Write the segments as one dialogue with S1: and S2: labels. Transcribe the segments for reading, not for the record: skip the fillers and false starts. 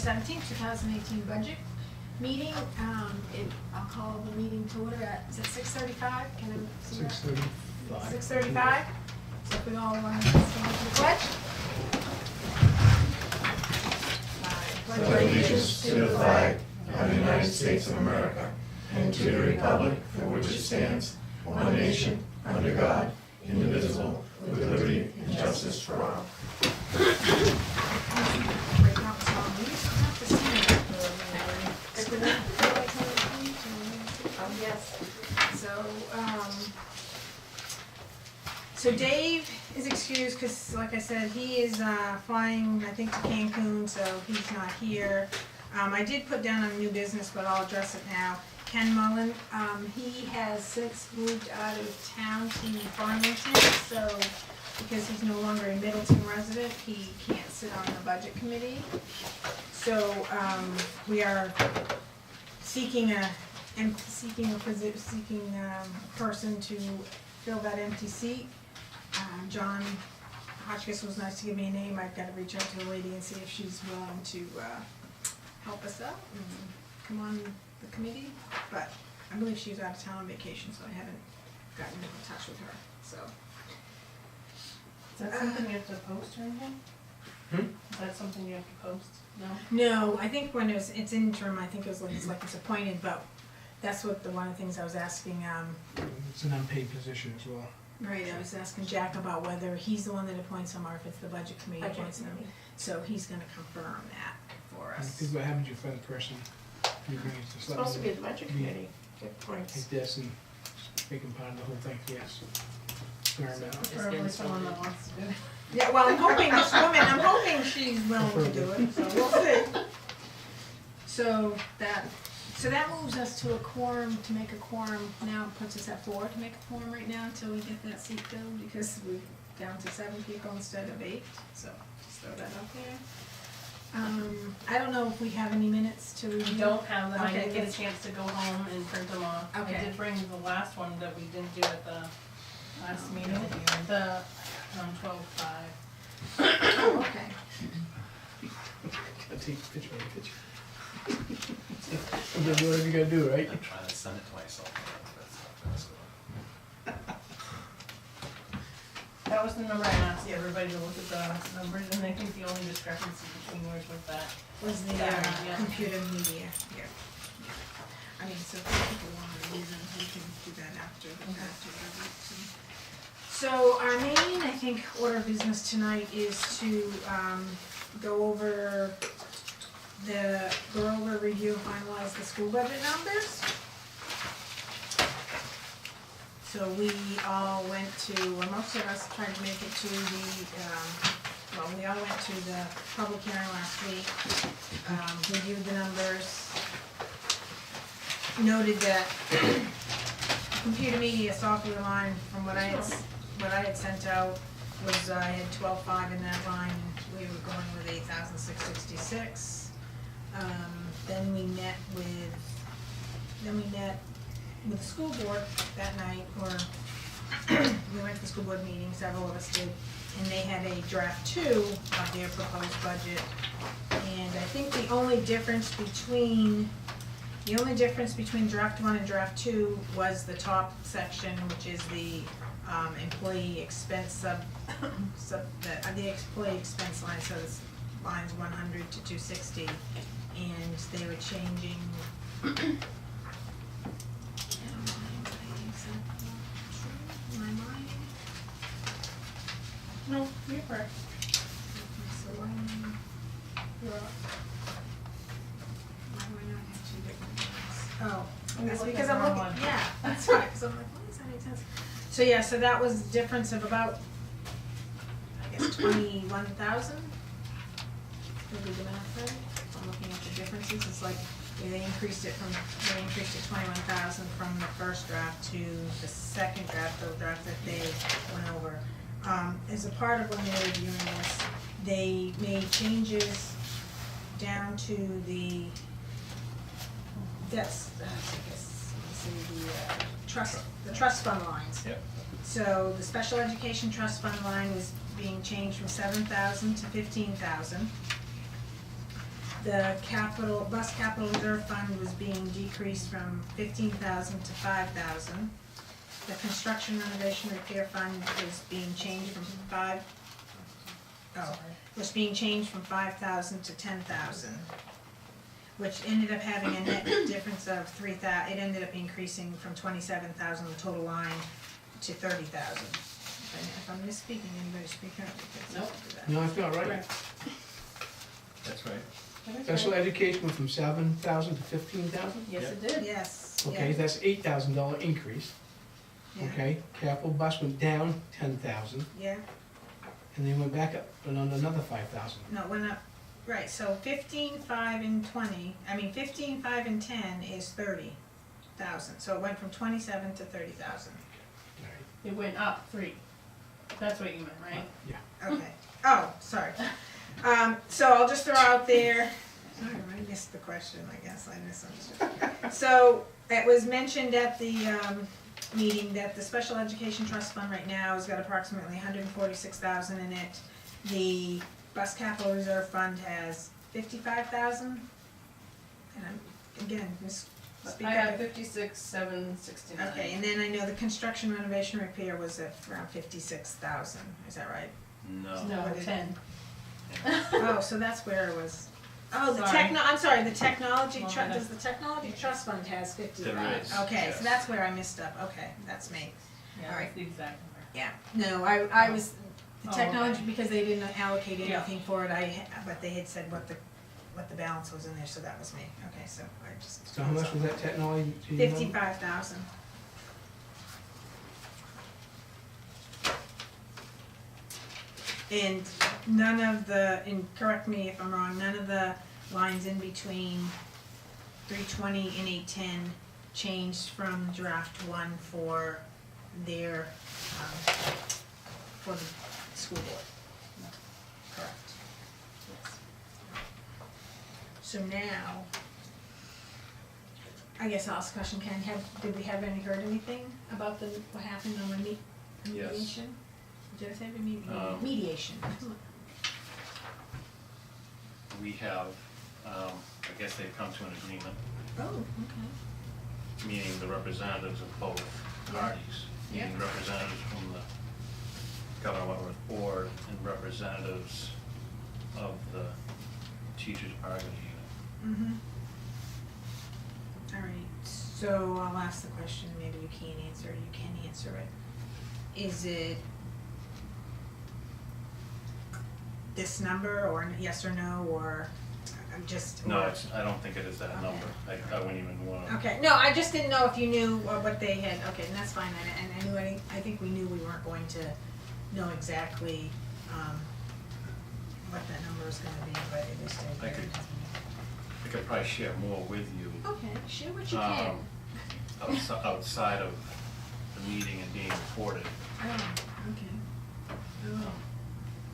S1: 17th, 2018 budget meeting. I'll call the meeting to order at, is it 6:35? Can I see that?
S2: 6:35.
S1: 6:35. So if we all want to stand for the pledge. I
S3: pledge allegiance to the flag of the United States of America and to the republic for which it stands, one nation, under God, indivisible, with liberty and justice for all.
S1: Yes. So Dave is excused because, like I said, he is flying, I think, to Cancun, so he's not here. I did put down a new business, but I'll address it now. Ken Mullen, he has since moved out of town to Farmington, so because he's no longer a Middleton resident, he can't sit on the budget committee. So we are seeking a person to fill that empty seat. John Hotchkiss was nice to give me a name. I've got to reach out to the lady and see if she's willing to help us out and come on the committee. But I believe she's out of town on vacation, so I haven't gotten in touch with her. So
S4: is that something you have to post or anything? Is that something you have to post?
S1: No, I think when it's interim, I think it's like it's appointed, but that's what one of the things I was asking.
S2: It's an unpaid position as well.
S1: Right, I was asking Jack about whether he's the one that appoints them or if it's the budget committee appoints them. So he's gonna confirm that for us.
S2: Because what happens if you find a person, you bring it to
S4: It's supposed to be the budget committee. Good points.
S2: like this and make them part of the whole thing, yes. Swear 'em out.
S4: Preferably someone that wants to do it.
S1: Yeah, well, I'm hoping this woman, I'm hoping she's willing to do it, so we'll see. So that moves us to a quorum, to make a quorum now, puts us at 4 to make a quorum right now until we get that seat filled, because we're down to 7 people instead of 8, so just throw that out there. I don't know if we have any minutes to review.
S4: We don't have them. I
S1: Okay,
S4: didn't get a
S1: let's-
S4: chance to go home and print them off.
S1: Okay.
S4: I did bring the last one that we didn't do at the last
S1: Oh,
S4: meeting,
S1: yeah.
S4: the 12/5.
S1: Oh, okay.
S2: Gotta take a picture of the picture. You gotta do whatever you gotta do, right?
S5: I'm trying to send it to myself.
S4: That was the number I asked everybody to look at the numbers, and I think the only discrepancy between yours was that.
S1: Was the
S4: Yeah.
S1: computer media, yeah. I mean, so if people want to use them, we can do that after the budget. So our main, I think, order of business tonight is to go over, review, and finalize the school budget numbers. So we all went to, well, most of us tried to make it to we all went to the public hearing last week, reviewed the numbers, noted that computer media software line, from what I had sent out, was I had 12.5 in that line, and we were going with 8,666. Then we met with the school board that night, or we went to the school board meeting, several of us did, and they had a draft 2 of their proposed budget. And I think the only difference between draft 1 and draft 2 was the top section, which is the employee expense the employee expense line, so it's lines 100 to 260, and they were changing.
S4: No, you're correct.
S1: You're up. Why do I not have 2 different ones? Oh, that's because I'm looking, yeah, that's right, because I'm like, why does that make sense? So yeah, so that was a difference of about, I guess, 21,000. Would be the math right? I'm looking at the differences, it's like, they increased it 21,000 from the first draft to the second draft, the draft that they went over. As a part of when they were reviewing this, they made changes down to the, the trust fund lines.
S5: Yep.
S1: So the special education trust fund line was being changed from 7,000 to 15,000. the bus capital reserve fund was being decreased from 15,000 to 5,000. The construction renovation repair fund was being changed from was being changed from 5,000 to 10,000, which ended up having a net difference of 3,000. It ended up increasing from 27,000 the total line to 30,000. If I'm misspeaking, anybody speak up? Because
S4: Nope.
S1: do that.
S2: No, I feel right.
S3: That's right.
S4: That is
S2: Special
S4: right.
S2: education went from 7,000 to 15,000?
S4: Yes, it did.
S1: Yes.
S2: Okay,
S1: yeah,
S2: that's $8,000 increase,
S1: yeah,
S2: okay? Capital bus went down 10,000,
S1: yeah.
S2: and then went back up another 5,000.
S1: No, it went up, right, so 15, 5, and 20, 15, 5, and 10 is 30,000, so it went from 27 to 30,000.
S4: It went up 3. That's what you meant, right?
S2: Yeah.
S1: Okay, oh, sorry. So I'll just throw out there, sorry, I missed the question, I guess, I misunderstood. So, it was mentioned at the, meeting that the Special Education Trust Fund right now has got approximately 146,000 in it. The Bus Capital Reserve Fund has 55,000. And I'm, again, speak
S4: I have
S1: up.
S4: 56,769.
S1: Okay, and then I know the construction renovation repair was at around 56,000, is that right?
S3: No.
S4: No,
S1: What is it?
S4: 10.
S1: Oh, so that's where it was. Oh, the
S4: Sorry.
S1: I'm sorry, the technology,
S4: Well,
S1: does the technology trust fund has 55?
S3: There is,
S1: Okay,
S3: yes.
S1: so that's where I missed up, okay, that's me.
S4: Yeah,
S1: All right.
S4: that's the exact number.
S1: Yeah, no, I was, the
S4: Oh,
S1: technology,
S4: okay.
S1: because they didn't allocate
S4: Yeah.
S1: anything for it, but they had said what the balance was in there, so that was me, okay, so I just.
S2: So how much was that technology?
S1: 55,000. And none of the, and correct me if I'm wrong, none of the lines in between 320 and 810 changed from draft one for their, for the school board.
S4: No.
S1: Correct.
S4: Yes.
S1: So now, I guess I'll ask a question, Ken, did we have heard anything about what happened on the
S3: Yes.
S1: mediation? Did I say mediation?
S3: We have, I guess they've come to an agreement,
S1: Oh, okay.
S3: meaning the representatives of both
S1: Yeah.
S3: parties.
S1: Yeah.
S3: Meaning representatives from the Governor Wentworth Board and representatives of the teachers bargaining unit.
S1: Mm-hmm. All right, so I'll ask the question, maybe you can't answer it, you can answer it. Is it this number, or yes or no, or I'm just?
S3: No,
S1: or-
S3: I don't think it is that
S1: Okay.
S3: number. I wouldn't even wanna.
S1: Okay, no, I just didn't know if you knew or what they had, okay, and that's fine, and I knew, I think we knew we weren't going to know exactly, what that number is gonna be, but it is still
S3: I
S1: there.
S3: I could probably share more with you.
S1: Okay, share what you can.
S3: Outside of the meeting and being recorded,
S1: Oh, okay. Oh,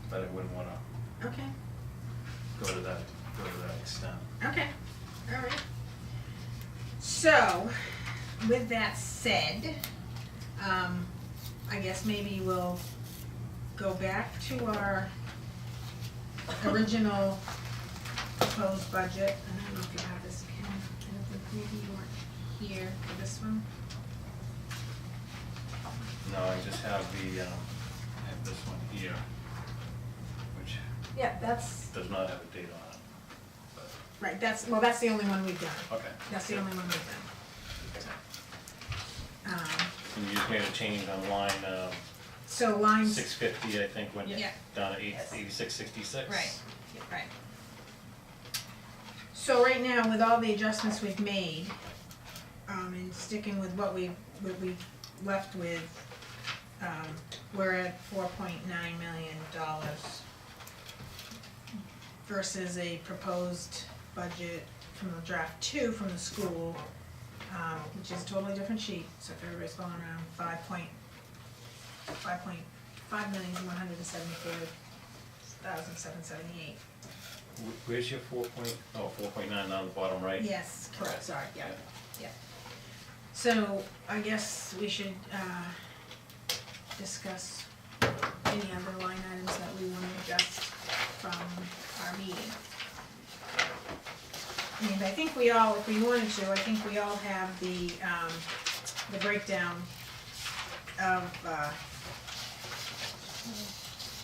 S3: but I wouldn't wanna
S1: okay,
S3: go to that extent.
S1: okay, all right. So, with that said, I guess maybe we'll go back to our original proposed budget. I don't know if you have this, Ken. I don't think maybe you weren't here for this one.
S3: No, I just have I have this one here, which
S1: Yeah, that's,
S3: does not have a date on it, but,
S1: right, that's the only one we've done.
S3: okay.
S1: That's the only one we've done.
S3: And you just made a change on line,
S1: So lines.
S3: 650, I think, went
S1: Yeah.
S3: down to
S1: Yes.
S3: 8666.
S1: Right, right. So right now, with all the adjustments we've made, and sticking with what we've left with, we're at $4.9 million versus a proposed budget from the draft 2 from the school, which is a totally different sheet, so if everybody's following around, $5.74778.
S3: Where's your 4.9 on the bottom right?
S1: Yes, correct, sorry, yeah, yeah. So, I guess we should, discuss any other line items that we wanna adjust from our meeting. And I think we all, if we wanted to, I think we all have the breakdown of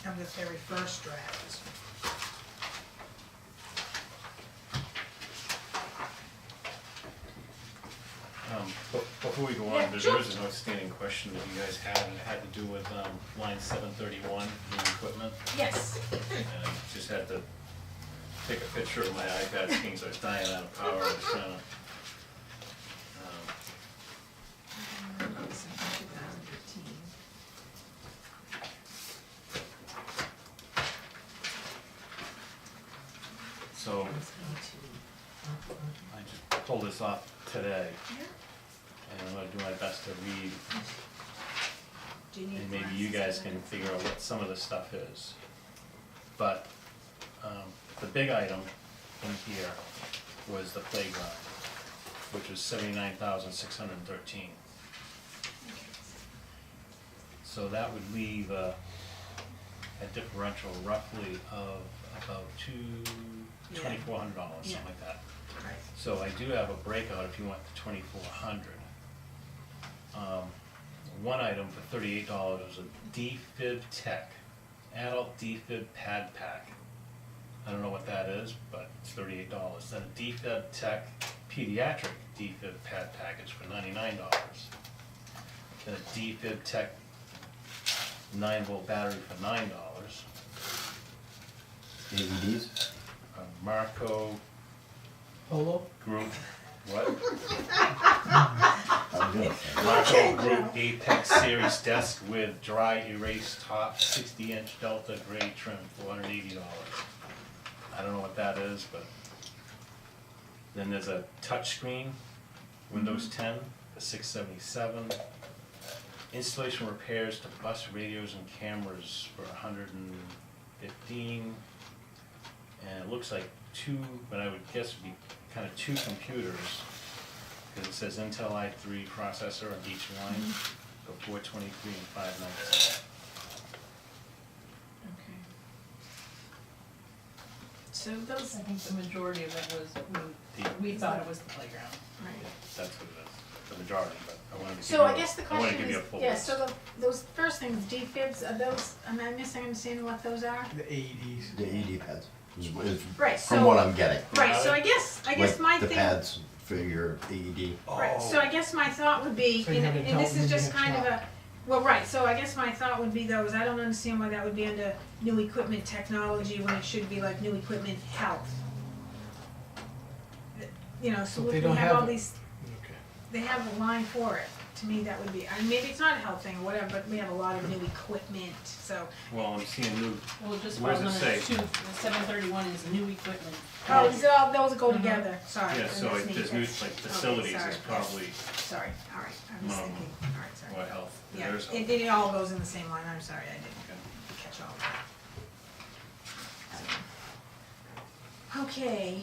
S1: the very first draft.
S5: Before we go on,
S1: Yeah,
S5: there
S1: sure.
S5: is an outstanding question that you guys had, and it had to do with line 731, new equipment.
S1: Yes.
S5: And I just had to take a picture of my iPad screen, so it's dying out of power. I was trying to,
S1: 2015.
S5: so I just pulled this off today, and I'm gonna do my best to read,
S1: Do you need
S5: and maybe you
S1: glasses?
S5: guys can figure out what some of this stuff is. But the big item in here was the playground, which was $79,613. So that would leave a differential roughly of about $2,400, something
S1: Yeah.
S5: like that.
S1: Right.
S5: So I do have a breakout if you want the 2,400. One item for $38 was a DFib Tech, adult DFib pad pack. I don't know what that is, but it's $38. Then a DFib Tech pediatric DFib pad package for $99. Then a DFib Tech 9-volt battery for $9.
S3: AEDs?
S5: A Marco
S2: Polo?
S5: Group, what?
S3: I'm gonna say.
S5: Marco Group Apex Series desk with dry erase top, 60-inch Delta gray trim, $480. I don't know what that is, but then there's a touchscreen, Windows 10 for $677. Installation repairs to bus radios and cameras for $115. And it looks like two, but I would guess would be kind of two computers, because it says Intel i3 processor on each line, for $423 and $597.
S1: Okay. So those,
S4: I think the majority of it was, we thought it was the playground.
S1: right.
S5: That's what it is, the majority, but I wanted to give you,
S1: So I guess the
S5: I wanted to
S1: question
S5: give you a
S1: is,
S5: full
S1: yeah,
S5: list.
S1: so those first things, DFibs, are those, am I misunderstanding what those are?
S2: The AEDs.
S3: The AED pads, is
S1: Right,
S3: from what
S1: so,
S3: I'm getting.
S1: right, so I guess
S3: Like
S1: my
S3: the
S1: thing.
S3: pads for your AED.
S1: Right, so I guess my thought would be,
S2: So you have
S1: and
S2: adult
S1: this
S2: and
S1: is
S2: you
S1: just
S2: have
S1: kind of a,
S2: child.
S1: well, right, so I guess my thought would be those, I don't understand why that would be under new equipment technology when it should be like new equipment health. You know, so
S2: But
S1: if
S2: they
S1: we
S2: don't
S1: have
S2: have
S1: all
S2: it.
S1: these,
S2: Okay.
S1: they have a line for it, to me that would be, I mean, maybe it's not a health thing or whatever, but we have a lot of new equipment, so.
S5: Well, I'm seeing new,
S4: Well, just
S5: Where
S4: falls
S5: does it
S4: under
S5: say?
S4: two, the 731 is new equipment.
S1: Oh, is it all, those go
S4: Mhm.
S1: together, sorry.
S5: yeah,
S1: then
S5: so
S1: that's
S5: it-
S1: me,
S5: there's new,
S1: that's-
S5: like,
S1: okay,
S5: facilities
S1: sorry,
S5: is
S1: yes.
S5: probably
S1: Sorry, all right, I was
S5: No.
S1: thinking, all right, sorry.
S5: what health,
S1: Yeah,
S5: there's health.
S1: it all goes in the same line, I'm sorry, I didn't
S5: Okay.
S1: catch all that. Okay,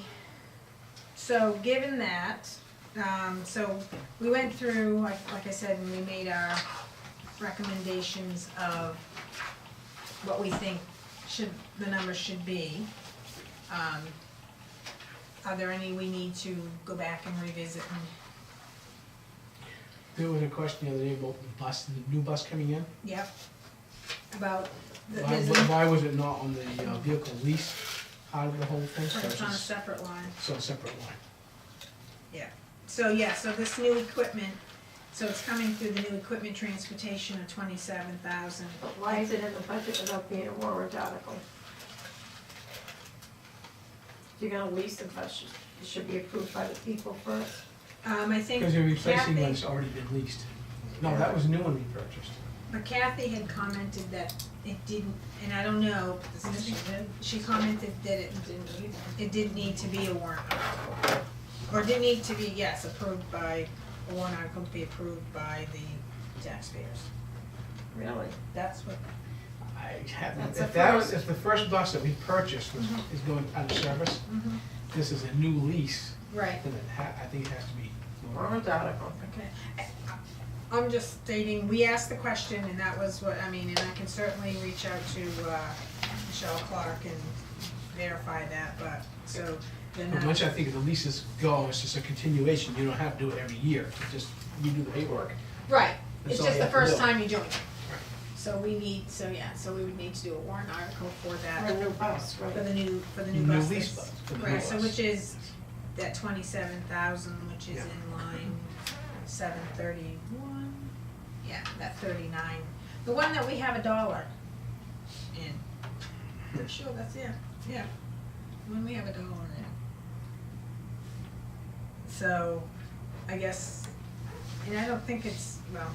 S1: so given that, so we went through, like I said, and we made our recommendations of what we think the numbers should be. Are there any we need to go back and revisit and,
S2: There was a question the other day about the bus, the new bus coming in.
S1: yep, about the,
S2: Why was it not on the vehicle lease part of the whole thing?
S1: it's on a
S2: versus-
S1: separate line.
S2: So a separate line.
S1: So, yeah, so this new equipment, so it's coming through the new equipment transportation of 27,000.
S6: Why is it in the budget without being a warrant article? If you're gonna lease the bus, it should be approved by the people first.
S1: I think
S2: Because you're replacing
S1: Kathy,
S2: one that's already been leased. No, that was a new one we purchased.
S1: but Kathy had commented that it didn't, and I don't know, she commented that it didn't need to be a warrant article. Or didn't need to be, yes, approved by, a warrant article to be approved by the taxpayers.
S6: Really?
S1: That's what,
S2: I haven't,
S6: That's a
S2: if that was,
S6: first.
S2: if the first bus that we purchased was, is going out of service, this is a new lease,
S1: right.
S2: then I think it has to be.
S6: Warrant article.
S1: Okay, I'm just stating, we asked the question, and that was what, I mean, and I can certainly reach out to Michelle Clark and verify that, but, so, then,
S2: But once I think the leases go, it's just a continuation, you don't have to do it every year, you just, you do the paperwork.
S1: right,
S2: That's
S1: it's
S2: all
S1: just
S2: you
S1: the
S2: have to
S1: first
S2: do.
S1: time you're doing it.
S2: Right.
S1: So we need, so we would need to do a warrant article for
S6: For
S1: that,
S6: a new bus, right?
S1: for the new
S2: New
S1: bus.
S2: lease
S1: that's-
S2: bus, for the new
S1: Right, so
S2: bus.
S1: which is that 27,000, which is
S2: Yeah.
S1: in line 731, yeah, that 39. The one that we have $1 in, pretty sure that's it, yeah, when we have $1 in. So, I guess, and I don't think it's, well,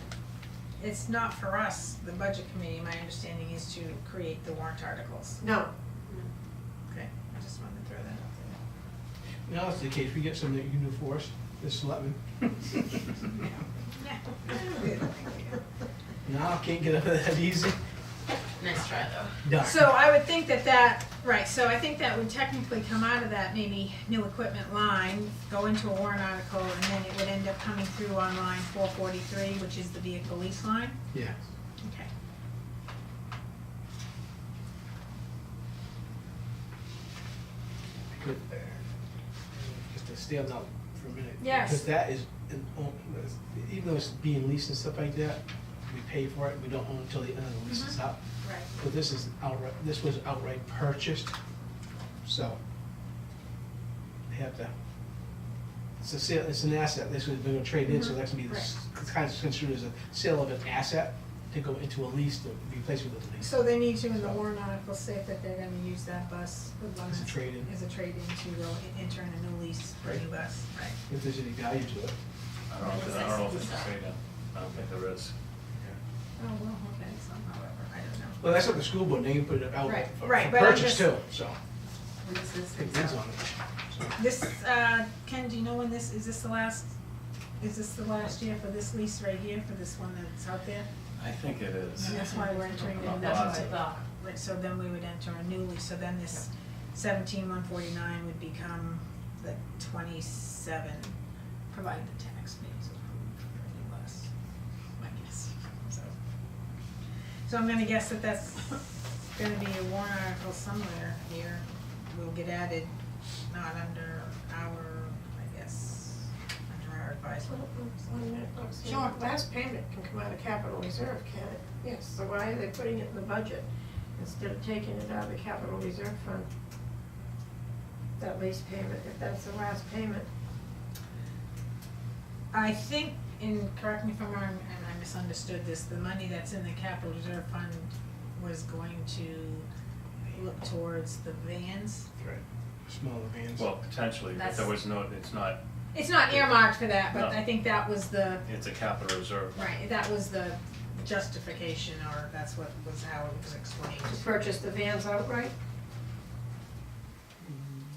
S1: it's not for us, the budget committee, my understanding is to create the warrant articles.
S6: No,
S1: Okay, I just wanted to throw that out there.
S2: Now, that's the case, we get something that you can do for us, the selectmen. No, can't get out of that easy.
S4: Nice try though.
S2: Done.
S1: So I would think that, right, so I think that would technically come out of that maybe new equipment line, go into a warrant article, and then it would end up coming through on line 443, which is the vehicle lease line.
S2: Yeah.
S1: Okay.
S2: Good. Just to stay on that for a minute.
S1: Yes.
S2: Because that is, even though it's being leased and stuff like that, we pay for it, we don't own it until the end of the lease is up.
S1: Right.
S2: But this is outright, this was outright purchased, so they have to, it's a sale, it's an asset, this was, they're gonna trade in, so that's gonna be, it's kind of considered as a sale of an asset to go into a lease, to replace with a lease.
S1: So they need to, in the warrant article, state that they're gonna use that bus, the one
S2: As a
S1: that's-
S2: trade-in.
S1: as a trade-in to go enter in a new lease for a new bus, right?
S2: If there's any value to it.
S5: I don't know if it's a trade-in, I don't think there is.
S1: Oh, well, okay, so however, I don't know.
S2: Well, that's up to the school board, they can put it out
S1: Right,
S2: for
S1: right, but I'm
S2: purchase
S1: just-
S2: too, so.
S4: Leases.
S2: Take bids on it. So,
S1: This, Ken, do you know when this, is this the last year for this lease right here, for this one that's out there?
S5: I think it is.
S1: And that's why we're entering
S5: I'm
S1: in,
S5: not
S1: that's what I
S5: positive.
S1: thought. Right, so then we would enter a new lease, so then this 17,149 would become the 27, provided the tax base approved for a new bus, my guess, so. So I'm gonna guess that that's gonna be a warrant article somewhere here, will get added, not under our, I guess, under our advisement.
S6: Sure, last payment can come out of capital reserve, can it? Yes, so why are they putting it in the budget instead of taking it out of the capital reserve fund? That lease payment, if that's the last payment.
S1: I think, and correct me if I'm wrong, and I misunderstood this, the money that's in the capital reserve fund was going to look towards the vans.
S2: Right, smaller vans.
S5: Well, potentially, but
S1: That's-
S5: there was no, it's not,
S1: It's not earmarked for that, but
S5: No.
S1: I think that was the,
S5: it's a capital reserve.
S1: right, that was the justification, or that's what was how it was explained.
S6: To purchase the vans outright?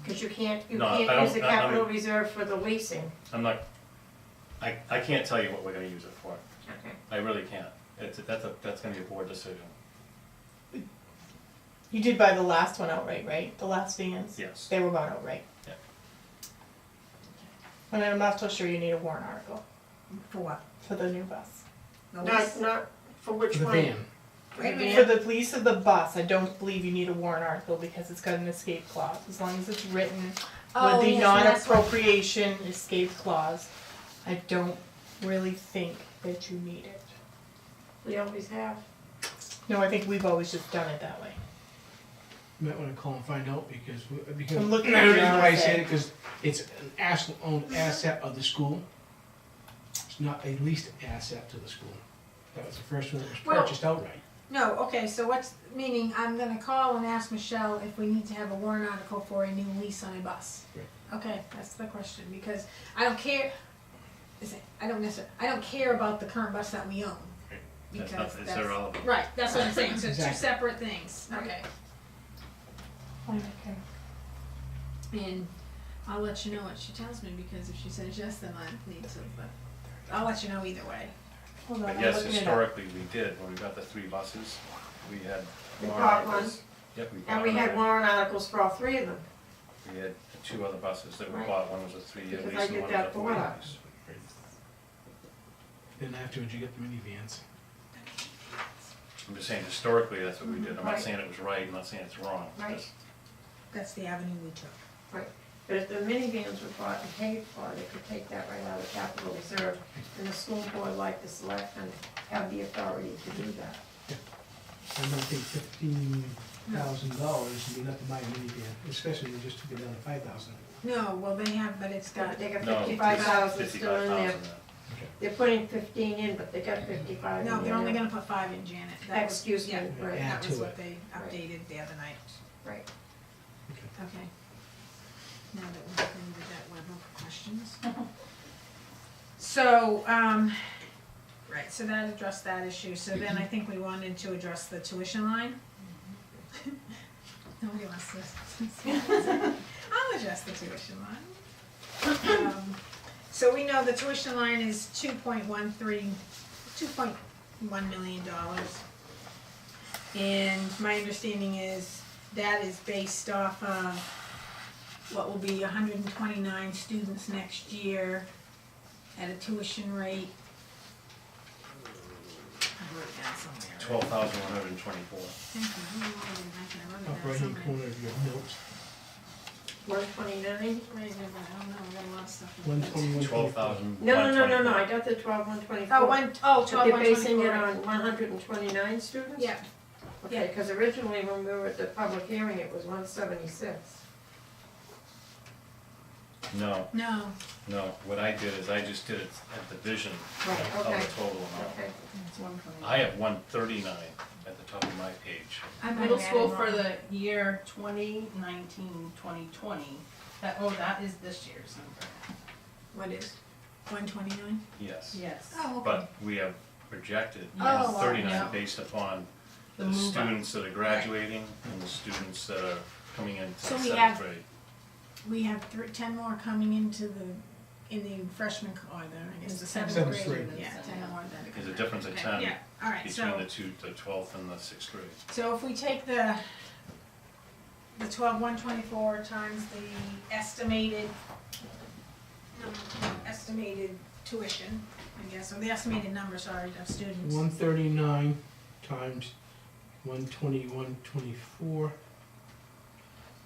S6: Cause you can't
S5: No, I
S6: use the
S5: don't-
S6: capital reserve for the leasing.
S5: I'm not, I can't tell you what we're gonna use it for.
S6: Okay.
S5: I really can't. That's gonna be a board decision.
S7: You did buy the last one outright, right? The last vans?
S5: Yes.
S7: They were bought outright.
S5: Yeah.
S7: And I'm not so sure you need a warrant article
S1: For what?
S7: for the new bus.
S1: The lease?
S6: Not, for which
S2: For the
S6: one?
S2: van.
S1: Wait a
S7: For
S1: minute.
S7: the lease of the bus, I don't believe you need a warrant article because it's got an escape clause. As long as it's written
S1: Oh,
S7: with the
S1: yes, that's what-
S7: non-appropriation escape clause, I don't really think that you need it.
S6: We always have.
S7: No, I think we've always just done it that way.
S2: You might wanna call and find out, because,
S7: I'm looking
S2: the
S7: at
S2: reason
S7: your
S2: why I said
S7: RSA.
S2: it, cause it's an owned asset of the school. It's not a leased asset to the school. That was the first one that was
S1: Well-
S2: purchased outright.
S1: No, okay, so what's, meaning I'm gonna call and ask Michelle if we need to have a warrant article for a new lease on a bus.
S2: Right.
S1: Okay, that's the question, because I don't care, I don't care about the current bus that we own.
S5: Right.
S1: Because
S5: That's not, it's
S1: that's,
S5: irrelevant.
S1: right, that's what I'm saying, so it's two
S2: Exactly.
S1: separate things, okay.
S7: Okay.
S1: And I'll let you know what she tells me, because if she says yes, then I need to, but I'll let you know either way.
S7: Hold on,
S5: But
S7: I'm
S5: yes,
S7: looking it up.
S5: historically, we did, when we got the 3 buses, we had
S6: We
S5: warrant
S6: bought
S5: articles. Yep, we bought
S6: And we had
S5: one.
S6: warrant articles for all three of them.
S5: We had 2 other buses that we
S6: Right.
S5: bought, one was a 3-year
S6: Because
S5: lease
S6: I
S5: and
S6: did
S5: one
S6: that
S5: was a
S6: for
S5: 4-year
S6: her.
S5: lease.
S2: Then afterwards, you get the minivans.
S5: I'm just saying, historically, that's what we did, I'm not
S6: Right.
S5: saying it was right, I'm not saying it's wrong.
S6: Right.
S5: Just-
S1: That's the avenue we took.
S6: Right. But if the minivans were bought and paid for, they could take that right out of capital reserve, and the school board, like the selectmen, have the authority to do that.
S2: I'm gonna take $15,000 and be enough to buy a minivan, especially if we just took it down to 5,000.
S1: No, well, they have, but it's got,
S6: They got
S5: No,
S6: 55,000 still in there.
S5: 55,000.
S6: They're putting 15 in, but they got 55 in there.
S1: no, they're only gonna put 5 in, Janet. That was-
S6: Excuse me,
S1: yeah,
S6: right.
S1: That
S2: Add
S1: was
S2: to
S1: what
S2: it.
S1: they
S6: Right.
S1: updated the other night.
S6: Right.
S1: Okay. Now that we've been to that level of questions. So, right, so that addressed that issue, so then I think we wanted to address the tuition line. Nobody wants to. I'll address the tuition line. So we know the tuition line is $2.1 million. And my understanding is that is based off of what will be 129 students next year at a tuition rate. I wrote it down somewhere.
S5: 12,124.
S1: Thank you. I wrote it
S2: Top
S1: down
S2: right-hand
S1: somewhere.
S2: corner of your notes,
S6: 129?
S1: Right there, but I don't know, we got a lot of stuff.
S2: 121.
S5: 12,000.
S6: No, I got the 12,124.
S1: Oh, 12,
S6: But they're basing it
S1: 124.
S6: on 129 students?
S1: Yeah,
S6: Okay, because originally when we were at the public hearing, it was 176.
S5: No,
S1: no,
S5: no, what I did is I just did it at the division
S6: Right,
S5: of
S6: okay.
S5: the total amount.
S6: Okay.
S4: It's 129.
S5: I have 139 at the top of my page.
S1: I might
S4: Middle
S1: have
S4: school
S1: added
S4: for
S1: wrong.
S4: the year 2019, 2020, that is this year's number.
S1: What is, 129?
S5: Yes.
S4: Yes.
S1: Oh, okay.
S5: But we have projected
S1: Oh, wow,
S5: 39
S4: yeah.
S5: based upon
S4: The
S5: the
S4: move up.
S5: students that are graduating and the students that are coming into
S1: So
S5: the
S1: we
S5: 7th
S1: have-
S5: grade.
S1: We have 10 more coming into in the freshman, or I guess the seventh
S2: Seventh
S1: grade.
S2: grade.
S1: Yeah, 10 more than.
S5: There's a difference of
S1: Okay,
S5: 10
S1: Yeah, all right,
S5: Between
S1: so,
S5: the two, the 12th and the 6th grade.
S1: so if we take the 124 times the estimated tuition, I guess, or the estimated number, sorry, of students.
S2: 139 times 121.24,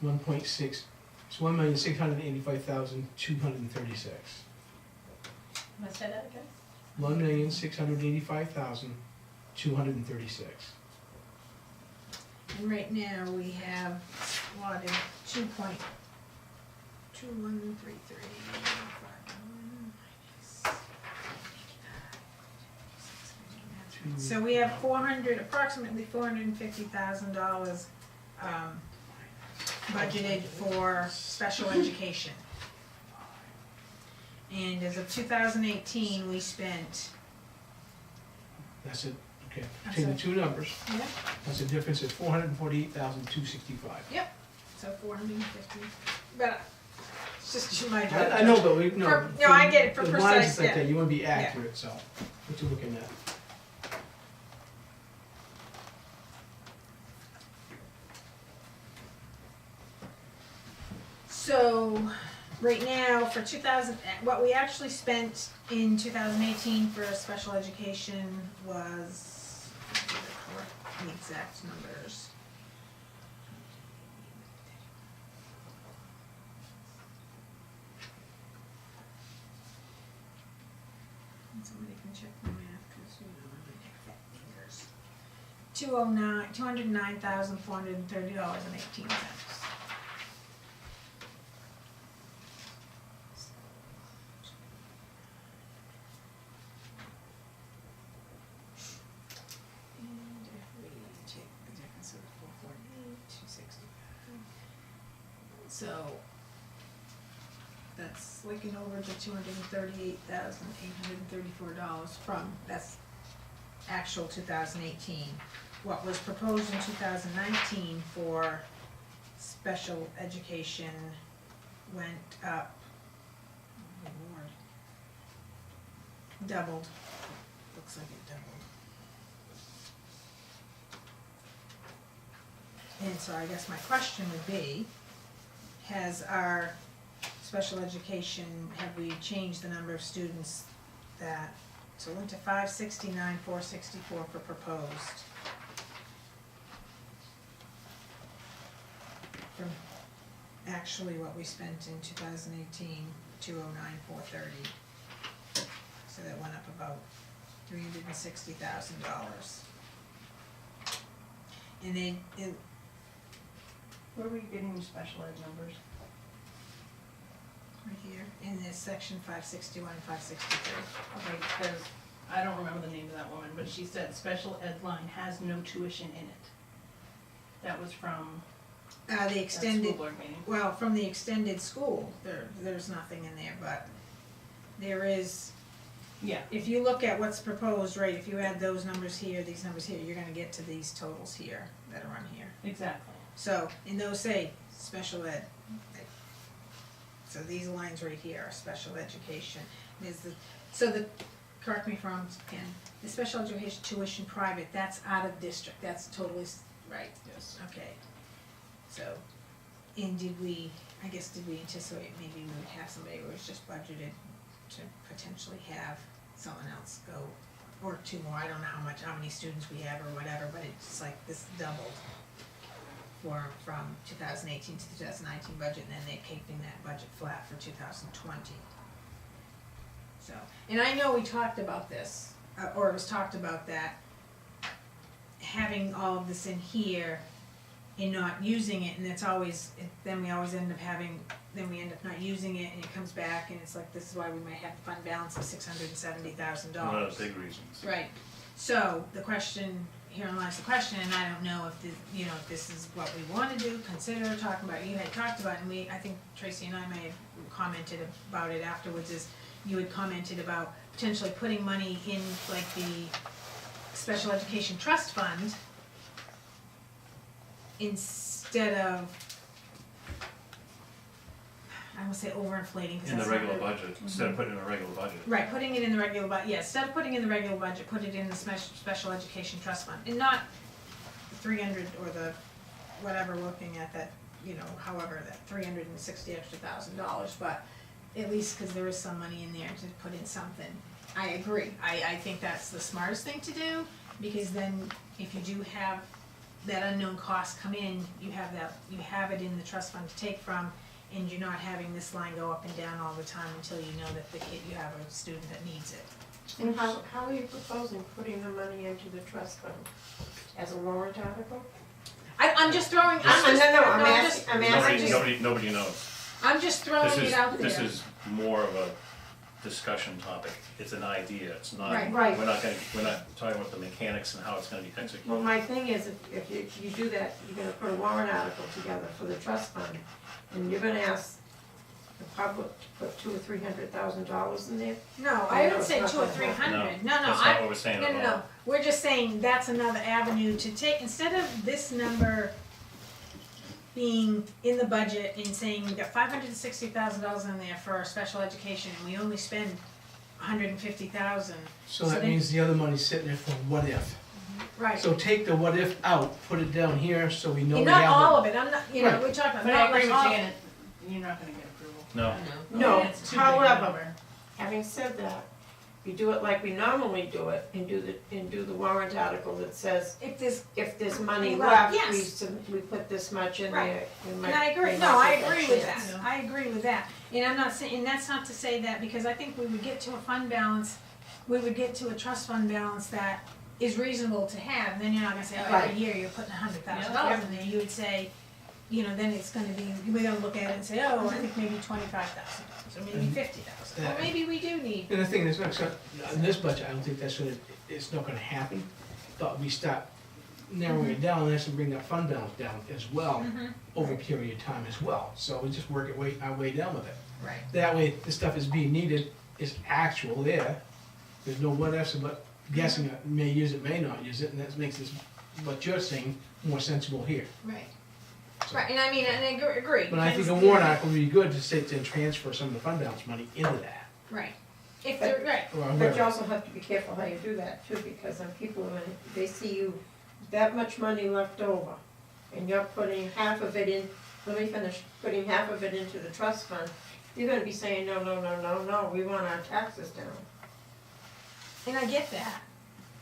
S2: 1.6, it's 1,685,236.
S4: Let's say that again.
S2: 1,685,236.
S1: And right now, we have allotted 2.2133. So we have approximately $450,000 budgeted for special education. And as of 2018, we spent,
S2: That's it, okay.
S1: That's
S2: Between the
S1: it.
S2: two numbers,
S1: yeah,
S2: that's the difference of 448,265.
S1: so 450, but it's just my.
S2: I know, but we, no.
S1: For- no, I get it, for
S2: the lines
S1: precise,
S2: like
S1: yeah.
S2: that, you wanna be accurate, so, what you looking at?
S1: So, right now, for what we actually spent in 2018 for special education was, the exact numbers. And somebody can check my math, cause you know, I might have fat fingers. $209,430.18. And if we take the difference of 448, 265. So that's looking over to $238,834 from, that's actual 2018. What was proposed in 2019 for special education went up, oh Lord, doubled, looks like it doubled. And so I guess my question would be, has our special education, have we changed the number of students that, so it went to 569, 464 for proposed. From actually what we spent in 2018, 209,430. So that went up about $360,000. And then,
S4: Where were you getting your special ed numbers?
S1: right here, in this section 561, 563.
S4: Okay, because I don't remember the name of that woman, but she said special ed line has no tuition in it. That was from
S1: The
S4: that school
S1: extended,
S4: board meeting.
S1: well, from the extended school, there's nothing in there, but there is,
S4: Yeah.
S1: if you look at what's proposed, right, if you add those numbers here, these numbers here, you're gonna get to these totals here that are on here.
S4: Exactly.
S1: So, and those say special ed. So these lines right here are special education. Correct me if I'm wrong, Ken, the special education tuition private, that's out of district, that's totally, right,
S5: Yes.
S1: okay. So, and did we anticipate maybe we would have somebody who was just budgeted to potentially have someone else go, or two more, I don't know how many students we have or whatever, but it's like this doubled from 2018 to 2019 budget, and then they're keeping that budget flat for 2020. So, and I know we talked about this, or it was talked about that, having all of this in here and not using it, and it's always, then we always end up not using it, and it comes back, and it's like, this is why we might have a fund balance of $670,000.
S5: One of the big reasons.
S1: Right, so the question, herein lies the question, and I don't know if if this is what we wanna do, consider talking about, you had talked about, and I think Tracy and I may have commented about it afterwards, is you had commented about potentially putting money in like the special education trust fund instead of, I won't say overinflating, because
S5: In the
S1: that's not
S5: regular
S1: the-
S5: budget, instead of putting it in a regular budget.
S1: Right, putting it in the regular instead of putting it in the regular budget, put it in the special education trust fund, and not the 300 or the, whatever, looking at that, however, that $360,000 extra, but at least, cause there is some money in there to put in something. I agree, I think that's the smartest thing to do, because then if you do have that unknown cost come in, you have it in the trust fund to take from, and you're not having this line go up and down all the time until you know that you have a student that needs it.
S6: And how are you proposing putting the money into the trust fund? As a warrant article?
S1: I'm just throwing,
S6: I'm asking.
S5: Nobody knows.
S1: I'm just throwing
S5: This
S1: it
S5: is,
S1: out there.
S5: this is more of a discussion topic. It's an idea, it's not,
S1: Right.
S6: Right.
S5: we're not talking about the mechanics and how it's gonna be executed.
S6: Well, my thing is, if you do that, you're gonna put a warrant article together for the trust fund, and you're gonna ask the public to put $200,000 or $300,000 in there.
S1: No, I didn't say
S6: No, it's
S1: 2 or
S6: not
S1: 300, no,
S5: That's not what we're saying at all.
S1: no, we're just saying that's another avenue to take, instead of this number being in the budget and saying we got $560,000 in there for our special education, and we only spend $150,000.
S2: So that
S1: then-
S2: means the other money's sitting there for what if.
S1: Right.
S2: So take the what if out, put it down here, so we know we
S1: And
S2: have
S1: not all
S2: it.
S1: of it, I'm not,
S2: Right.
S1: we're talking about,
S4: But I
S1: not
S4: agree
S1: like
S4: with
S1: all.
S4: Janet, you're not gonna get approval.
S5: No,
S6: No,
S4: It's too big a
S6: however,
S4: number.
S6: having said that, you do it like we normally do it, and do the warrant article that says,
S1: If there's,
S6: if there's money
S1: Well,
S6: left,
S1: yes.
S6: we put this much in
S1: Right.
S6: there. We might-
S1: and I agree,
S6: we
S1: no,
S6: might
S1: I
S6: get
S1: agree with
S6: chance.
S1: that, I agree with that. And I'm not saying, and that's not to say that, because I think we would get to a fund balance, we would get to a trust fund balance that is reasonable to have, and then you're not gonna say, oh,
S6: Right.
S1: every year you're putting $100,000 in there, you would say, then it's gonna be, we're gonna look at it and say, oh, I think maybe $25,000, or maybe $50,000, or maybe we do need.
S2: And the thing is, in this budget, I don't think it's not gonna happen, but we start narrowing it down, and that's gonna bring that fund balance down as well,
S1: Mhm.
S2: over a period of time as well. So we just work our way down with it.
S1: Right.
S2: That way, the stuff is being needed, is actual there, there's no what ifs, but guessing it, may use it, may not use it, and that makes this, what you're saying, more sensible here.
S1: Right.
S2: So-
S1: Right, and I mean, and I agree.
S2: But I think a
S1: because
S2: warrant article would be good to say, to transfer some of the fund balance money into that.
S1: Right, if they're, right,
S2: Or
S6: But
S2: wherever.
S6: you also have to be careful how you do that too, because when people, when they see you, that much money left over, and you're putting half of it in, let me finish, putting half of it into the trust fund, you're gonna be saying, no, we want our taxes down.
S1: and I get that.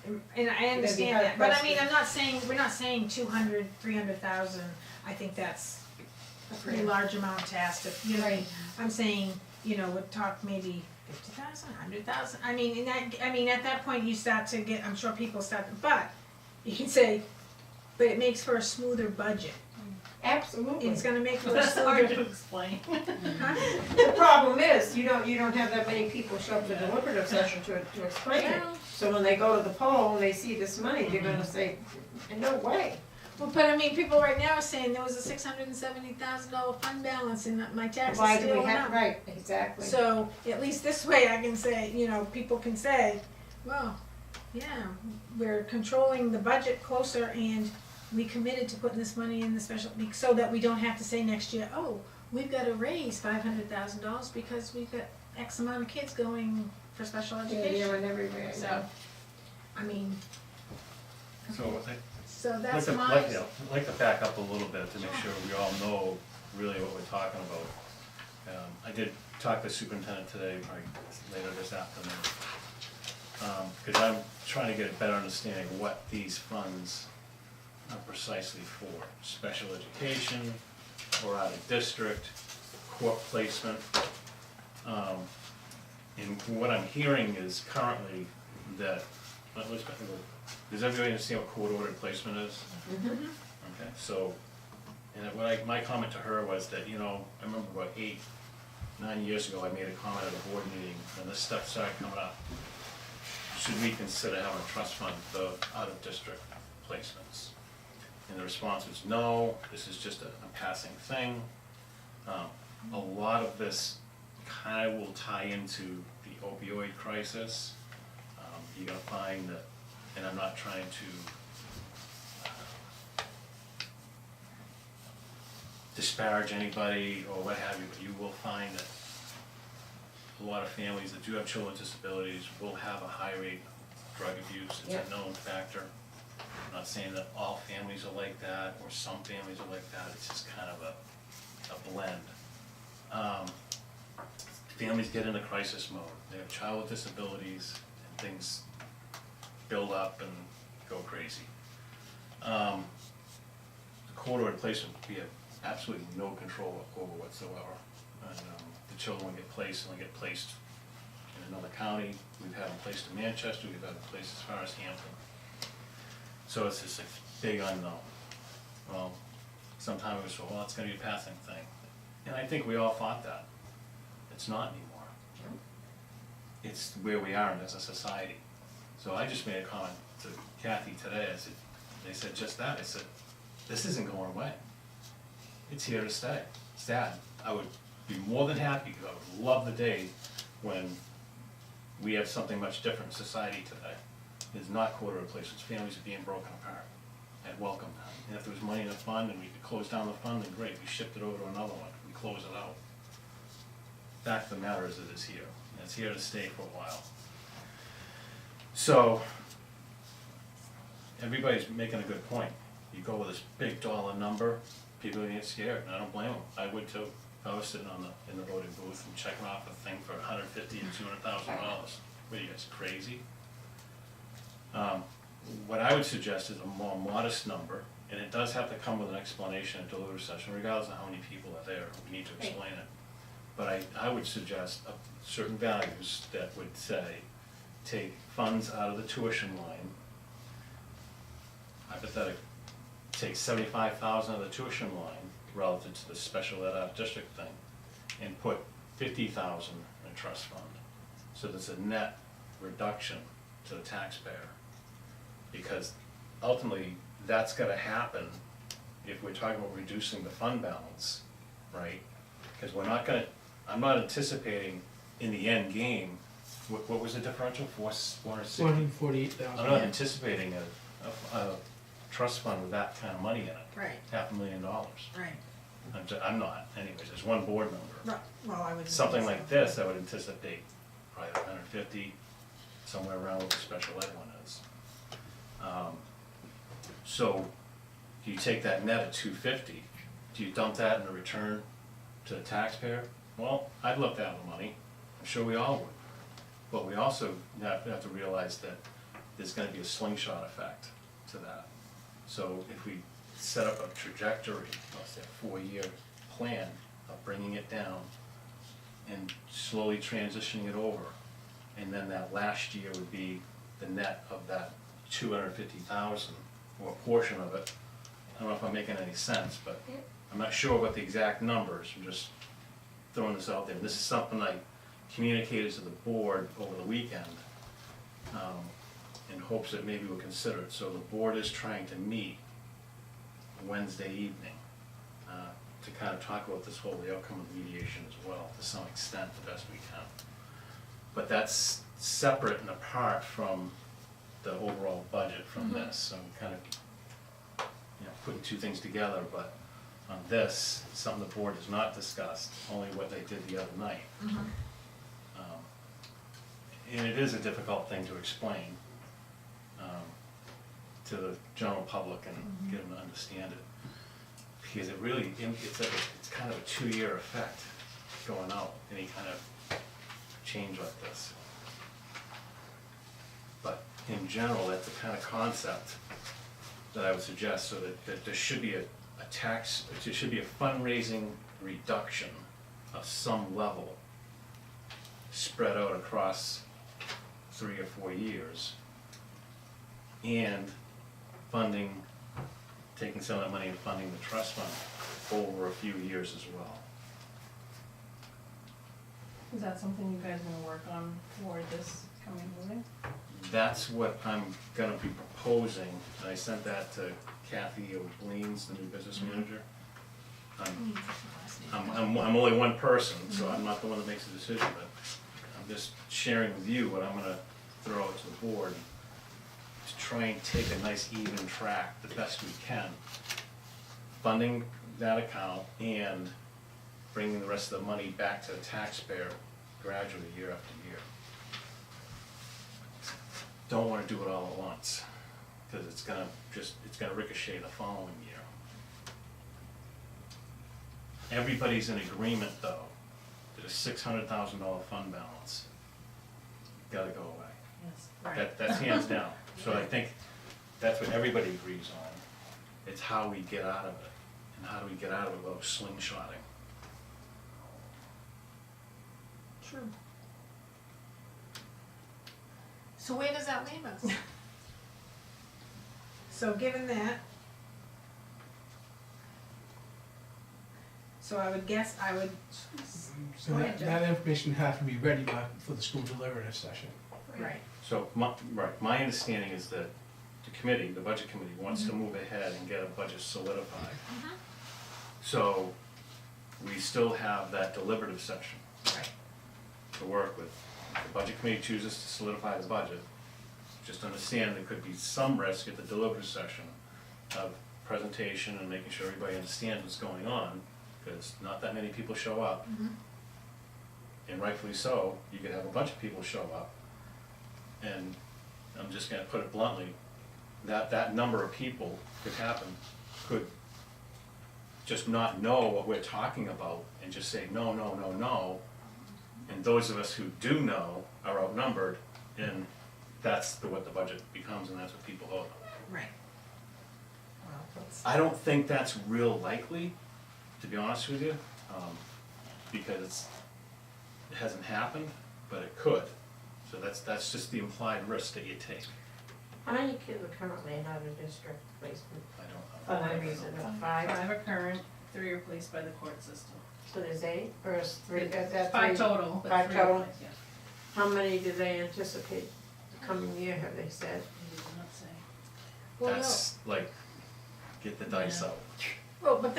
S1: And I
S6: be
S1: understand
S6: hard
S1: that, but I
S6: pressed
S1: mean,
S6: to-
S1: we're not saying 200, 300,000, I think that's a pretty large amount to ask to, you know, I'm saying, you know, we'd talk maybe 50,000, 100,000, I mean, in that, I mean, at that point, you start to get, I'm sure people start, but you can say, but it makes for a smoother budget.
S6: Absolutely.
S1: It's gonna make for a
S4: That's hard
S1: smoother.
S4: to explain.
S1: Huh?
S6: The problem is, you don't have that many people show up to the deliberative session to explain it.
S1: Well-
S6: So when they go to the poll and they see this money, they're gonna say, no way.
S1: Well, but I mean, people right now are saying there was a $670,000 fund balance and my taxes
S6: Why do
S1: still
S6: we
S1: went
S6: have,
S1: up.
S6: right, exactly.
S1: So at least this way I can say, you know, people can say, well, yeah, we're controlling the budget closer and we committed to putting this money in the special, so that we don't have to say next year, oh, we've got to raise $500,000 because we've got X amount of kids going for special
S6: Yeah,
S1: education.
S6: and everywhere.
S1: So, I mean,
S5: So
S1: so
S5: I'd
S1: that's
S5: like
S1: my.
S5: to, I'd like to back up a little bit to make sure we all know really what we're talking about. I did talk to the superintendent today, probably later this afternoon. Because I'm trying to get a better understanding of what these funds are precisely for. Special education, or out of district, court placement. And what I'm hearing is currently that, does everybody understand what court-ordered placement is? Okay, so, and my comment to her was that, you know, I remember about 8-9 years ago, I made a comment at a board meeting, when this stuff started coming up. Should we consider having a trust fund for out-of-district placements? And the response was, no, this is just a passing thing. A lot of this kind of will tie into the opioid crisis. You're gonna find that, and I'm not trying to disparage anybody or what have you, but you will find that a lot of families that do have children with disabilities will have a high rate of drug abuse. It's
S6: Yep.
S5: a known factor. I'm not saying that all families are like that, or some families are like that, it's just kind of a blend. Families get into crisis mode, they have child with disabilities, and things build up and go crazy. The court-ordered placement, we have absolutely no control over whatsoever. And the children will get placed, and they get placed in another county. We've had them placed in Manchester, we've had them placed as far as Hampton. So it's just a big unknown. Well, sometime it was, well, it's gonna be a passing thing. And I think we all thought that. It's not anymore. It's where we are as a society. So I just made a comment to Kathy today, I said, they said just that, I said, this isn't going away. It's here to stay. It's sad. I would be more than happy, I would love the day when we have something much different in society today. It's not quarter replacements, families are being broken apart. I'd welcome that. And if there was money in the fund and we could close down the fund, then great, we shift it over to another one, we close it out. Fact of the matter is it is here, and it's here to stay for a while. So, everybody's making a good point. You go with this big dollar number, people get scared, and I don't blame them. I would too. If I was sitting in the voting booth and checking off a thing for $150,000 and $200,000. What are you guys, crazy? What I would suggest is a more modest number, and it does have to come with an explanation at deliberative session, regardless of how many people are there, we need to explain it. But I would suggest certain values that would say, take funds out of the tuition line, hypothetically, take $75,000 of the tuition line relative to the special ed out of district thing, and put $50,000 in a trust fund. So there's a net reduction to the taxpayer. Because ultimately, that's gonna happen if we're talking about reducing the fund balance, right? Because we're not gonna, I'm not anticipating in the end game, what was the differential, 460?
S2: $148,000.
S5: I'm not anticipating a trust fund with that kind of money in it,
S1: Right,
S5: $500,000.
S1: right,
S5: I'm not, anyways, as one board member.
S1: right, well, I would.
S5: Something like this, I would anticipate probably 150, somewhere around what the special ed one is. So, do you take that net of 250, do you dump that in a return to the taxpayer? Well, I'd love to have the money, I'm sure we all would. But we also have to realize that there's gonna be a slingshot effect to that. So if we set up a trajectory, let's say a 4-year plan of bringing it down and slowly transitioning it over. And then that last year would be the net of that 250,000, or a portion of it. I don't know if I'm making any sense, but I'm not sure what the exact numbers, I'm just throwing this out there. This is something I communicated to the board over the weekend, in hopes that maybe we'll consider it. So the board is trying to meet Wednesday evening, to kind of talk about this whole, the outcome of the mediation as well, to some extent, the best we can. But that's separate and apart from the overall budget from this, so I'm kind of, putting two things together, but on this, something the board has not discussed, only what they did the other night. And it is a difficult thing to explain to the general public and get them to understand it. Because it really, it's kind of a 2-year effect going out, any kind of change like this. But in general, that's the kind of concept that I would suggest, so that there should be a tax, there should be a fundraising reduction of some level spread out across 3 or 4 years, and funding, taking some of that money and funding the trust fund over a few years as well.
S4: Is that something you guys are gonna work on for this coming meeting?
S5: That's what I'm gonna be proposing, and I sent that to Kathy O'Leans, the new business manager. I'm only one person, so I'm not the one that makes the decision, but I'm just sharing with you what I'm gonna throw out to the board to try and take a nice even track the best we can, funding that account and bringing the rest of the money back to the taxpayer gradually, year after year. Don't wanna do it all at once, because it's gonna ricochet the following year. Everybody's in agreement, though, that a $600,000 fund balance gotta go away.
S4: Yes.
S5: That's hands down. So I think that's what everybody agrees on. It's how we get out of it, and how do we get out of it without slingshotting.
S1: True. So where does that leave us? So given that, so I would guess
S2: So
S1: Go ahead, Jeff.
S2: that information has to be ready for the school deliberative session.
S1: right.
S5: So, my understanding is that the committee, the budget committee, wants to move ahead and get a budget solidified. So, we still have that deliberative session
S1: Right.
S5: to work with. If the budget committee chooses to solidify the budget, just understand there could be some risk at the deliberative session of presentation and making sure everybody understands what's going on, because not that many people show up. And rightfully so, you could have a bunch of people show up, and I'm just gonna put it bluntly, that number of people could just not know what we're talking about and just say, no, no, no, no. And those of us who do know are outnumbered, and that's what the budget becomes, and that's what people vote on.
S1: Right. Well, that's,
S5: I don't think that's real likely, to be honest with you, because it hasn't happened, but it could. So that's just the implied risk that you take.
S6: How many kids are currently in out-of-district placement?
S5: I don't
S6: For
S5: know.
S6: that reason, five?
S4: 5 are current, 3 are placed by the court system.
S6: So there's 8, or is 3, that's
S4: 5
S6: three?
S4: total, but
S6: 5
S4: 3 are
S6: total?
S4: placed, yeah.
S6: How many do they anticipate the coming year, have they said?
S4: He did not say.
S1: well, no.
S5: That's like, get the dice
S4: Yeah.
S5: out.
S1: Well, but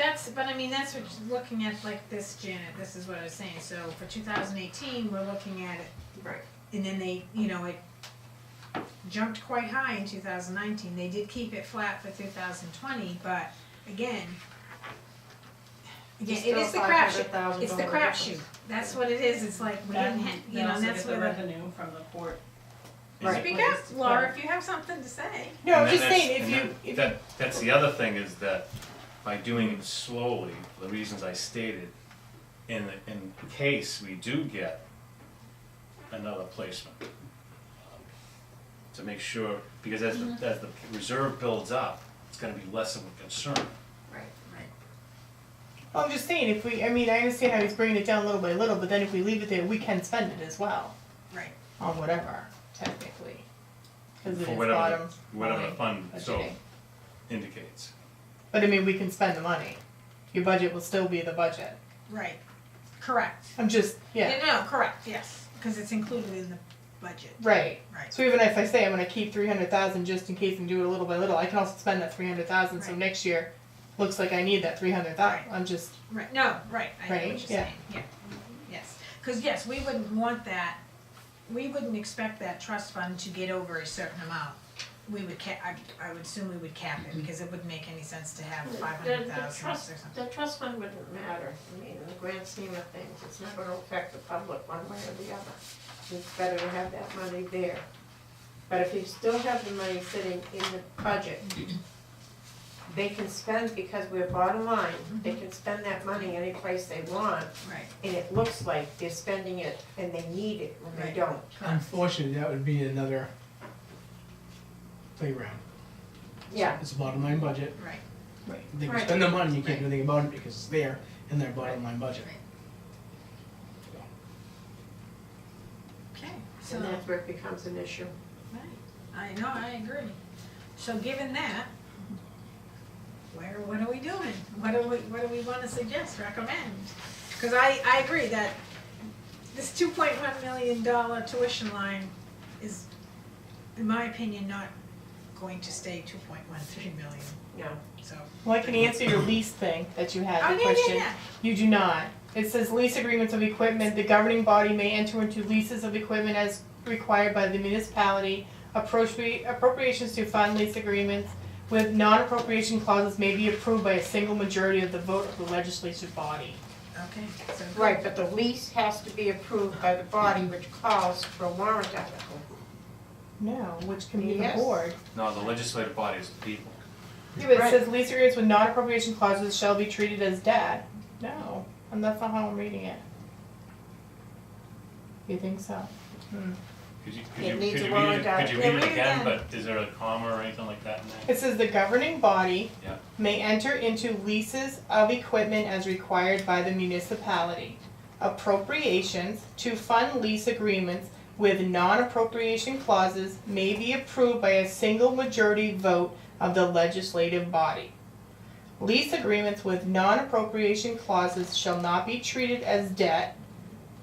S1: I mean, that's what you're looking at, like this, Janet, this is what I was saying, so for 2018, we're looking at it,
S6: Right.
S1: and then they, it jumped quite high in 2019, they did keep it flat for 2020, but again, it is the crapshoot, it's the crapshoot, that's what it is, it's like, we didn't hit,
S4: They also
S1: that's
S4: get the
S1: where the.
S4: revenue from the court.
S6: Right.
S1: Speak up, Laura, if you have something to say.
S7: No, I'm
S5: And
S7: just
S5: then
S7: saying,
S5: that's- and that's the other thing, is that by doing it slowly, for the reasons I stated, in case we do get another placement, to make sure, because as the reserve builds up, it's gonna be less of a concern.
S1: Right, right.
S7: Well, I'm just saying, if we, I mean, I understand how he's bringing it down little by little, but then if we leave it there, we can spend it as well,
S1: Right.
S7: on whatever, technically. Cause it
S5: For
S7: is
S5: whatever,
S7: bottom
S5: whatever the
S7: line
S5: fund so
S7: budgeting.
S5: indicates.
S7: But I mean, we can spend the money. Your budget will still be the budget.
S1: Right, correct.
S7: I'm just, yeah,
S1: No, correct, yes, because it's included in the budget,
S7: right.
S1: right.
S7: So even if I say I'm gonna keep 300,000 just in case and do it little by little, I can also spend that 300,000, so
S1: Right.
S7: next year, looks like I need that 300,000,
S1: Right.
S7: I'm just,
S1: Right, no, right, I know what
S7: Right,
S1: you're
S7: yeah.
S1: saying, yeah, yes. Because yes, we wouldn't want that, we wouldn't expect that trust fund to get over a certain amount. We would I would assume we would cap it, because it wouldn't make any sense to have 500,000 or something.
S6: The trust fund wouldn't matter, I mean, in the grand scheme of things, it's not gonna affect the public one way or the other. It's better to have that money there. But if you still have the money sitting in the budget, they can spend, because we're bottom line, they can spend that money any place they want,
S1: Right,
S6: and it looks like they're spending it and they need it when they
S1: Right.
S6: don't.
S2: Unfortunately, that would be another playground.
S6: Yeah,
S2: It's a bottom line budget.
S1: right,
S2: They can
S6: Right.
S2: spend the money, you can't do anything about it because it's there in their bottom line budget.
S1: Right. okay, so.
S6: and that's where it becomes an issue.
S1: Right, I know, I agree. So given that, what are we doing? What do we wanna suggest, recommend? Cause I agree that this $2.1 million tuition line is, in my opinion, not going to stay 2.13 million,
S6: Yeah.
S1: so.
S7: well, I can answer your lease thing that you had,
S1: Oh,
S7: the
S1: yeah,
S7: question.
S1: yeah,
S7: You do not. It says lease agreements of equipment, the governing body may enter into leases of equipment as required by the municipality. Appropriations to fund lease agreements with non-appropriation clauses may be approved by a single majority of the vote of the legislative body.
S1: okay, so.
S6: Right, but the lease has to be approved by the body, which calls for a warrant article.
S7: No, which can be the
S6: Yes.
S7: board.
S5: No, the legislative body is the people.
S7: Yeah, but it
S6: Right.
S7: says lease agreements with non-appropriation clauses shall be treated as debt. No, and that's not how I'm reading it. You think so?
S5: Could you,
S6: It needs a warrant
S5: read it, could
S6: article.
S5: you
S1: Yeah,
S5: read
S1: read
S5: it
S1: it
S5: again,
S1: again.
S5: but is there a comma or anything like that in there?
S7: It says the governing body
S5: Yeah.
S7: may enter into leases of equipment as required by the municipality. Appropriations to fund lease agreements with non-appropriation clauses may be approved by a single majority vote of the legislative body. Lease agreements with non-appropriation clauses shall not be treated as debt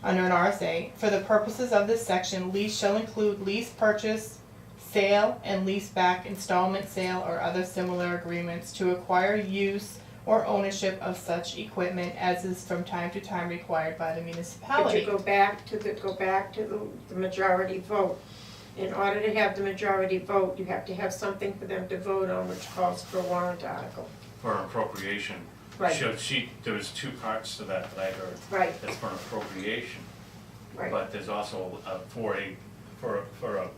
S7: under an RSA. For the purposes of this section, lease shall include lease purchase, sale, and lease back, installment sale, or other similar agreements to acquire use or ownership of such equipment as is from time to time required by the
S6: But
S7: municipality.
S6: you go back to the majority vote. In order to have the majority vote, you have to have something for them to vote on, which calls for a warrant article.
S5: For an appropriation.
S6: Right.
S5: There was two parts to that I heard.
S6: Right,
S5: That's for an appropriation.
S6: right.
S5: But there's also for a,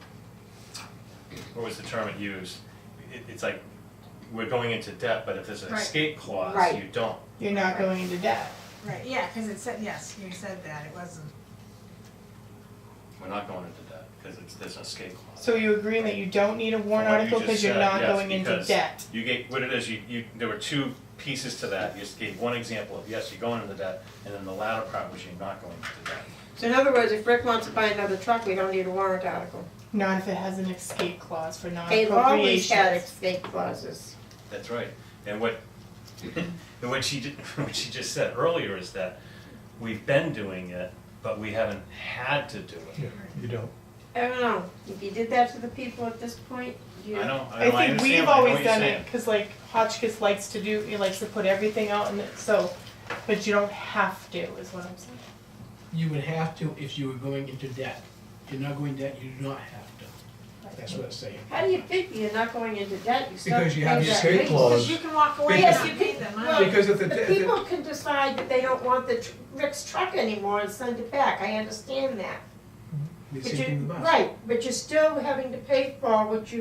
S5: what was the term it used? It's like, we're going into debt, but if there's an
S1: Right.
S5: escape clause,
S6: Right.
S5: you don't.
S7: You're not going into debt.
S1: Right, yeah, cause it said, yes, you said that, it wasn't.
S5: We're not going into debt, because there's an escape clause.
S7: So you agreeing that you don't need a warrant
S5: From what you
S7: article
S5: just
S7: because you're
S5: said,
S7: not
S5: yes,
S7: going into
S5: because
S7: debt?
S5: You gave, what it is, there were two pieces to that. You just gave one example of, yes, you're going into debt, and then the latter part was you're not going into debt.
S6: So in other words, if Rick wants to buy another truck, we don't need a warrant article.
S7: Not if it has an escape clause for
S6: They've always had
S7: non-appropriations.
S6: escape clauses.
S5: That's right. And what she just said earlier is that we've been doing it, but we haven't had to do it.
S3: You don't.
S6: I don't know, if you did that to the people at this point, you.
S5: I know,
S7: I think
S5: understand,
S7: we've
S5: I know
S7: always
S5: what you're
S7: done
S5: saying.
S7: it, cause like Hotchkiss likes to do, he likes to put everything out and so, but you don't have to, is what I'm saying.
S2: You would have to if you were going into debt. If you're not going debt, you do not have to. That's what it's saying.
S6: How do you figure you're not going into debt, you still
S2: Because you
S6: pay
S2: have the
S6: that
S3: escape
S6: rate?
S3: clause.
S1: Cause you can walk away
S6: Because-
S1: if you pay the money.
S6: Well,
S2: Because if
S6: The
S2: the,
S6: people can decide that they don't want Rick's truck anymore and send it back, I understand that.
S2: the
S6: But
S2: same thing
S6: you,
S2: with us.
S6: right, but you're still having to pay for what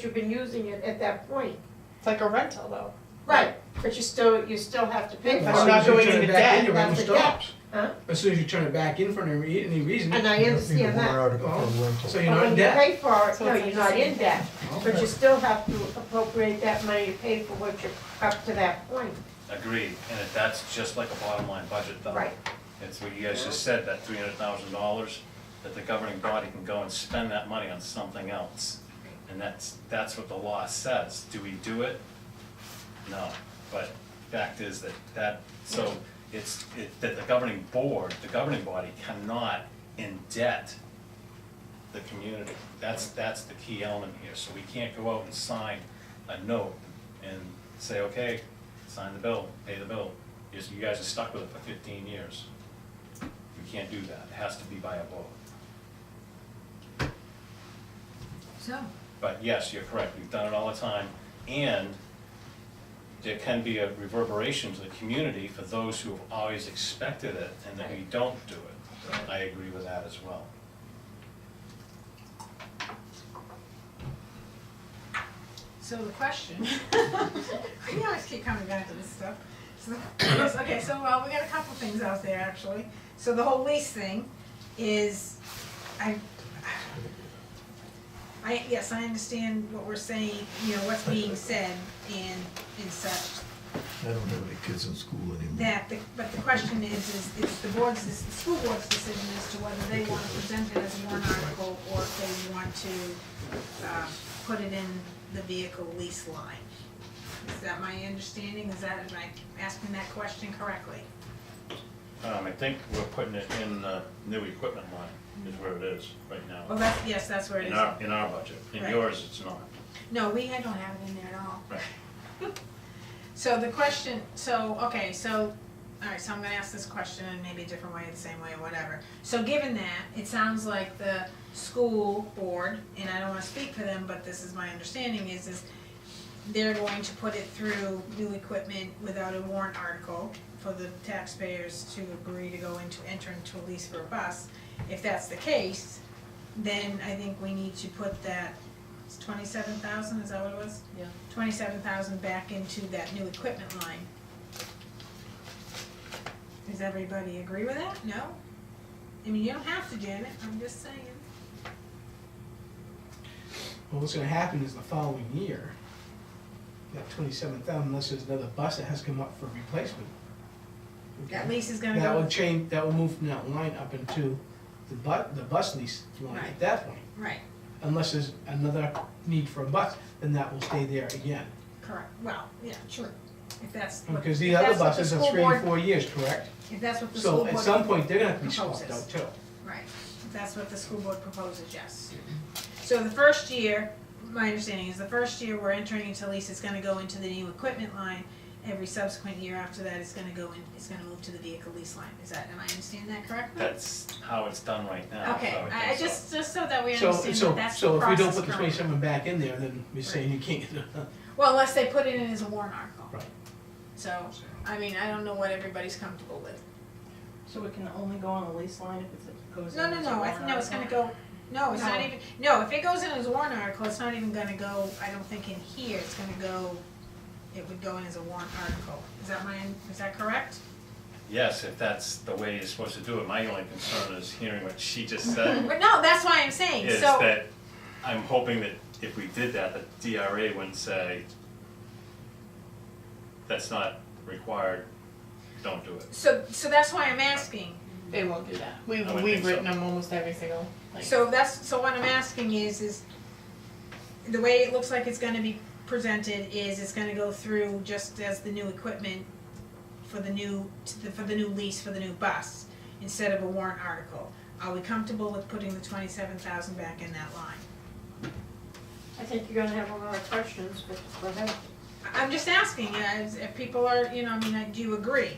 S6: you've been using it at that point.
S7: It's like a rental though.
S6: Right, but you still have to pay for
S7: But
S2: As
S7: I'm
S2: soon
S6: it.
S7: not
S2: as you
S7: going
S2: turn it
S7: into
S2: back in,
S7: debt,
S2: your rental
S6: that's the debt.
S2: stops.
S6: Huh?
S2: As soon as you turn it back in for any reason,
S6: And I
S3: You don't need a
S6: understand that.
S3: warrant article for
S2: Well,
S3: rental.
S2: so you're
S6: But
S2: not
S6: when
S2: in
S6: you
S2: debt.
S6: pay for it,
S7: So
S6: no,
S7: it's
S6: you're
S7: like
S6: not
S7: the
S6: in debt, but you still have to appropriate that money to pay for what you're up to that point.
S5: Agreed, and that's just like a bottom line budget though.
S6: Right.
S5: It's what you guys just said, that $300,000, that the governing body can go and spend that money on something else. And that's what the law says. Do we do it? No, but fact is so that the governing board, the governing body cannot indebt the community. That's the key element here. So we can't go out and sign a note and say, okay, sign the bill, pay the bill. You guys are stuck with it for 15 years. We can't do that. It has to be by a vote.
S1: So,
S5: But yes, you're correct. We've done it all the time. And there can be a reverberation to the community for those who have always expected it and that we don't do it. I agree with that as well.
S1: so the question, we always keep coming back to this stuff. So, yes, okay, so, well, we got a couple things out there, actually. So the whole lease thing is, yes, I understand what we're saying, you know, what's being said and such.
S3: I don't have any kids in school anymore.
S1: But the question is it's the school board's decision as to whether they want to present it as a warrant article or if they want to put it in the vehicle lease line. Is that my understanding? Am I asking that question correctly?
S5: I think we're putting it in the new equipment line, is where it is right now.
S1: Well, that's where it is.
S5: In our budget. In
S1: Right.
S5: yours, it's not.
S1: No, I don't have it in there at all.
S5: Right.
S1: So the question, all right, so I'm gonna ask this question in maybe a different way, the same way, whatever. So given that, it sounds like the school board, and I don't wanna speak for them, but this is my understanding, is they're going to put it through new equipment without a warrant article for the taxpayers to agree to enter into a lease for a bus. If that's the case, then I think we need to put that, it's 27,000, is that what it was?
S4: Yeah.
S1: 27,000 back into that new equipment line. Does everybody agree with that? No? I mean, you don't have to, Janet, I'm just saying.
S2: Well, what's gonna happen is the following year, that 27,000, unless there's another bus that has come up for replacement.
S1: That lease is gonna
S2: That
S1: go,
S2: would change, that will move from that line up into the bus lease line
S1: Right.
S2: at that point.
S1: right,
S2: Unless there's another need for a bus, then that will stay there again.
S1: correct, well, yeah, sure. If that's what,
S2: Because the
S1: if
S2: other
S1: that's what the
S2: buses are
S1: school
S2: 3 and
S1: board,
S2: 4 years, correct?
S1: if that's what the school
S2: So
S1: board.
S2: at some point, they're gonna have to be swapped
S1: proposes.
S2: out too.
S1: Right, if that's what the school board proposes, yes. So the first year, my understanding is the first year we're entering into lease, it's gonna go into the new equipment line. Every subsequent year after that, it's gonna move to the vehicle lease line. Am I understanding that correctly?
S5: That's how it's done right now.
S1: Okay,
S5: so
S1: I
S5: think so.
S1: just so that we
S2: So,
S1: understand that that's the
S2: so if we don't
S1: process
S2: put the
S1: currently.
S2: 27 back in there, then we're saying you can't get it.
S1: Well, unless they put it in as a warrant article.
S2: Right.
S1: So, I mean, I don't know what everybody's comfortable with.
S4: So it can only go on the lease line if it goes in
S1: No,
S4: as a
S1: I
S4: warrant
S1: think, no, it's gonna
S4: article?
S1: go, no, it's not
S6: No.
S1: even, no, if it goes in as a warrant article, it's not even gonna go, I don't think in here, it's gonna go, it would go in as a warrant article. Is that correct?
S5: Yes, if that's the way you're supposed to do it. My only concern is hearing what she just said,
S1: But no, that's why I'm saying,
S5: is
S1: so,
S5: that I'm hoping that if we did that, the DRA wouldn't say, that's not required, don't do it.
S1: so that's why I'm asking.
S7: They won't do that.
S5: I would
S7: We've
S5: think so.
S7: written them almost every single, like.
S1: So so what I'm asking is the way it looks like it's gonna be presented is it's gonna go through just as the new equipment for the new lease for the new bus, instead of a warrant article. Are we comfortable with putting the 27,000 back in that line?
S6: I think you're gonna have a lot of questions, but go ahead.
S1: I'm just asking, if people are, you know, I mean, do you agree?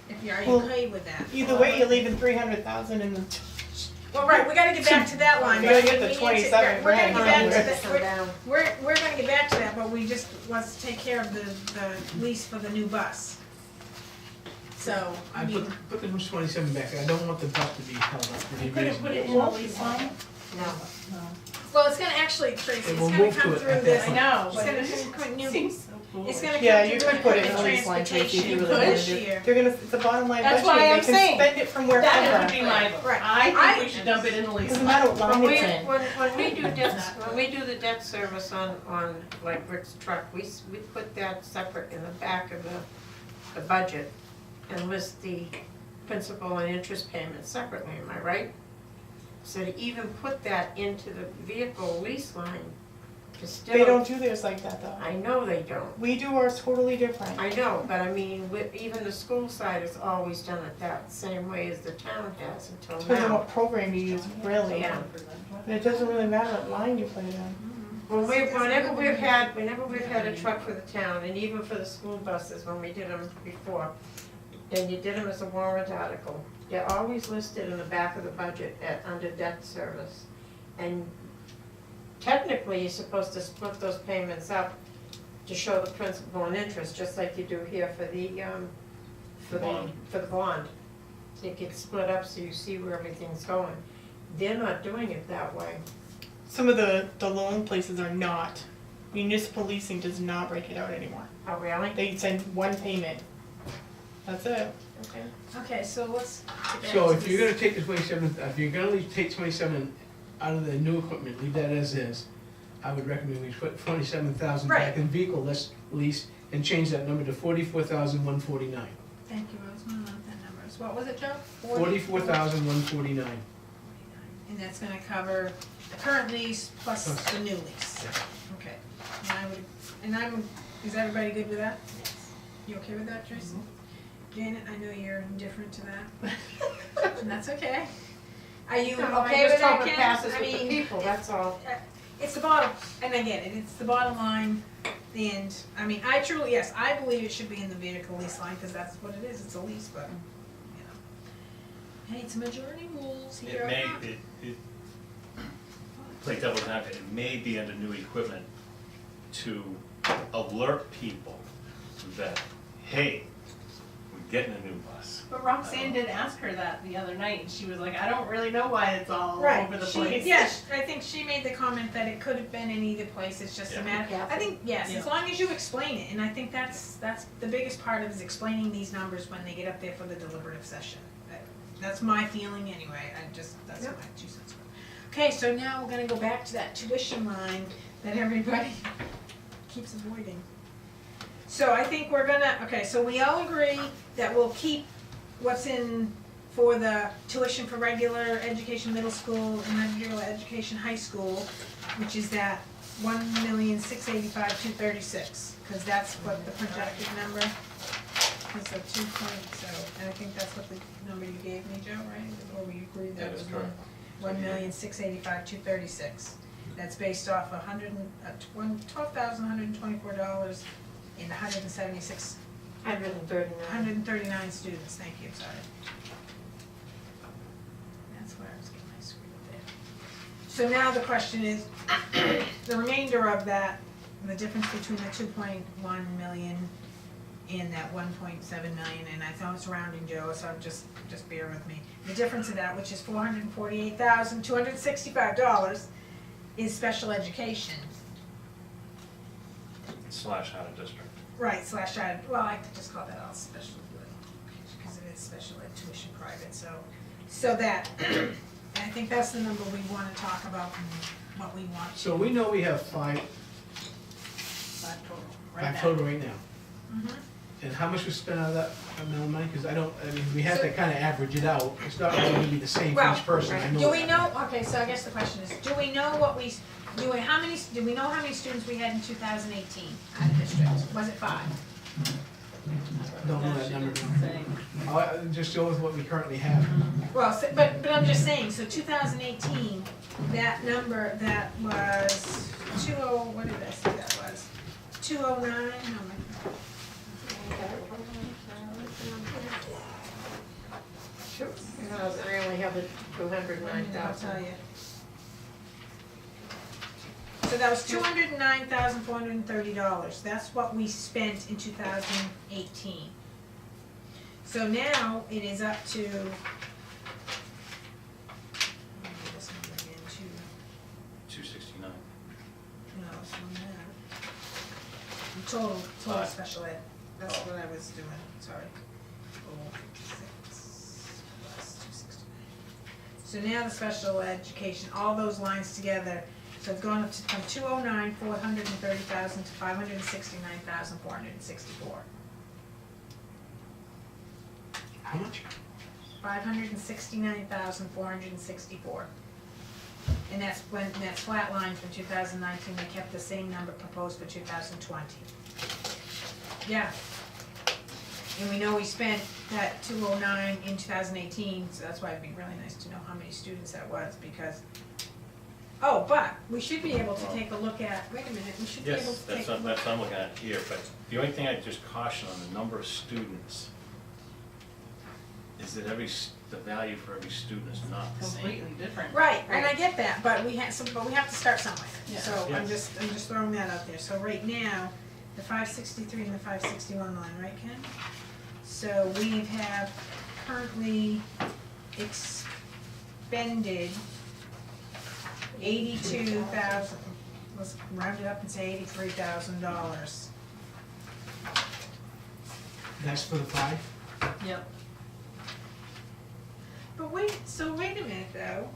S1: Are you
S7: Well,
S1: okay with that?
S7: Either way, you're leaving 300,000 in the.
S1: Well, right, we gotta get back to that line.
S7: We gotta
S1: but
S7: get the
S1: we need to-
S7: 27
S1: We're gonna
S7: grand
S1: get back to
S7: somewhere.
S1: that,
S6: Come down.
S1: we're gonna get back to that, but let's take care of the lease for the new bus. So, I
S2: I
S1: mean,
S2: put the 27 back, I don't want the bus to be held up for any
S4: You couldn't
S2: reason.
S4: put it in the lease line?
S6: No.
S4: No.
S1: well, it's gonna actually, Tracy,
S2: It
S1: it's
S2: will
S1: gonna
S2: move
S1: come
S2: to it
S1: through
S2: at that
S1: this.
S4: I
S2: point.
S4: know,
S1: It's
S4: but
S1: gonna
S4: it
S1: come new.
S4: seems so cool.
S1: It's gonna
S7: Yeah,
S1: come
S7: you
S1: through
S7: could put it in
S1: equipment
S7: the lease line, Tracy, if you
S1: transportation
S7: really wanted
S1: this
S7: to.
S1: year.
S7: They're gonna, it's a bottom line
S4: That's
S7: budget,
S4: why I'm
S7: they can
S4: saying
S7: spend it from
S4: That
S7: wherever.
S4: would be my vote.
S1: Right.
S4: I think we should dump it in the lease
S7: Doesn't
S4: line.
S7: matter what line
S6: When
S7: it's
S6: we,
S7: in.
S6: when we do debt, when we do the debt service on like Rick's truck, we put that separate in the back of the the budget and list the principal and interest payments separately, am I right? So to even put that into the vehicle lease line is still.
S7: They don't do theirs like that though.
S6: I know they don't.
S7: We do ours totally different.
S6: I know, but I mean, even the school side has always done it that same way as the town has until
S7: Depends on
S6: now.
S7: what program you use, really.
S6: Yeah.
S7: And it doesn't really matter what line you put it in.
S6: Well, whenever we've had a truck for the town, and even for the school buses, when we did them before, and you did them as a warrant article, they're always listed in the back of the budget under debt service. And technically, you're supposed to split those payments up to show the principal and interest, just like you do here for the bond. It gets split up so you see where everything's going. They're not doing it that way.
S7: Some of the loan places are not. Municipal leasing does not break it out anymore.
S6: Oh, really?
S7: They send one payment. That's it.
S6: Okay.
S1: Okay, so let's.
S2: So if you're gonna take the 27, if you're gonna take 27 out of the new equipment, leave that as is, I would recommend we put 27,000
S1: Right.
S2: back in vehicle lease and change that number to 44,149.
S1: Thank you, Roseman, on that numbers. What was it, Joe?
S2: 44,149.
S1: And that's gonna cover the current lease plus the new lease.
S2: Yeah.
S1: Okay, is everybody good with that? Yes. You okay with that, Tracy? Janet, I know you're indifferent to that, and that's okay. Are you
S6: No,
S1: okay
S6: I
S1: with
S6: just
S1: that,
S6: hope it
S1: Ken?
S6: passes
S1: I
S6: with the
S1: mean,
S6: people, that's all.
S1: It's the bottom, and I get it, it's the bottom line, and, I mean, I truly, yes, I believe it should be in the vehicle lease line, because that's what it is, it's a lease, but, you know. Hey, it's majority rules here.
S5: It may, play devil's advocate, it may be under new equipment to alert people that, hey, we're getting a new bus.
S4: But Roxanne did ask her that the other night, and she was like, I don't really know why it's all
S1: Right,
S4: over the
S1: she,
S4: place.
S1: yes, I think she made the comment that it could have been in either place, it's just a
S5: Yeah.
S1: matter, I think, yes, as
S4: Yeah.
S1: long as you explain it, and I think that's the biggest part of is explaining these numbers when they get up there for the deliberative session. That's my feeling anyway, that's my
S6: Yep.
S1: 2 cents. Okay, so now we're gonna go back to that tuition line that everybody keeps avoiding. So I think we're gonna, okay, so we all agree that we'll keep what's in for the tuition for regular education middle school and regular education high school, which is that $1,685,236, cause that's what the projected number is, a 2 point, so, and I think that's what the number you gave me, Joe, right? Or we agreed that
S5: That
S1: was
S5: is correct.
S1: $1,685,236. That's based off $12,124 and 176 139 students, thank you, sorry. That's where I was getting my screw up there. So now the question is, the remainder of that, the difference between the 2.1 million and that 1.7 million, and I thought it's rounding, Joe, so just bear with me. The difference of that, which is $448,265, is special education.
S5: / out of district.
S1: Right, slash add, well, I could just call that all special ed, because it is special ed tuition private, so that, I think that's the number we wanna talk about and what we want to.
S2: So we know we have five
S4: Total, right now.
S2: total right now.
S1: Mhm.
S2: And how much was spent out of that amount of money? Because we have to kind of average it out. It's not really gonna be the same for
S1: Well,
S2: each person, I know
S1: Do we
S2: that.
S1: know, okay, so I guess the question is, do we know what we, do we know how many students we had in 2018 out of district? Was it 5?
S2: Don't know that number. I'll just go with what we currently have.
S1: Well, but I'm just saying, so 2018, that number, that was what did I say that was? 209, no,
S6: I only have the
S1: I'll
S6: 209,000.
S1: tell you. So that was $209,430, that's what we spent in 2018. So now it is up to, let me get this number again,
S5: 269.
S1: no, it's from that. Total
S5: Five.
S1: special ed, that's what I was doing, sorry. 6 plus 269. So now the special education, all those lines together, so it's gone up to, from 209, 430,000 to 569,464.
S2: How much?
S1: $569,464. And that's when, that's flat line from 2019, they kept the same number proposed for 2020. Yeah. And we know we spent that 209 in 2018, so that's why it'd be really nice to know how many students that was, because, oh, but we should be able to take a look at, wait a minute, we should be able
S5: Yes,
S1: to take
S5: that's
S1: a look.
S5: what I'm looking at here, but the only thing I just caution on the number of students is that the value for every student is not the same.
S4: Completely different.
S1: Right, and I get that, but we have to start somewhere.
S4: Yeah.
S1: So I'm
S5: Yes.
S1: just throwing that out there. So right now, the 563 and the 561 line, right, Ken? So we have currently expended 82,000, let's round it up and say $83,000.
S2: That's for the 5?
S4: Yep.
S1: But wait a minute though.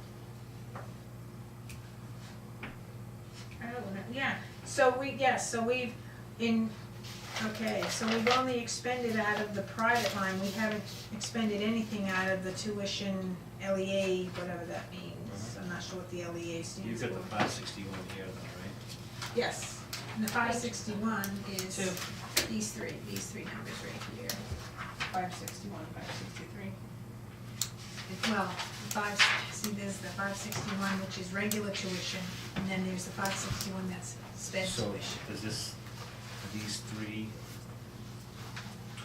S1: I don't know, yeah, so we've only expended out of the private line, we haven't expended anything out of the tuition LEA, whatever that means. I'm not sure what the LEA
S5: You've
S1: stands
S5: got the
S1: for.
S5: 561 here though, right?
S1: Yes, and the 561 is
S4: Two.
S1: these three numbers right here.
S4: 561, 563.
S1: Well, there's the 561, which is regular tuition, and then there's the 561 that's sped
S5: So
S1: tuition.
S5: does these three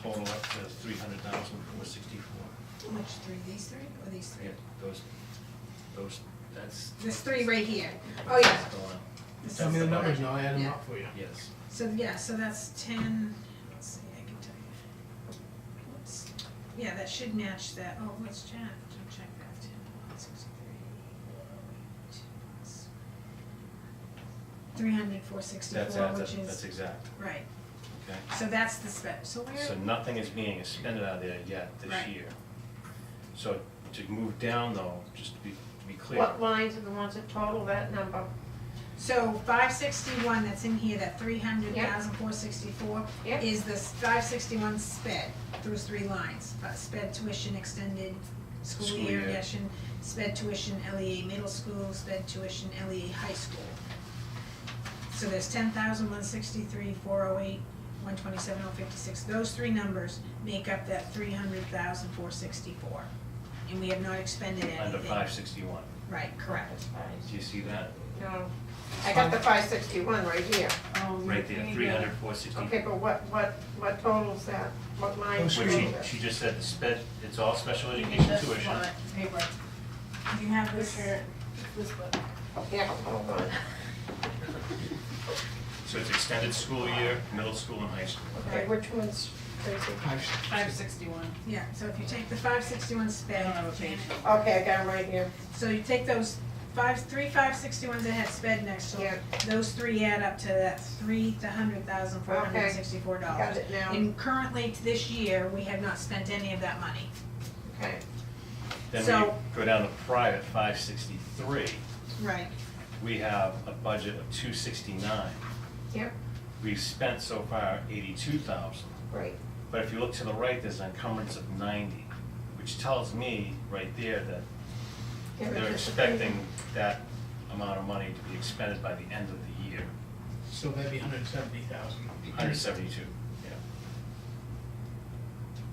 S5: total up to 300,464?
S1: Which three, these three, or these three?
S5: Yeah, those, that's.
S1: There's three right here. Oh, yeah.
S5: That's the one.
S1: This
S2: Tell
S1: is
S2: me the
S1: the
S2: numbers
S1: one.
S2: and I'll add them
S1: Yeah.
S2: up for you.
S5: Yes.
S1: So, yeah, so that's 10, let's see, I can tell you. Whoops. Yeah, that should match that, oh, what's Jan? Check that, 10, 63, 300, 464, which is.
S5: That's exact,
S1: Right,
S5: okay?
S1: so that's the sped, so where?
S5: So nothing is being expended out of there yet this
S1: Right.
S5: year. So to move down though, just to be clear.
S6: What lines are the ones that total that number?
S1: So 561 that's in here, that 300,464
S6: Yep.
S1: is the 561 sped, those three lines. Sped tuition extended school
S5: School
S1: year
S5: year.
S1: addition, sped tuition LEA middle school, sped tuition LEA high school. So there's 10,163, 408, 127,056. Those three numbers make up that 300,464. And we have not expended anything.
S5: Under 561.
S1: Right, correct.
S5: Do you see that?
S6: No, I got the 561 right here.
S4: Oh,
S5: Right there, 300, 460.
S6: Okay, but what totals that? What line
S2: Those
S5: Which
S6: totals it?
S5: she just said, the sped, it's all special education
S4: This
S5: tuition.
S4: one, paper.
S1: Do you have this?
S4: This book.
S6: Yeah, hold on.
S5: So it's extended school year, middle school and high school.
S6: Okay, which one's Tracy?
S4: 561.
S1: Yeah, so if you take the 561 sped,
S4: I don't have a page.
S6: Okay, I got them right here.
S1: so you take those three 561s that had sped next to them,
S6: Yeah.
S1: those three add up to that $300,464.
S6: Got it now.
S1: And currently to this year, we have not spent any of that money.
S6: Okay,
S5: Then
S1: So-
S5: when you go down to private, 563,
S1: Right.
S5: we have a budget of 269.
S6: yep,
S5: We've spent so far 82,000.
S6: great.
S5: But if you look to the right, there's an encumbrance of 90, which tells me right there that
S6: Give it
S5: they're
S6: to-
S5: expecting that amount of money to be expended by the end of the year.
S2: So that'd be 170,000.
S5: 172, yeah.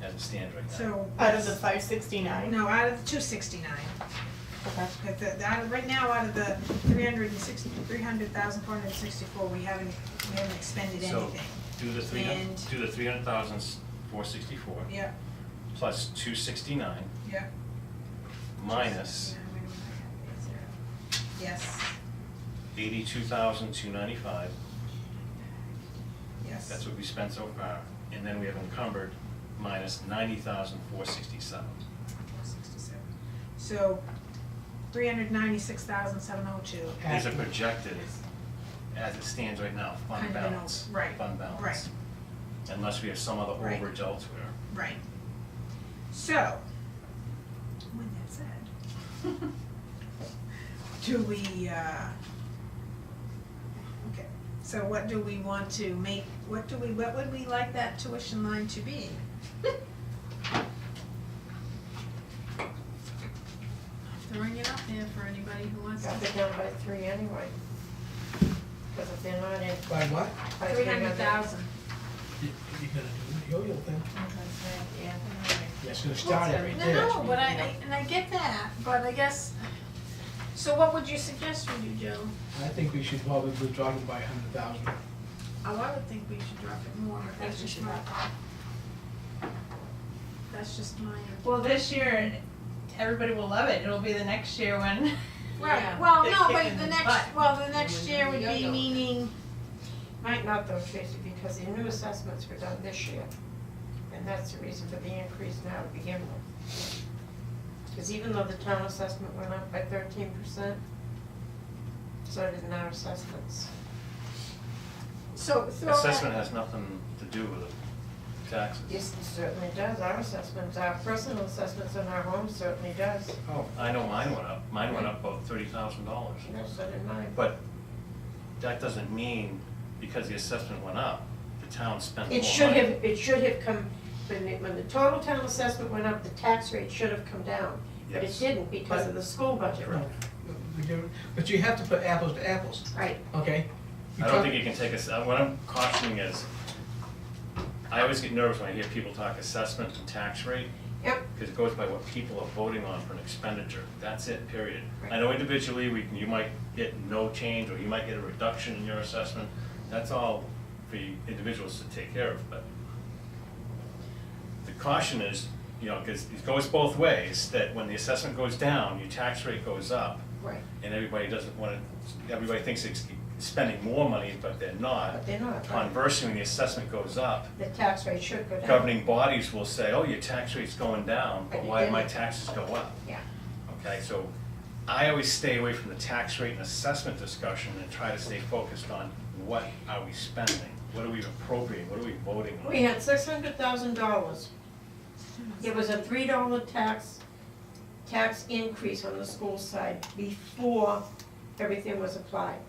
S5: As it stands right now.
S1: So.
S7: Out of the 569?
S1: No, out of the 269.
S7: Okay.
S1: Right now, out of the 300,464, we haven't expended
S5: So
S1: anything.
S5: do the 300,
S1: And-
S5: do the 300,464
S1: Yep,
S5: plus 269
S1: yep.
S5: minus
S1: Yes,
S5: 82,295.
S1: yes.
S5: That's what we spent so far. And then we have encumbered minus 90,467.
S1: 467. So, 396,702.
S5: These are projected, as it stands right now, fund
S1: Kind of an
S5: balance.
S1: over- right,
S5: Fund balance.
S1: right.
S5: Unless we have some other
S1: Right.
S5: overage elsewhere.
S1: Right. So, when that said, do we, okay, so what do we want to make, what would we like that tuition line to be? there for anybody who wants
S6: Got
S1: to.
S6: it down by 3 anyway. Because if they're not in,
S2: By what?
S6: by
S1: 300,000.
S2: You're gonna do the yo-yo thing.
S7: Yeah.
S2: Yeah, it's gonna start every day.
S1: No, but I get that, but I guess, so what would you suggest we do, Joe?
S2: I think we should probably drop it by 100,000.
S1: Oh, I would think we should drop it more, but that's just my, that's just my.
S7: Well, this year, everybody will love it. It'll be the next year when.
S1: Right, well,
S7: They're
S1: no, but
S7: kicking
S1: the
S7: the
S1: next,
S7: butt.
S1: well, the next year would be
S6: Yo-yo.
S1: meaning,
S6: might not though, Tracy, because the new assessments were done this year. And that's the reason for the increase now to begin with. Because even though the town assessment went up by 13%, so did our assessments.
S1: so throw that.
S5: Assessment has nothing to do with the taxes.
S6: Yes, it certainly does. Our assessments, our personal assessments on our homes certainly does.
S5: Oh, I know mine went up. Mine went up about $30,000.
S6: No, so did mine.
S5: But that doesn't mean because the assessment went up, the town spent more money.
S6: It should have come, when the total town assessment went up, the tax rate should have come down. But it
S5: Yes.
S6: didn't because of the school budget.
S5: Correct.
S2: But you have to put apples to apples,
S6: Right.
S2: okay?
S5: I don't think you can take what I'm cautioning is, I always get nervous when I hear people talk assessment and tax rate,
S6: Yep.
S5: because it goes by what people are voting on for an expenditure. That's it, period.
S6: Right.
S5: I know individually, you might get no change, or you might get a reduction in your assessment. That's all for you individuals to take care of, but the caution is, because it goes both ways, that when the assessment goes down, your tax rate goes up,
S6: Right.
S5: and everybody doesn't want to, everybody thinks it's spending more money, but they're not.
S6: But they're not.
S5: Conversely, when the assessment goes up,
S6: The tax rate should go down.
S5: governing bodies will say, oh, your tax rate's going down, but
S6: But it
S5: why did my
S6: didn't.
S5: taxes go up?
S6: Yeah.
S5: Okay, so I always stay away from the tax rate and assessment discussion and try to stay focused on what are we spending? What are we appropriating? What are we voting on?
S6: We had $600,000. It was a $3 tax increase on the school side before everything was applied.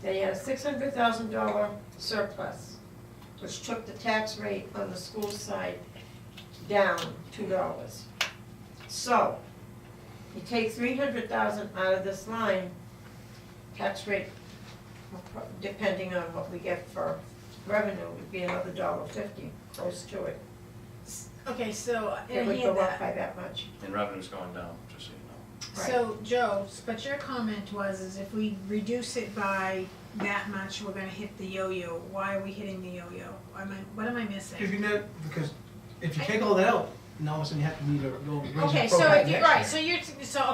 S6: They had a $600,000 surplus, which took the tax rate on the school side down $2. So, you take 300,000 out of this line, tax rate, depending on what we get for revenue, would be another $1.50, close to it.
S1: Okay, so,
S6: It
S1: I
S6: would
S1: hear
S6: go up by
S1: that.
S6: that much.
S5: And revenue's going down, just so you know.
S1: So, Joe, but your comment was, is if we reduce it by that much, we're gonna hit the yo-yo. Why are we hitting the yo-yo? What am I
S2: If
S1: missing?
S2: you know, because if you take all that out, now all of a sudden you have to need to go raise your
S1: Okay, so
S2: program
S1: if you,
S2: next
S1: right,
S2: year.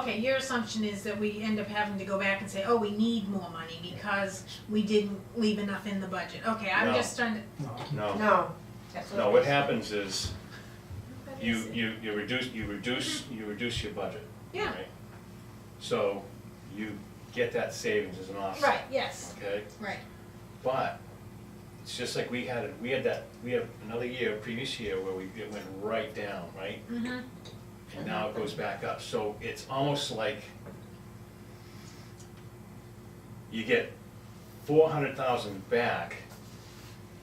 S1: okay, your assumption is that we end up having to go back and say, oh, we need more money because we didn't leave enough in the budget. Okay, I'm
S5: No.
S1: just trying to.
S2: No.
S5: No,
S6: No. That's
S5: no, what happens is,
S1: What
S5: you,
S1: is it?
S5: you reduce your budget.
S1: Yeah.
S5: Right? So, you get that savings as an offset.
S1: Right, yes,
S5: Okay?
S1: right.
S5: But it's just like we had another year, previous year, where it went right down, right?
S1: Mm-hmm.
S5: And now it goes back up. So it's almost like you get 400,000 back,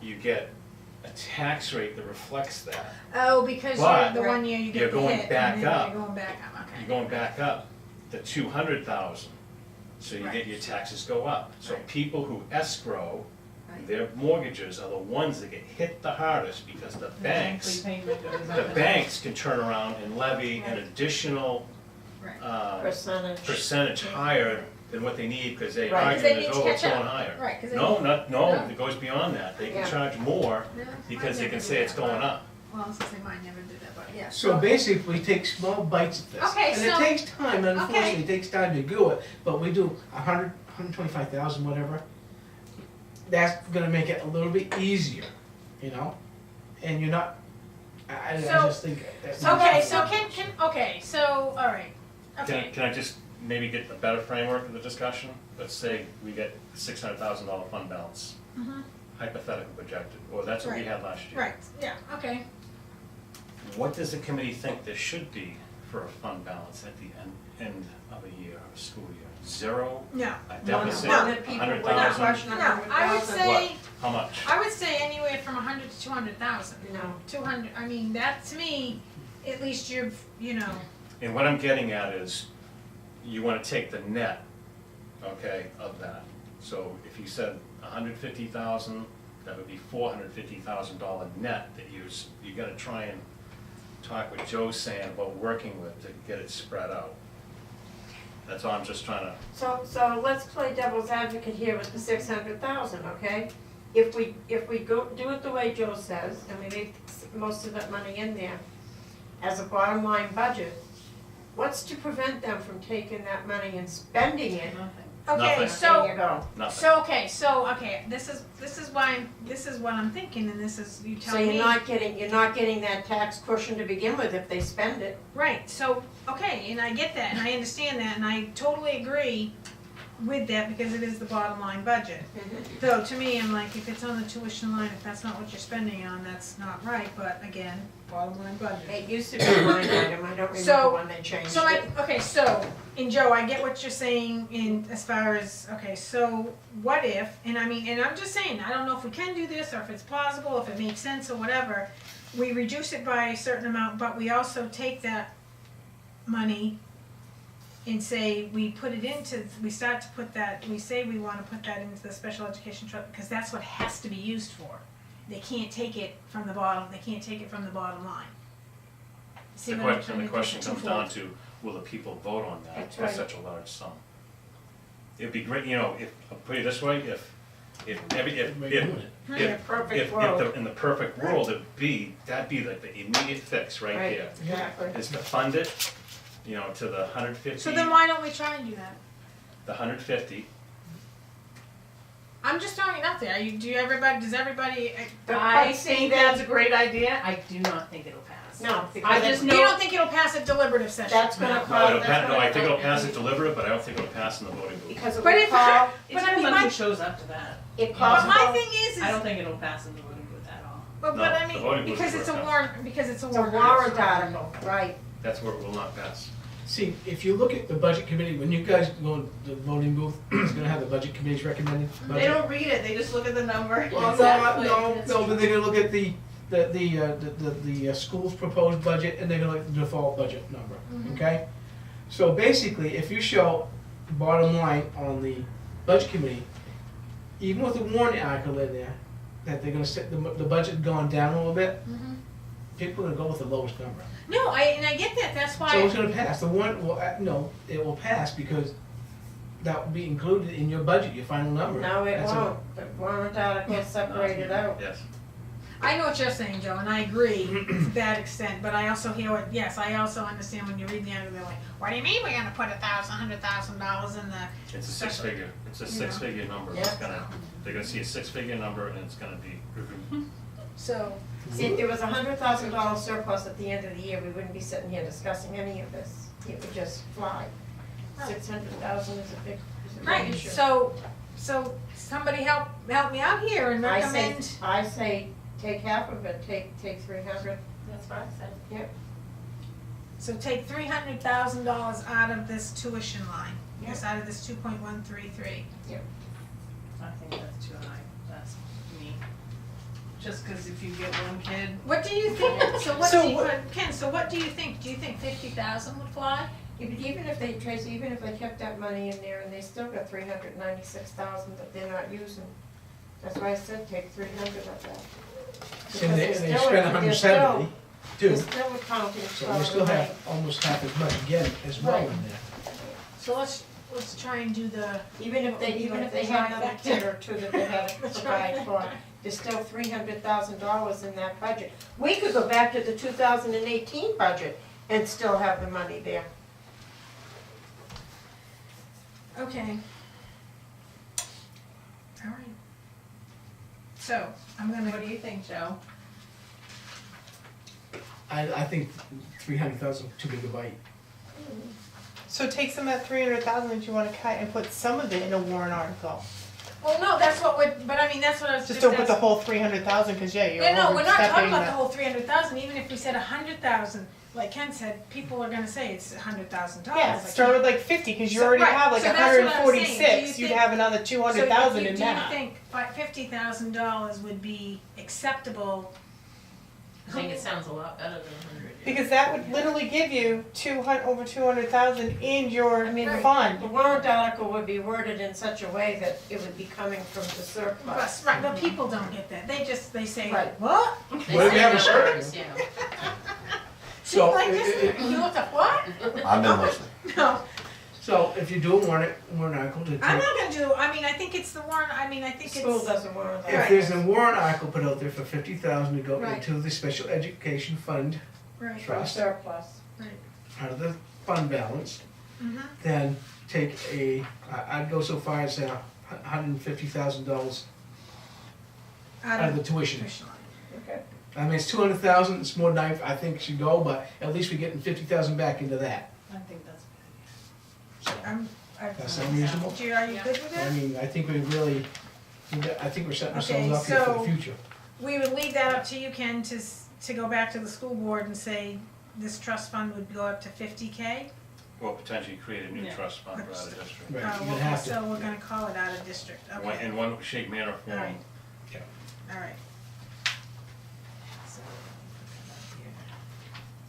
S5: you get a tax rate that reflects that.
S1: Oh, because
S5: But
S1: you're the one year you
S5: you're
S1: get the
S5: going
S1: hit,
S5: back
S1: and then
S5: up.
S1: you're going back up, okay.
S5: You're going back up to 200,000, so you
S1: Right.
S5: get your taxes go up. So
S1: Right.
S5: people who escrow,
S1: Right.
S5: their mortgages are the ones that get hit the hardest because the banks, the banks can turn around and levy an
S1: Right.
S5: additional
S1: Right.
S6: Percentage.
S5: higher than what they need because they
S6: Right. 'Cause
S5: argue
S1: they
S5: that,
S1: need to
S5: oh, it's
S1: catch
S5: going
S1: up.
S5: higher.
S1: Right, 'cause they-
S5: No,
S1: No.
S5: it goes beyond that. They can
S6: Yeah.
S5: charge more
S1: Really?
S5: because
S1: Mine
S5: they can
S1: never
S5: say
S1: did
S5: it's
S1: that,
S5: going
S1: but-
S5: up.
S1: Well, I was gonna say mine never did that, but yeah.
S2: So basically, we take small bites of this.
S1: Okay,
S2: And it
S1: so-
S2: takes time, unfortunately,
S1: okay.
S2: it takes time to do it, but we do 125,000, whatever. That's gonna make it a little bit easier, And you're not, I
S1: So-
S2: just think that's.
S1: Okay, so all right, okay.
S5: Can I just maybe get a better framework of the discussion? Let's say we get $600,000 fund balance,
S1: Mhm.
S5: hypothetical projected, or that's what we
S1: Right.
S5: had last year.
S1: Right, yeah, okay.
S5: What does the committee think there should be for a fund balance at the end of a year, of a school year? Zero?
S1: No,
S5: A deficit?
S6: No, that people would not
S5: 100,000?
S6: question
S1: no, I would
S6: 100,000.
S1: say,
S5: How much?
S1: I would say anywhere from 100 to 200,000.
S6: No.
S1: 200, I mean, that to me, at least you've,
S5: And what I'm getting at is, you wanna take the net, okay, of that. So if you said $150,000, that would be $450,000 net that you gotta try and talk what Joe's saying about working with to get it spread out. That's all I'm just trying to,
S6: So let's play devil's advocate here with the 600,000, okay? If we go, do it the way Joe says, and we leave most of that money in there as a bottom line budget, what's to prevent them from taking that money and spending it?
S1: Okay,
S5: Nothing.
S1: so.
S6: There you go.
S5: nothing.
S1: So, this is why, this is what I'm thinking, and this is, you tell
S6: So
S1: me.
S6: you're not getting that tax cushion to begin with if they spend it.
S1: Right, so, okay, and I get that, and I understand that, and I totally agree with that, because it is the bottom line budget. Though, to me, I'm like, if it's on the tuition line, if that's not what you're spending on, that's not right, but again, bottom line budget.
S6: It used to be a line item, I don't
S1: So-
S6: remember when they changed
S1: So
S6: it.
S1: okay, so, and Joe, I get what you're saying in, as far as, okay, so what if, and I mean, and I'm just saying, I don't know if we can do this, or if it's plausible, if it makes sense or whatever, we reduce it by a certain amount, but we also take that money and say, we put it into, we start to put that, we say we wanna put that into the special education trust, because that's what has to be used for. They can't take it from the bottom line. See
S5: The
S1: what I'm
S5: question,
S1: trying
S5: the
S1: to
S5: question
S1: do?
S5: comes
S1: Twofold.
S5: down to, will the people vote on that
S6: That's
S5: for
S6: right.
S5: such a large sum? It'd be great, if, I'll put it this way, if
S6: In a perfect
S5: if
S6: world.
S5: in the perfect world, that'd be like the immediate fix right
S6: Right,
S5: there.
S6: exactly.
S5: Is to fund it, to the 150,
S1: So then why don't we try and do that?
S5: the 150,
S1: I'm just throwing it out there. Does everybody?
S4: I
S6: see
S4: think
S6: that-
S4: that's a great idea, I do not think it'll pass.
S6: No,
S4: I
S6: because
S4: just
S1: You
S4: know.
S1: don't think it'll pass a deliberative session?
S6: that's gonna
S5: no,
S6: cause,
S5: I think it'll pass it deliberative, but I don't think it'll pass in the voting booth.
S6: because it
S1: But
S6: will
S1: if-
S6: call,
S4: It
S1: But I
S4: depends
S1: mean,
S4: on who
S1: my-
S4: shows up to that.
S6: it
S1: But
S6: calls.
S1: my thing is
S4: I don't think it'll pass in the voting booth at all.
S1: but
S5: No,
S1: I
S5: the
S1: mean,
S5: voting booth
S1: because
S5: is
S1: it's a
S5: where it
S1: warrant, because it's a
S6: It's a
S1: warrant.
S6: warrant article, right.
S5: That's where it will not pass.
S2: See, if you look at the budget committee, when you guys go in the voting booth, it's gonna have the budget committee's recommended
S4: They
S2: budget.
S4: don't read it, they just look at the number.
S2: Well, no, but they're gonna look at the school's proposed budget, and they're gonna look at the default budget number, okay? So basically, if you show bottom line on the budget committee, even with the warrant article in there, that they're gonna set, the budget gone down a little bit, people are gonna go with the lowest number.
S1: No, I get that. That's
S2: So
S1: why.
S2: it's gonna pass, the warrant will, no, it will pass, because that will be included in your budget, your final number.
S6: No, it
S2: That's a-
S6: won't, the warrant article is separated out.
S5: Yes.
S1: I know what you're saying, Joe, and I agree to that extent. But I also hear what. Yes, I also understand when you read the article, they're like, "What do you mean we're gonna put $100,000 in the?"
S5: It's a six-figure, number.
S6: Yeah.
S5: It's they're gonna see a six-figure number, and it's gonna be,
S1: So.
S6: See, if there was $100,000 surplus at the end of the year, we wouldn't be sitting here discussing any of this. It would just fly. 600,000 is a big
S1: Right.
S6: issue.
S1: So somebody help me out here and
S6: I
S1: recommend.
S6: say, take half of it, take 300.
S4: That's what I said.
S1: So take $300,000 out of this tuition line. Yes, out of this 2.133.
S4: I think that's too high, that's me. Just cause if you get one kid,
S1: What do you think? So what
S7: So
S1: do you,
S7: what-
S1: Ken? So what do you think? Do you think 50,000 would fly?
S6: Even if they, Tracy, even if they kept that money in there and they still got 396,000 that they're not using, that's why I said take 300 of that.
S2: And they
S6: Because they're
S2: spent
S6: still-
S2: 170 too,
S6: They're still accounting
S2: so
S6: for
S2: we still
S6: the
S2: have almost half as much again as well in there.
S1: So let's try and do the.
S6: Even if they had another kid or two that they had to provide for, there's still $300,000 in that budget. We could go back to the 2018 budget and still have the money there.
S1: Okay. All right. So I'm gonna.
S4: what do you think, Joe?
S2: I think 300,000 too big a bite.
S7: So take some of that 300,000 that you wanna cut and put some of it in a warrant article.
S1: Well, no, that's what would. But I mean, that's what I was
S7: Just
S1: just.
S7: don't put the
S1: asking.
S7: whole 300,000, cause yeah, you're
S1: No, we're not talking
S7: overstepping
S1: about the
S7: that.
S1: whole 300,000. Even if we said 100,000, like Ken said, people are gonna say it's $100,000.
S7: Yeah, start with like 50, cause you
S1: So-
S7: already
S1: right,
S7: have like
S1: so that's what I was saying. Do you
S7: 146, you'd
S1: think-
S7: have another 200,000 in
S1: Do
S7: that.
S1: you think $50,000 would be acceptable?
S4: I think it sounds a lot better than 100,
S7: Because that would literally give you over 200,000 in your
S6: I mean,
S7: fund.
S6: the warrant article would be worded in such a way that it would be coming from the surplus.
S1: Right, but people don't get that, they say,
S6: Right.
S1: what?
S2: What if we have a survey?
S1: See,
S2: So,
S1: like this, you look at what?
S3: I've been listening.
S1: No,
S2: so if you do a warrant article to.
S1: I'm not gonna do, I mean, I think it's the warrant, I mean, I think
S6: The school
S1: it's,
S6: doesn't warrant
S2: If
S6: that.
S2: there's a warrant article put out there for 50,000 to go
S1: Right.
S2: into the special education fund,
S1: right,
S6: From
S2: trust,
S6: surplus.
S2: out of the fund balance,
S1: mhm,
S2: then take I'd go so far as $150,000 out of the tuition.
S1: tuition line.
S6: Okay.
S2: I mean, it's 200,000, it's more than I think it should go, but at least we're getting 50,000 back into that.
S4: I think that's a good
S2: That sound reasonable?
S1: Are you good with
S2: I
S1: that?
S2: mean, I think I think we're setting
S1: Okay,
S2: ourselves up here for
S1: so-
S2: the future.
S1: We would leave that up to you, Ken, to go back to the school board and say this trust fund would go up to 50K?
S5: Or potentially create a new
S4: Yeah.
S5: trust fund for out of district.
S2: Right,
S1: Oh,
S2: you're gonna
S1: well,
S2: have to.
S1: so we're gonna call it out of district, okay.
S5: In one shape, manner, or form.
S1: Alright.
S2: Yeah.
S1: Alright.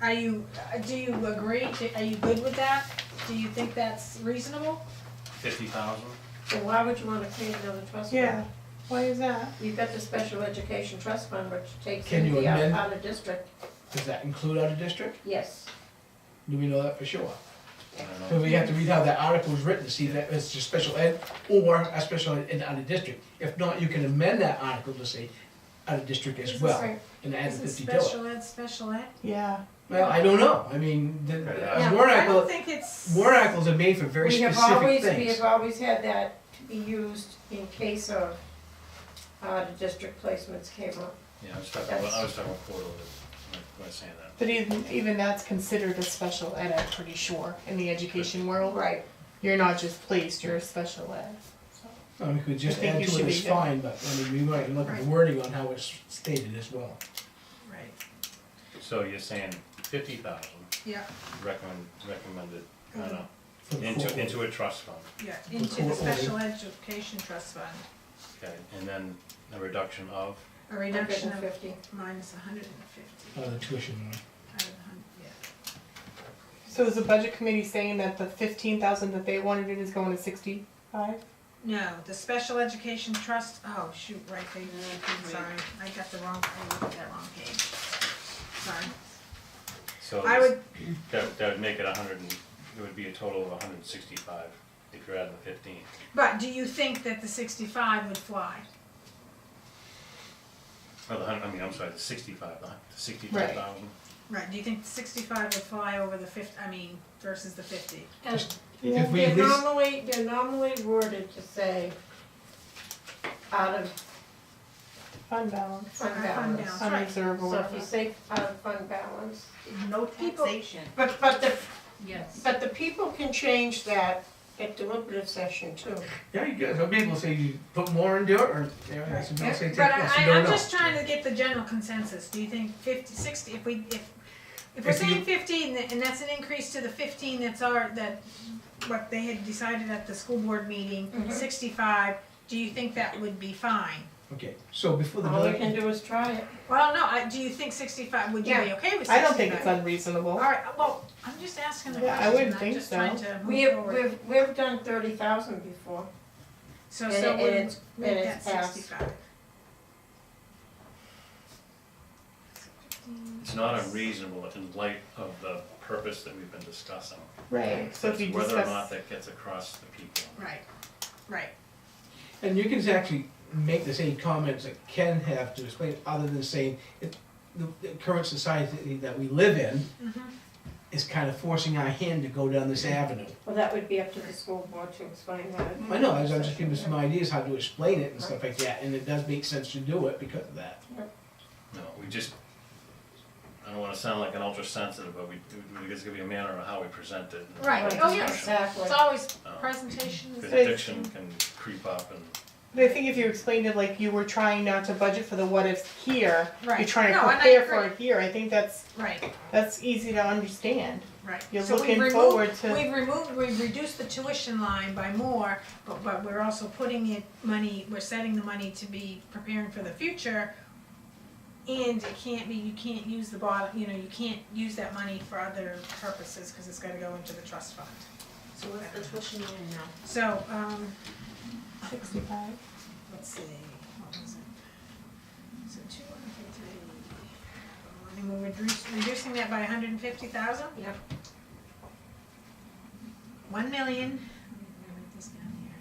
S1: Are you, do you agree, are you good with that? Do you think that's reasonable?
S5: 50,000?
S6: So why would you wanna create another trust fund?
S7: Yeah, why is that?
S6: You've got the special education trust fund, which takes
S2: Can
S6: in
S2: you
S6: the
S2: amend-
S6: out of district.
S2: Does that include out of district?
S6: Yes.
S2: Do we know that for sure?
S5: I don't
S2: So
S5: know.
S2: we have to read how that article is written to see that it's just special ed or a special ed in out of district. If not, you can amend that article to say out of district as
S1: Is
S2: well
S1: this
S2: and add
S1: Is
S2: the
S1: it
S2: 50 to it.
S1: special ed?
S7: Yeah.
S2: Well, I don't know. I mean, the
S5: Yeah,
S2: warrant
S1: I don't
S2: article,
S1: think it's.
S2: warrant articles are made for very specific
S6: We
S2: things.
S6: have always had that to be used in case of out of district placements came up.
S5: Yeah, I was talking about quarterly, when I was saying that.
S7: But even that's considered a special ed, I'm pretty sure, in the education world.
S6: Right.
S7: You're not just placed, you're a special ed. So.
S2: We could just
S7: I think
S2: add
S7: you
S2: to
S7: should
S2: it,
S7: be
S2: it's
S7: good.
S2: fine, but I mean, we might look at the
S1: Right.
S2: wording on how it's stated as well.
S1: Right,
S5: So you're saying 50,000
S1: yeah,
S5: recommended,
S2: For the court order.
S5: into a trust fund,
S1: yeah, into the special education trust fund,
S5: okay, and then a reduction of,
S1: a reduction of
S6: 150.
S1: minus 150
S2: Out of the tuition line.
S1: out of the yeah.
S7: So is the budget committee saying that the 15,000 that they wanted in is going to 65?
S1: No, the special education trust, oh shoot, right, sorry, I got the wrong, I looked at that wrong page. Sorry.
S5: so
S1: I would,
S5: that would make it it would be a total of 165 if you're adding the 15.
S1: but do you think that the 65 would fly?
S5: Oh, I'm sorry, the 65, the 65,000.
S1: Right, do you think the 65 would fly over the 50, versus the 50?
S6: And
S2: If we
S6: they're
S2: at least,
S6: they're normally worded to say out of
S7: Fund balance.
S6: fund
S1: Fund
S6: balance.
S1: balance. Right.
S7: Unobserved or
S6: So if you
S7: whatever.
S6: say out of fund balance,
S4: No
S1: People-
S4: taxation,
S6: but
S4: yes.
S6: the people can change that at deliberative session too.
S2: yeah, you guys, some people say you put more into it, or, you know, some people say take
S1: But
S2: less, you
S1: I'm
S2: don't know.
S1: just trying to get the general consensus, do you think 50, 60, if we're
S2: If
S1: saying
S2: you-
S1: 15, and that's an increase to the 15 what they had decided at the school board meeting,
S6: Mhm.
S1: 65, do you think that would be fine?
S2: Okay, so before the
S6: All you
S2: deliberative,
S6: can do is try it.
S1: Well, no, do you think 65, would you be
S6: Yeah.
S1: okay with 65?
S7: I don't think it's unreasonable.
S1: Alright, well, I'm just asking the
S7: Yeah, I
S1: question,
S7: wouldn't
S1: I'm
S7: think
S1: just
S7: so.
S1: trying to
S6: We
S1: move
S6: have,
S1: forward.
S6: we've done 30,000 before.
S1: So
S6: and
S1: we'll
S6: it's-
S1: make
S6: and
S1: that
S6: it's passed.
S1: 65.
S5: It's not unreasonable in light of the purpose that we've been discussing.
S7: Right, so if you
S5: It's whether or not
S7: discuss,
S5: that gets across the people.
S1: Right, right,
S2: and you can actually make the same comments that Ken have to explain, other than saying, the current society that we live in
S1: mhm,
S2: is kind of forcing our hand to go down this avenue.
S6: Well, that would be up to the school board to explain that.
S2: I know, I'm just giving some ideas how to explain it and stuff like that, and it does make sense to do it because of that.
S5: No, I don't wanna sound like an ultra sensitive, but there's gonna be a manner of how we present it. and
S1: Right.
S5: the
S1: Oh, yes.
S5: discussion.
S6: Exactly.
S1: it's always
S5: Oh.
S1: presentation is.
S5: Because addiction can creep up and,
S7: but I think if you explained it like you were trying not to budget for the what ifs here,
S1: Right.
S7: you're trying to
S1: No, and I
S7: prepare for
S1: agree.
S7: it here, I think
S1: Right,
S7: that's easy to understand.
S1: right.
S7: You're
S1: So
S7: looking
S1: we've
S7: forward to-
S1: we've reduced the tuition line by more, but we're also putting we're setting the money to be preparing for the future And it can't be, you can't use the bottom, you know, you can't use that money for other purposes, cause it's gotta go into the trust fund.
S6: So what's the tuition in now?
S1: So,
S7: 65.
S1: let's see, what was it? So 250, and we're reducing that by 150,000?
S6: Yep.
S1: 1 million, let me write this down here.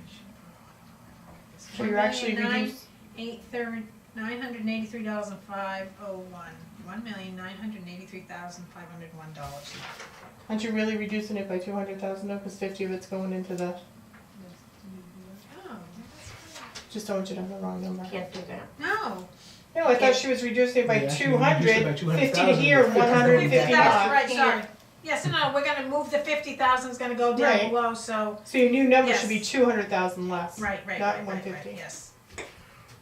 S7: So you're actually reduced,
S1: $983,501. $1,983,501.
S7: aren't you really reducing it by 200,000 though, cause 50 of it's going into the,
S1: Oh,
S7: just don't want you to have the wrong number.
S6: Can't do that.
S1: no.
S7: No, I thought she was reducing it by
S2: Yeah, she
S7: 200,
S2: reduced it by
S7: 50 to
S2: 200,000,
S7: here,
S2: 50
S7: 150
S2: back.
S7: not.
S1: Right, sorry. Yes, no, we're gonna move the 50,000 is gonna go down
S7: Right.
S1: below, so,
S7: So your new number should be
S1: Yes.
S7: 200,000 less.
S1: right,
S7: Not 150.
S1: yes.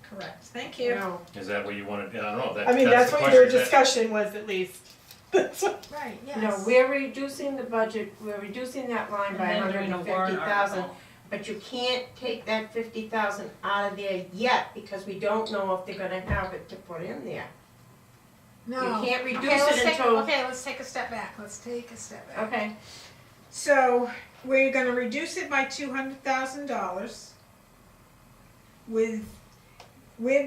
S1: Correct, thank you.
S6: No,
S5: Is that what you wanted, I don't know,
S7: I mean, that's
S5: the
S7: what your
S5: question.
S7: discussion was at least. That's what-
S1: Right, yes.
S6: no, we're reducing the budget, we're reducing that line
S4: And
S6: by
S4: then
S6: hundred
S4: doing a
S6: and
S4: warrant
S6: fifty thousand.
S4: article.
S6: But you can't take that 50,000 out of there yet, because we don't know if they're gonna have it to put in there.
S1: No.
S6: You can't reduce
S1: Okay, let's
S6: it
S1: take-
S6: until.
S1: Okay, let's take a step back,
S6: Okay,
S1: So, we're gonna reduce it by $200,000 with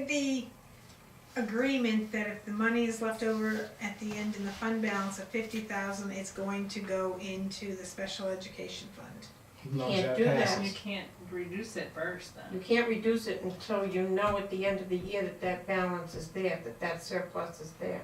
S1: the agreement that if the money is left over at the end in the fund balance of 50,000, it's going to go into the special education fund.
S2: As long as
S6: Can't
S2: that
S6: do that.
S2: passes.
S4: You can't reduce it first then.
S6: you can't reduce it until you know at the end of the year that that balance is there, that surplus is there.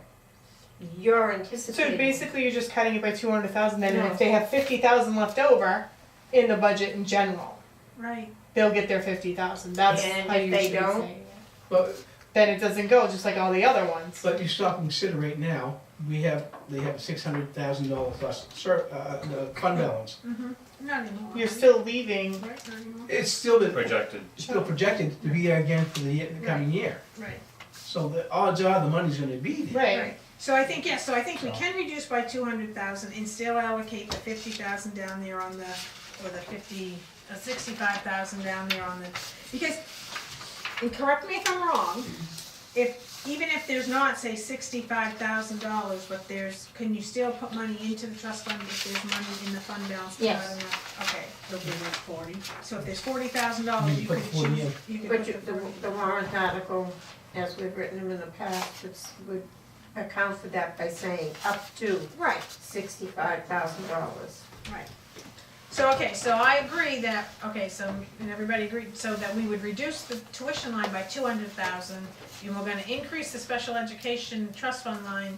S6: You're
S7: So
S6: anticipating.
S7: basically, you're just cutting it by 200,000, then, and
S6: No.
S7: if they have 50,000 left over in the budget in general,
S1: Right.
S7: they'll get their 50,000. That's
S6: And
S7: how
S6: if
S7: you
S6: they
S7: should be
S6: don't?
S7: saying it.
S2: But,
S7: Then it doesn't go just like all the other ones.
S2: but you stop and consider right now, they have a $600,000 plus the fund balance.
S1: Mm-hmm. Not anymore.
S7: You're still leaving.
S1: Right, not anymore.
S2: It's still
S5: Projected.
S2: projected to be there again for the coming year.
S1: Right.
S2: So the odds are the money's gonna be there.
S7: Right.
S1: Right, so I think, yes, so I think we
S2: So-
S1: can reduce by 200,000 and still allocate the 50,000 down there on the, or the 65,000 down there on the, because, and correct me if I'm wrong, even if there's not, say, $65,000, but can you still put money into the trust fund if there's money in the fund balance?
S6: Yes.
S1: Not enough? Okay,
S4: It'll be like 40.
S1: so if there's $40,000,
S2: You
S1: you
S2: put
S1: could
S2: 40
S1: choose,
S2: in.
S1: you could
S6: But
S1: put
S6: you, the warrant article, as we've written them in the past, would account for that by saying up to
S1: Right.
S6: $65,000.
S1: Right. So, okay, so I agree that, okay, so, and everybody agreed, so that we would reduce the tuition line by 200,000, and we're gonna increase the special education trust fund line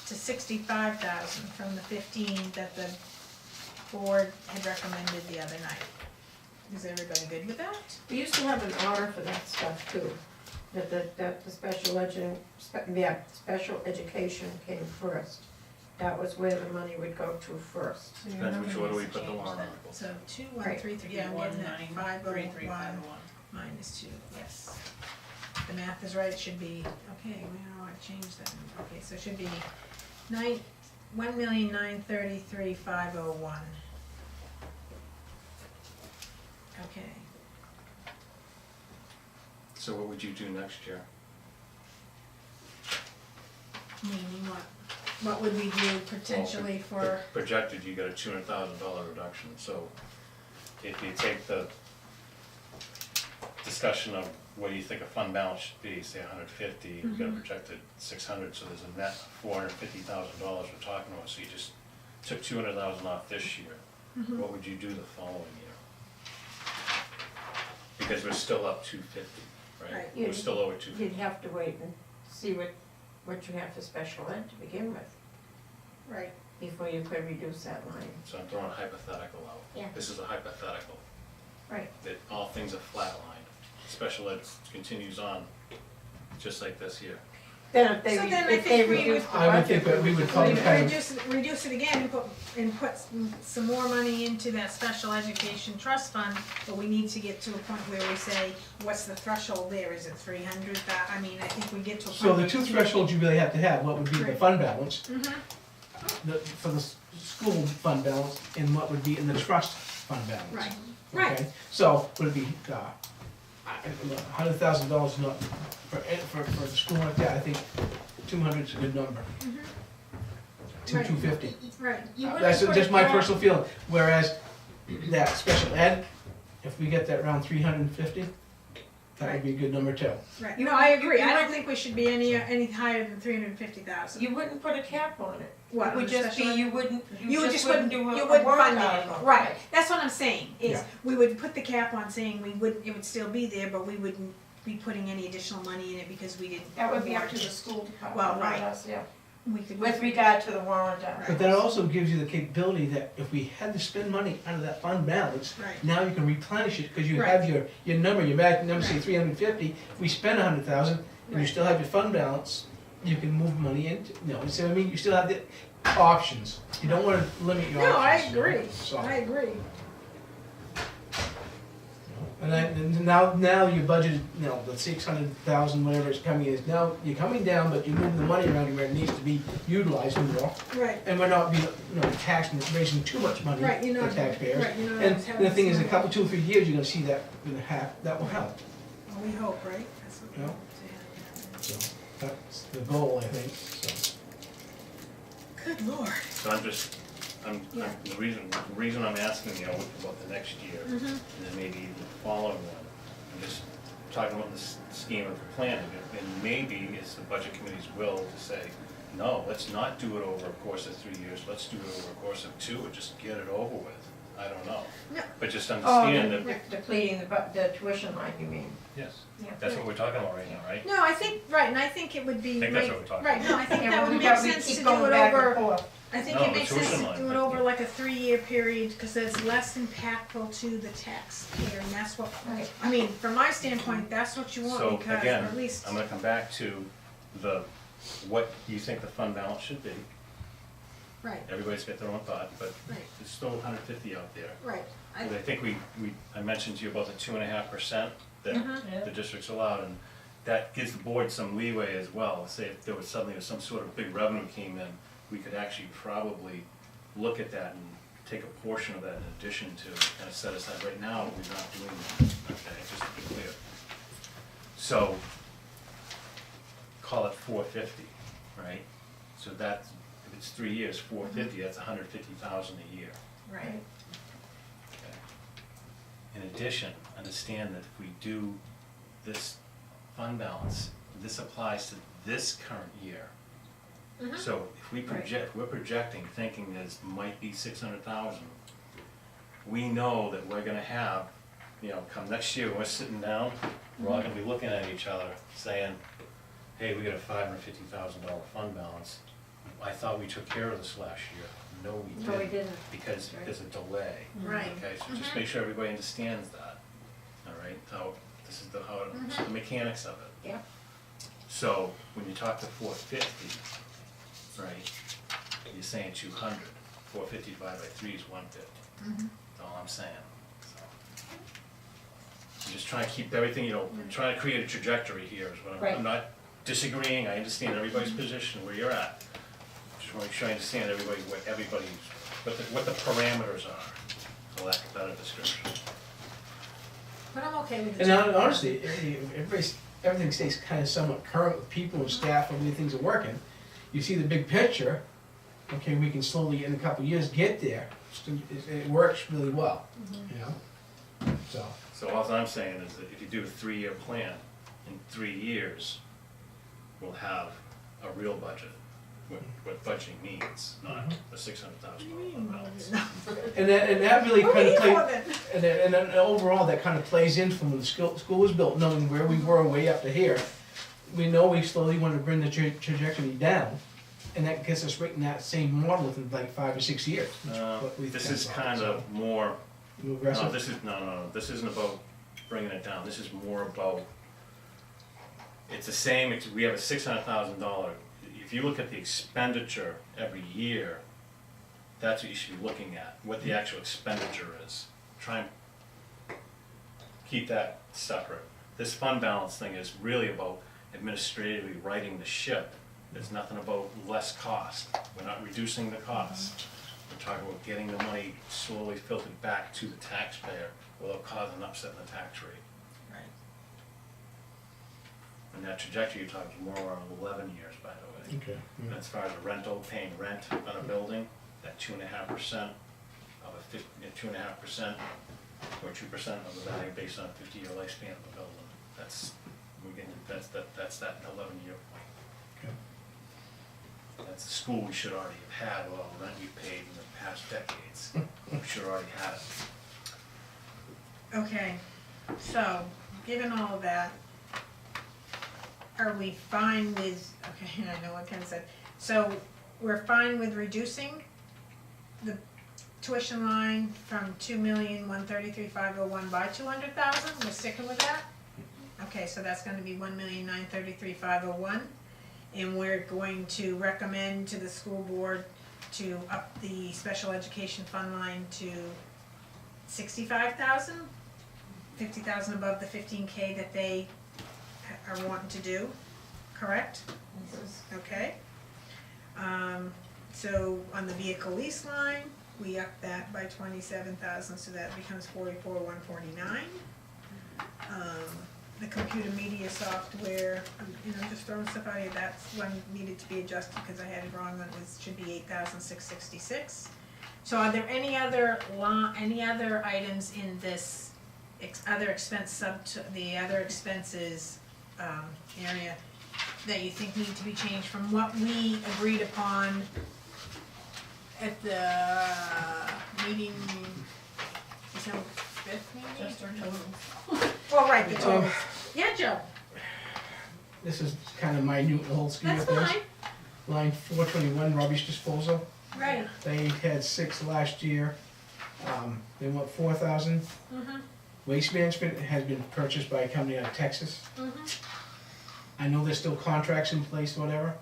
S1: to 65,000 from the 15 that the board had recommended the other night. Is everybody good with that?
S6: We used to have an order for that stuff too, that the special special education came first. That was where the money would go to first.
S5: Depends which order we put the warrant article.
S1: So 2,133, yeah, I'm getting that, 501 minus 2, yes. The math is right, it should be, okay, well, I changed that, okay, so it should be 1,933,501. Okay,
S5: So what would you do next year?
S1: meaning what? What would we do potentially for,
S5: Projected, you got a $200,000 reduction, so if you take the discussion of what do you think a fund balance should be, say 150, you've got a projected 600, so there's a net $450,000 we're talking about, so you just took 200,000 off this year. What would you do the following year? Because we're still up 250, right?
S1: Right.
S5: We're still over 250.
S6: You'd have to wait and see what you have for special ed to begin with,
S1: right,
S6: before you could reduce that line.
S5: So I'm throwing a hypothetical out.
S6: Yeah.
S5: This is a hypothetical,
S6: Right.
S5: that all things are flatlined. Special ed continues on, just like this year.
S6: Then if they,
S1: So then I
S6: if they
S1: think we
S6: reduce
S1: would-
S6: the
S2: I would
S6: budget.
S2: think that we would
S1: we
S2: probably
S1: would
S2: kind of,
S1: reduce it again and put some more money into that special education trust fund, but we need to get to a point where we say, what's the threshold there, is it 300, I mean, I think we get to a point.
S2: so the
S1: where-
S2: two thresholds you really have to have, what would be the
S1: Right.
S2: fund balance,
S1: Mhm.
S2: for the school fund balance, and what would be in the trust fund balance.
S1: Right,
S2: Okay?
S1: right,
S2: So, would it be, $100,000 not, for the school like that, I think 200's a good number.
S1: Right.
S2: 250.
S1: Right.
S6: You wouldn't
S2: That's
S6: put
S2: just
S6: a
S2: my
S6: cap-
S2: personal feeling, whereas that special ed, if we get that around 350, that would be a good number too.
S1: Right,
S6: You-
S1: no, I agree,
S6: you
S1: I don't
S6: wouldn't-
S1: think we should be any higher than 350,000.
S6: You wouldn't put a cap on it.
S1: What,
S6: It would
S1: on the
S6: just be,
S1: special ed?
S6: you just wouldn't do a
S1: you wouldn't
S6: warrant
S1: fund it,
S6: article.
S1: right, that's what I'm saying, is
S2: Yeah.
S1: we would put the cap on saying we wouldn't, it would still be there, but we wouldn't be putting any additional money in it because we didn't.
S6: That would be up
S1: warrant
S6: to the
S1: it.
S6: school department,
S1: Well,
S6: not
S1: right.
S6: us, yeah.
S1: We could.
S6: With regard to the warrant article.
S2: But that also gives you the capability that if we had to spend money out of that fund balance,
S1: Right.
S2: now you can replenish it, because you
S1: Right.
S2: have your number, your magic number, say
S1: Right.
S2: 350, we spend 100,000, and you
S1: Right.
S2: still have your fund balance, you can move money into, you see what I mean, you still have the options, you don't wanna limit your
S1: No, I
S2: options.
S1: agree,
S2: So,
S1: I agree.
S2: and now your budget, the 600,000, whatever it's coming is, now you're coming down, but you're moving the money around where it needs to be utilized more,
S1: Right,
S2: and we're not being, taxing, raising too much money
S1: right, you know,
S2: for taxpayers.
S1: right, you know.
S2: And
S1: it's
S2: the thing is, in a
S1: having
S2: couple, 2 or 3 years, you're gonna see that that will help.
S1: some- We hope, right? That's what we
S2: Yeah.
S1: hope to have.
S2: So that's the goal, I think, so.
S1: Good lord.
S5: So
S1: Yeah.
S5: the reason I'm asking, about the next year, and
S1: Mhm.
S5: then maybe the following one, I'm just talking about the scheme of planning, and maybe it's the budget committee's will to say, no, let's not do it over a course of 3 years, let's do it over a course of 2, and just get it over with. I don't know.
S1: No.
S5: But just
S6: Oh,
S5: understand that,
S6: depleting the tuition line, you mean?
S5: yes,
S6: Yeah.
S5: that's what we're talking about right now, right?
S1: No, I think, right, and I think it would be.
S5: I think that's
S1: right-
S5: what we're talking
S1: Right, no, I think
S6: Yeah,
S1: that would
S6: we
S1: make
S6: got- we
S1: sense
S6: keep
S1: to
S6: going
S1: do it
S6: back and
S1: over,
S6: forth.
S1: I think
S5: No,
S1: it
S5: the
S1: makes sense
S5: tuition
S1: to
S5: line,
S1: do it
S5: but-
S1: over like a 3-year period, because it's less impactful to the taxpayer, and that's what,
S6: Right.
S1: I mean, from my standpoint, that's what you
S5: So
S1: want, because
S5: again,
S1: at least.
S5: I'm gonna come back to what you think the fund balance should be.
S1: Right,
S5: Everybody's got their own thought, but
S1: right,
S5: there's still 150 out there.
S1: right.
S5: And I think I mentioned to you about the 2.5% that
S1: Mhm.
S5: the district's allowed, and that gives the board some leeway as well. Say if there was suddenly some sort of big revenue came in, we could actually probably look at that and take a portion of that in addition to kind of set aside. Right now, we're not doing that, okay, just to be clear. So, call it 450, right? So that's, if it's 3 years, 450, that's 150,000 a year.
S1: Right,
S5: Okay. In addition, understand that if we do this fund balance, this applies to this current year.
S1: Mhm.
S5: So if we project, we're projecting, thinking there's might be 600,000, we know that we're gonna have, come next year, when we're sitting down, we're all gonna be looking at each other, saying, hey, we got a $550,000 fund balance. I thought we took care of this last year. No, we didn't.
S6: No, we didn't.
S5: Because
S6: Right.
S5: there's a delay.
S1: right,
S5: Okay, so just make sure everybody understands that, all right? How, this is the mechanics of it.
S6: Yeah.
S5: So, when you talk to 450, right, you're saying 200. 450 divided by 3 is 150. That's all I'm saying, so. I'm just trying to keep everything, I'm trying to create a trajectory here is what
S6: Right.
S5: I'm not disagreeing, I understand everybody's position, where you're at. Just want to make sure I understand what the parameters are, for lack of a better description.
S1: but I'm okay with
S2: And
S1: it.
S2: honestly, everything stays kind of somewhat current with people and staff and the way things are working. You see the big picture, okay, we can slowly, in a couple of years, get there. It works really well, so.
S5: So all I'm saying is that if you do a 3-year plan, in 3 years, we'll have a real budget, what budgeting means, not a $600,000 fund balance.
S2: And that really
S1: What
S2: kind
S1: do
S2: of
S1: we need
S2: plays,
S1: more than?
S2: and then overall, that kind of plays in from when the school was built, knowing where we were way up to here. We know we slowly want to bring the trajectory down, and that gets us right in that same model within like 5 or 6 years. which is what we
S5: This
S2: think
S5: is
S2: about,
S5: kind
S2: so.
S5: of more,
S2: You aggressive?
S5: this isn't about bringing it down, this is more about, it's the same, we have a $600,000, if you look at the expenditure every year, that's what you should be looking at, what the actual expenditure is. Try and keep that separate. This fund balance thing is really about administratively righting the ship. There's nothing about less cost. We're not reducing the cost. We're talking about getting the money slowly filtered back to the taxpayer without causing an upset in the tax rate.
S1: Right.
S5: And that trajectory you're talking more around 11 years, by the way.
S2: Okay.
S5: And as far as a rental, paying rent on a building, that 2.5% of a 2.5% or 2% of the value based on a 50-year lifespan of the building. That's that 11-year point.
S2: Okay.
S5: That's a school we should already have had, well, rent we paid in the past decades. We should already had it.
S1: Okay, so, given all of that, are we fine with, okay, I know what Ken said, so we're fine with reducing the tuition line from 2,133,501 by 200,000, we're sticking with that? Okay, so that's gonna be 1,933,501, and we're going to recommend to the school board to up the special education fund line to 65,000? 50,000 above the 15K that they are wanting to do, correct? Okay. So on the vehicle lease line, we up that by 27,000, so that becomes 44,149. The computer media software, just throwing stuff out here, that's one needed to be adjusted because I had it wrong, it should be 8,666. So are there any other items in this other expense the other expenses area that you think need to be changed from what we agreed upon at the meeting, December 5th maybe?
S4: Just our totals.
S1: Well, right, the totals. Yeah, Joe,
S2: This is kind of minute in the whole scheme
S1: that's
S2: of things.
S1: fine,
S2: Line 421, rubbish disposal.
S1: right.
S2: They had 6 last year. They want 4,000.
S1: Mm-hmm,
S2: Waste management has been purchased by a company out of Texas. I know there's still contracts in place, whatever,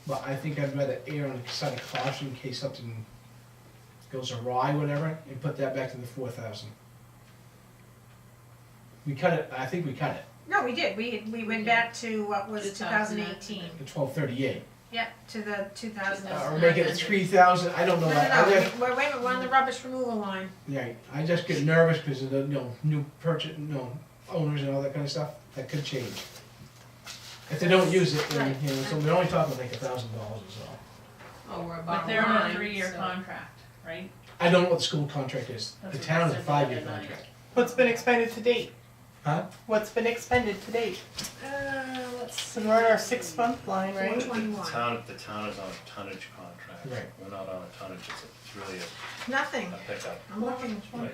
S2: but I think I'd rather err on the side of caution in case something goes awry, whatever, and put that back to the 4,000. We cut it, I think we cut it,
S1: No, we did, we went back to what was 2018.
S2: to 1238.
S1: Yep, to the 2000.
S2: Or make it 3,000, I don't know. I just-
S1: wait a minute, we're on the rubbish removal line.
S2: Yeah, I just get nervous because of the, new purchase, owners and all that kind of stuff, that could change. If they don't use it, then, so we're only talking like $1,000 or so.
S6: Oh, we're
S4: But
S6: bottom
S4: they're on a
S6: line,
S4: 3-year
S6: so-
S4: contract, right?
S2: I don't know what the school contract is.
S4: That's
S2: The
S4: what
S2: town
S4: they
S2: is a
S4: said the other
S2: 5-year
S4: night.
S2: contract.
S7: What's been expended to date?
S2: Huh?
S7: What's been expended to date?
S1: Let's see.
S7: So we're on our 6-month line, right?
S1: 421.
S5: The town is on a tonnage contract.
S2: Right.
S5: We're not on a tonnage, it's really
S1: Nothing,
S5: a pickup.
S1: I'm looking,
S5: Like,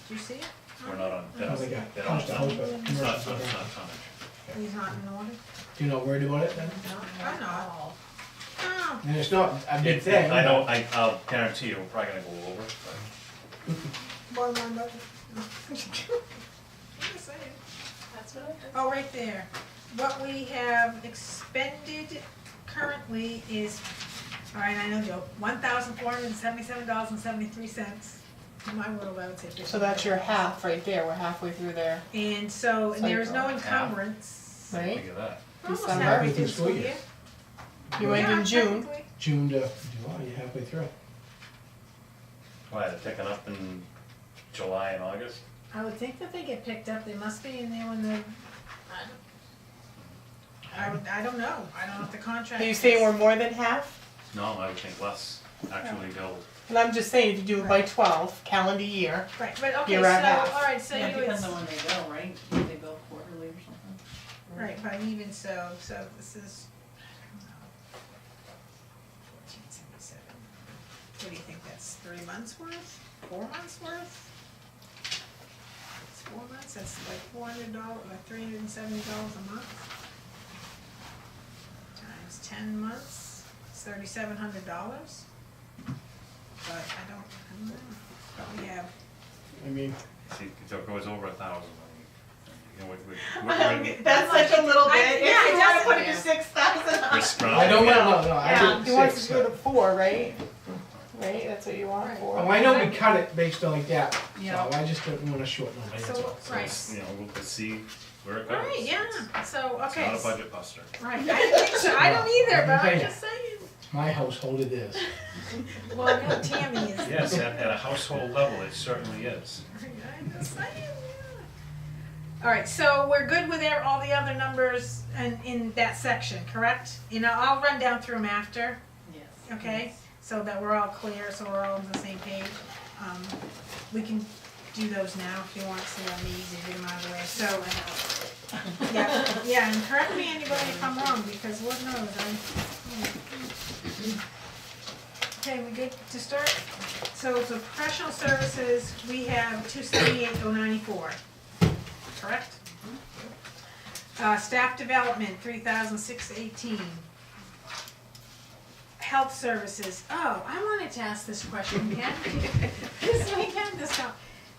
S1: do you see it?
S5: We're not on, they
S2: Oh,
S5: don't,
S2: they got
S5: they
S2: punched
S5: don't,
S2: a hose,
S5: it's
S2: but
S5: not,
S2: commercial
S5: it's
S2: stuff.
S5: not tonnage.
S1: He's not in order?
S2: Do you know worried about it then?
S1: No, I'm not. Oh,
S2: And it's not a big thing.
S5: I know, I'll guarantee you, we're probably gonna go over, but
S1: more than my budget. I'm just saying.
S4: That's what I think.
S1: Oh, right there. What we have expended currently is, all right, I know, Joe, $1,477.73. In my world, I would say 50.
S7: So that's your half right there, we're halfway through there,
S1: And so, and there is no
S7: Cycle.
S1: encumbrance.
S7: right?
S5: think of that.
S1: We're almost
S7: December.
S1: halfway through the school
S2: School year.
S1: year.
S7: You went
S1: Yeah,
S7: in June,
S1: technically.
S2: June to July, you're halfway through.
S5: Why, they're picking up in July and August?
S1: I would think that they get picked up, they must be in there when the, I don't know, I don't know if the contract.
S7: are you saying we're more than half?
S5: No, I would think less actually billed.
S7: And I'm just saying, if you do it by 12, calendar year,
S1: Right, but okay,
S7: You're
S1: so,
S7: at half.
S1: all right, so
S4: Yeah,
S1: you
S4: it
S1: would,
S4: depends on when they bill, right? If they bill quarterly or something.
S1: right, but even so this is, I don't know, 1477. What do you think, that's 3 months worth, 4 months worth? It's 4 months, that's like $400, like $370 a month. Times 10 months, it's $3,700. But I don't know, but we have,
S2: I mean,
S5: See, it goes over 1,000. We're
S7: that's such a little bit, if
S1: yeah,
S7: you
S1: it
S7: wanna
S1: doesn't-
S7: put it to 6,000.
S5: strong.
S2: I don't want, no, I
S7: Yeah,
S2: did
S7: you want to
S2: 6.
S7: go to 4, right? Right, that's what you want,
S1: Right.
S7: 4?
S2: Oh, I know we cut it based on like that, so
S4: Yeah.
S2: I just don't wanna shorten it, that's
S1: so,
S2: all.
S5: So
S1: right,
S5: it's, we'll see where it goes.
S1: right, yeah, so,
S5: It's
S1: okay.
S5: not a budget buster.
S1: Right, I didn't think so, I don't either, but I'm just saying.
S2: My household it is.
S1: Well, I know Tammy is.
S5: Yes, at a household level, it certainly is.
S1: I'm just saying, Alright, so we're good with all the other numbers in that section, correct? You know, I'll run down through them after,
S4: Yes.
S1: okay? So that we're all clear, so we're all on the same page. We can do those now if you want, so that'll be easy to get them out of the way, so. Yeah, and correct me anybody if I'm wrong, because Lord knows, Okay, we good to start? So for professional services, we have 278,094, correct? Staff development, 3,618. Health services, oh, I wanted to ask this question, Ken. This time.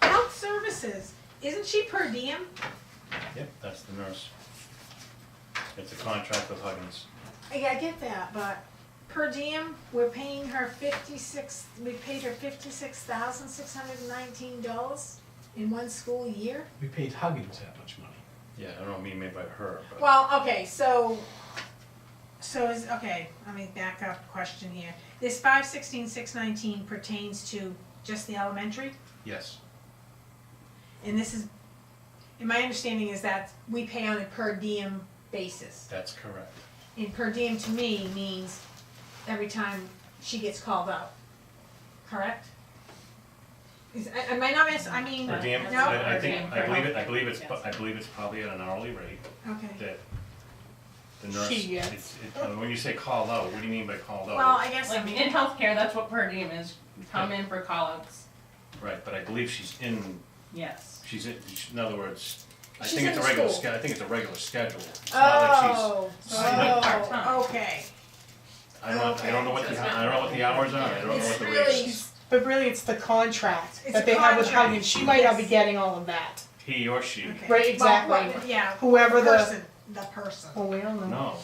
S1: Health services, isn't she per diem?
S5: Yep, that's the nurse. It's a contract with Huggins.
S1: Yeah, I get that, but per diem, we're paying her we paid her $56,619 in one school year?
S2: We paid Huggins that much money.
S5: Yeah, I don't know, made by her, but.
S1: Well, okay, so okay, let me back up a question here. This 516,619 pertains to just the elementary?
S5: Yes,
S1: And this is, and my understanding is that we pay on a per diem basis.
S5: that's correct.
S1: And per diem to me means every time she gets called out, correct? Am I not I mean,
S5: Per diem,
S1: no?
S5: I believe it's probably at an hourly rate
S1: Okay.
S5: that the nurse,
S7: She gets.
S5: when you say called out, what do you mean by called out?
S1: Well, I guess, I
S4: Like
S1: mean,
S4: in healthcare, that's what per diem is, you come in for call-outs,
S5: Right, but I believe she's in,
S4: yes.
S5: in other words, I
S1: She's
S5: think
S1: in
S5: it's a regular
S1: school.
S5: I think it's a regular schedule. It's not like
S1: oh, okay.
S5: I don't know what the hours are, I don't know
S1: It's
S5: what the
S1: really,
S5: rates.
S7: But really, it's the contract
S1: It's
S7: that
S1: a
S7: they have with
S1: contract.
S7: Huggins. She might not be
S1: Yes.
S7: getting all of that.
S5: He or she,
S1: okay.
S7: Right, exactly.
S1: Well, yeah,
S7: Whoever the.
S1: person.
S7: Oh, we don't know.
S5: no.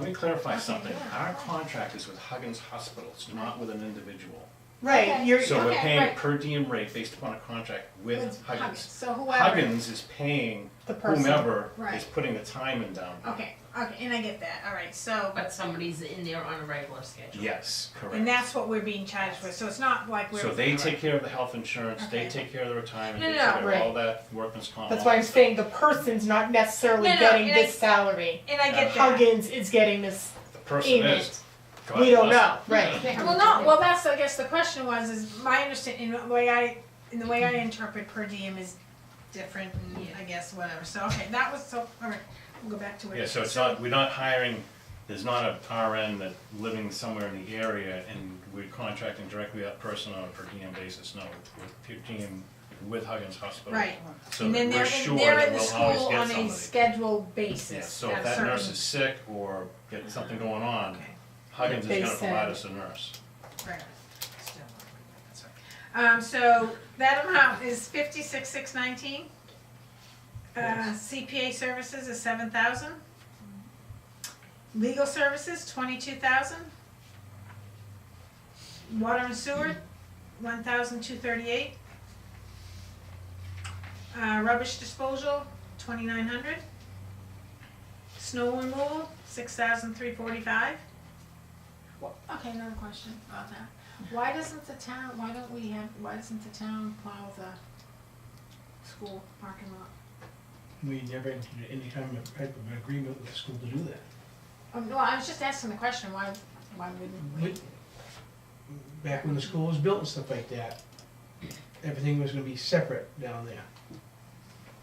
S5: Let me clarify
S1: Okay,
S5: something.
S1: yeah.
S5: Our contract is with Huggins Hospitals, not with an individual.
S7: Right,
S1: Okay.
S7: you're.
S5: So we're
S1: Okay,
S5: paying a
S1: right.
S5: per diem rate based upon a contract with Huggins.
S1: So whoever.
S5: Huggins is paying
S7: The person.
S5: whomever
S1: Right.
S5: is putting the time in down.
S1: Okay, and I get that, alright, so,
S8: But somebody's in there on a regular schedule.
S5: Yes, correct.
S1: and that's what we're being charged with, so it's not like we're.
S5: So they take care of the health insurance, they
S1: Okay.
S5: take care of the retirement,
S1: No,
S5: they
S1: no,
S5: take care of all
S7: right.
S5: that workman's comp.
S7: That's
S5: all
S7: why
S5: that
S7: I'm
S5: stuff.
S7: saying the person's not necessarily
S1: No, no,
S7: getting
S1: and I-
S7: this salary.
S1: And I get that.
S7: Huggins is getting this
S5: The person
S7: payment.
S5: is. God
S7: We don't
S5: bless
S7: know, right?
S1: Well, no, well, that's, I guess the question was, is my understanding, in the way I interpret per diem is different, and
S8: Yeah.
S1: I guess, whatever, so, okay, that was, so, alright, we'll go back to it.
S5: Yeah, so it's not, we're not hiring, there's not a RN that living somewhere in the area and we're contracting directly with that person on a per diem basis, no, we're per diem with Huggins Hospital.
S1: Right,
S5: So
S1: and
S5: that
S1: then
S5: we're
S1: they're
S5: sure
S1: they're
S5: that
S1: in the
S5: we'll always
S1: school
S5: get
S1: on a
S5: somebody.
S1: scheduled basis.
S5: Yeah, so
S1: at
S5: if
S1: a
S5: that nurse
S1: certain-
S5: is sick or get something going on,
S1: Okay,
S5: Huggins
S7: They
S5: is gonna
S7: said-
S5: provide us a nurse.
S1: right, still, that's right. So that amount is 56,619. CPA services is 7,000. Legal services, 22,000. Water and sewer, 1,238. Rubbish disposal, 2,900. Snow removal, 6,345. Okay, another question about that. Why doesn't the town plow the school parking lot?
S2: We never entered any kind of type of an agreement with the school to do that.
S1: No, I was just asking the question, why wouldn't we?
S2: Back when the school was built and stuff like that, everything was gonna be separate down there.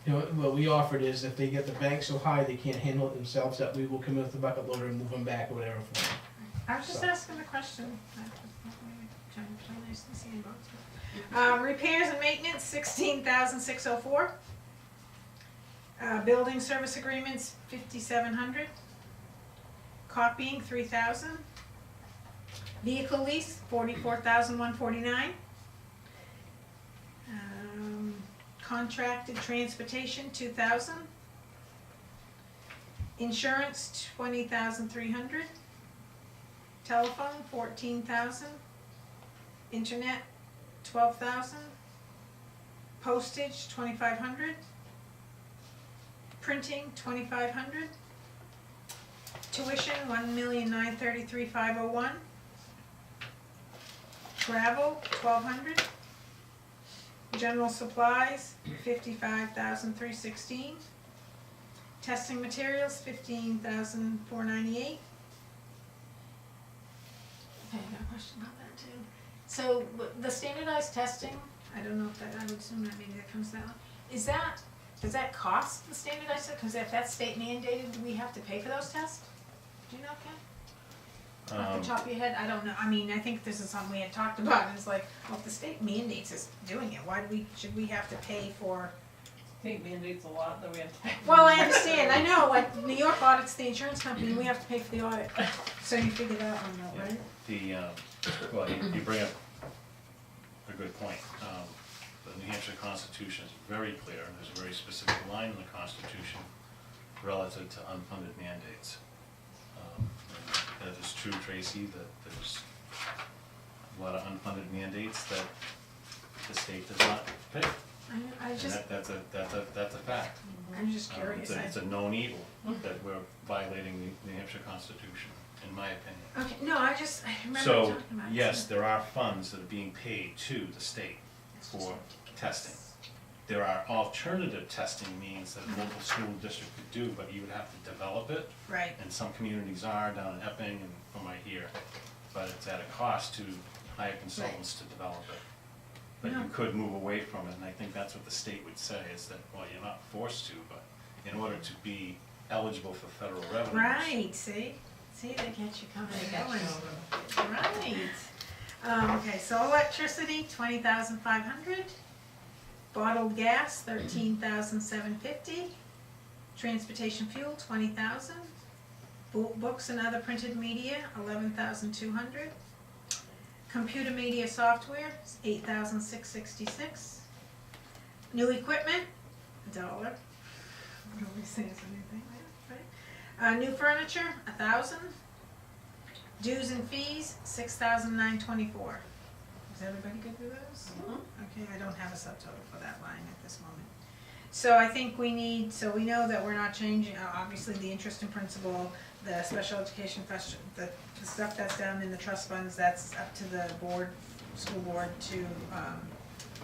S2: You know, what we offered is if they get the bank so high they can't handle it themselves, that we will come in with the bucket loader and move them back or whatever for them.
S1: I was just
S2: So.
S1: asking the question. Nice to see you both. Repairs and maintenance, 16,604. Building service agreements, 5,700. Copying, 3,000. Vehicle lease, 44,149. Contracted transportation, 2,000. Insurance, 20,300. Telephone, 14,000. Internet, 12,000. Postage, 2,500. Printing, 2,500. Tuition, 1,933,501. Travel, 1,200. General supplies, 55,316. Testing materials, 15,498. Okay, I got a question about that too. So the standardized testing, I don't know if that, I would assume that maybe that comes down. Does that cost the standardized, because if that's state mandated, do we have to pay for those tests? Do you know, Ken? Off the top of your head, I don't know, I mean, I think this is something we had talked about, and it's like, well, if the state mandates us doing it, why should we have to pay for?
S4: State mandates a lot that we have to pay.
S1: Well, I understand, I know, like, New York audits the insurance company, and we have to pay for the audit, so you figured that one out, right?
S5: Well, you bring up a good point. The New Hampshire Constitution is very clear, and there's a very specific line in the Constitution relative to unfunded mandates. That is true, Tracy, that there's a lot of unfunded mandates that the state does not pay.
S1: I just,
S5: And that's a fact.
S1: I'm just curious.
S5: It's a known evil that we're violating the New Hampshire Constitution, in my opinion.
S1: Okay, no, I remember
S5: So,
S1: talking about it.
S5: yes, there are funds that are being paid to the state for testing. There are alternative testing means that a local school district could do, but you would have to develop it.
S1: Right,
S5: And some communities are down in Epping and from I hear, but it's at a cost to hire consultants to develop it. But you
S1: No.
S5: could move away from it, and I think that's what the state would say, is that, well, you're not forced to, but in order to be eligible for federal revenues.
S1: right, see, they get you coming and going. Right. Okay, so electricity, 20,500. Bottled gas, 13,750. Transportation fuel, 20,000. Books and other printed media, 11,200. Computer media software, 8,666. New equipment, $1. Nobody says anything there, right? New furniture, 1,000. Dues and fees, 6,924. Is everybody good with those? Okay, I don't have a subtotal for that line at this moment. So I think we know that we're not changing, obviously the interest in principal, the special education fest, the stuff that's down in the trust funds, that's up to the board, school board to,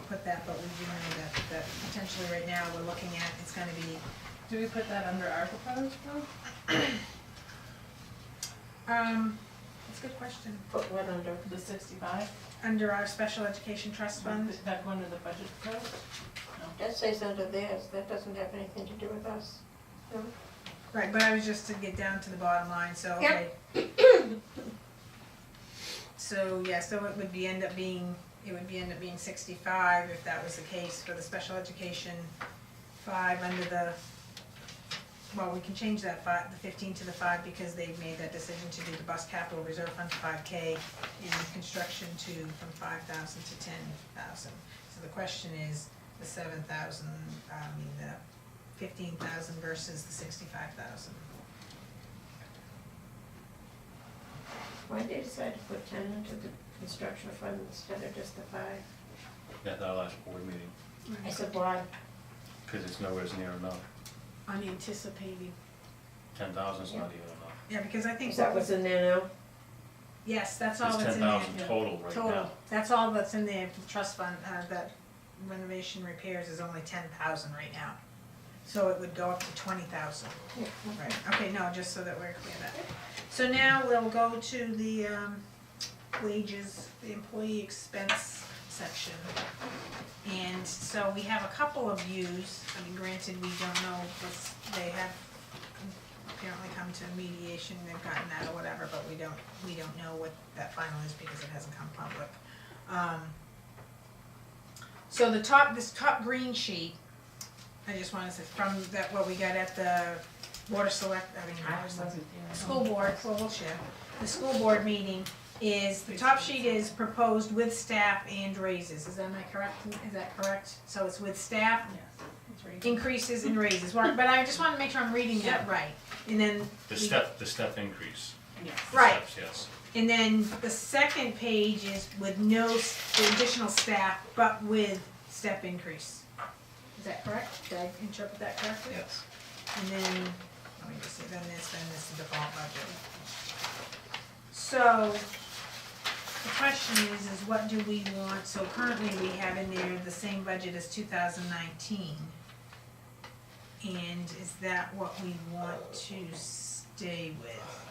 S1: put that, but we do know that potentially right now we're looking at, it's gonna be,
S4: Do we put that under our proposed bill?
S1: that's a good question.
S6: Put what under?
S4: The 65?
S1: Under our special education trust fund,
S4: Is that going to the budget proposed?
S6: That says under theirs, that doesn't have anything to do with us. No?
S1: right, but I was just to get down to the bottom line, so, okay.
S6: Yep.
S1: So, yeah, so it would end up being 65 if that was the case for the special education, 5 under the, well, we can change that 5, the 15 to the 5 because they've made that decision to do the bus capital reserve fund 5K and construction from 5,000 to 10,000. So the question is the 7,000, the 15,000 versus the 65,000.
S6: Why did they decide to put 10 into the construction fund instead of just the 5?
S5: At our last board meeting,
S6: I said, why?
S5: because it's nowhere near enough.
S1: Unanticipated.
S5: 10,000 is not even enough.
S1: Yeah, because I think
S6: Is that what's in there now?
S1: yes, that's all
S5: It's
S1: that's in there.
S5: 10,000 total right
S1: Total,
S5: now.
S1: that's all that's in there for the trust fund, that renovation repairs is only 10,000 right now. So it would go up to 20,000.
S6: Yeah.
S1: Right, okay, no, just so that we're clear that. So now we'll go to the wages, the employee expense section. And so we have a couple of views, I mean, granted, we don't know, they have apparently come to mediation, they've gotten that or whatever, but we don't know what that final is because it hasn't come public. So this top green sheet, I just wanna say, from that, what we got at the school board, well, we'll share. The school board meeting is, the top sheet is proposed with staff and raises, is that correct? So it's with staff,
S4: Yes.
S1: increases and raises, but I just wanna make sure I'm reading that right. And then.
S5: The step increase.
S4: Yes.
S5: The
S1: Right.
S5: steps, yes.
S1: And then the second page is with no additional staff, but with step increase. Is that correct? Did I interpret that correctly?
S5: Yes.
S1: And then, let me just see, then this is the default budget. So, the question is what do we want, so currently we have in there the same budget as 2019. And is that what we want to stay with?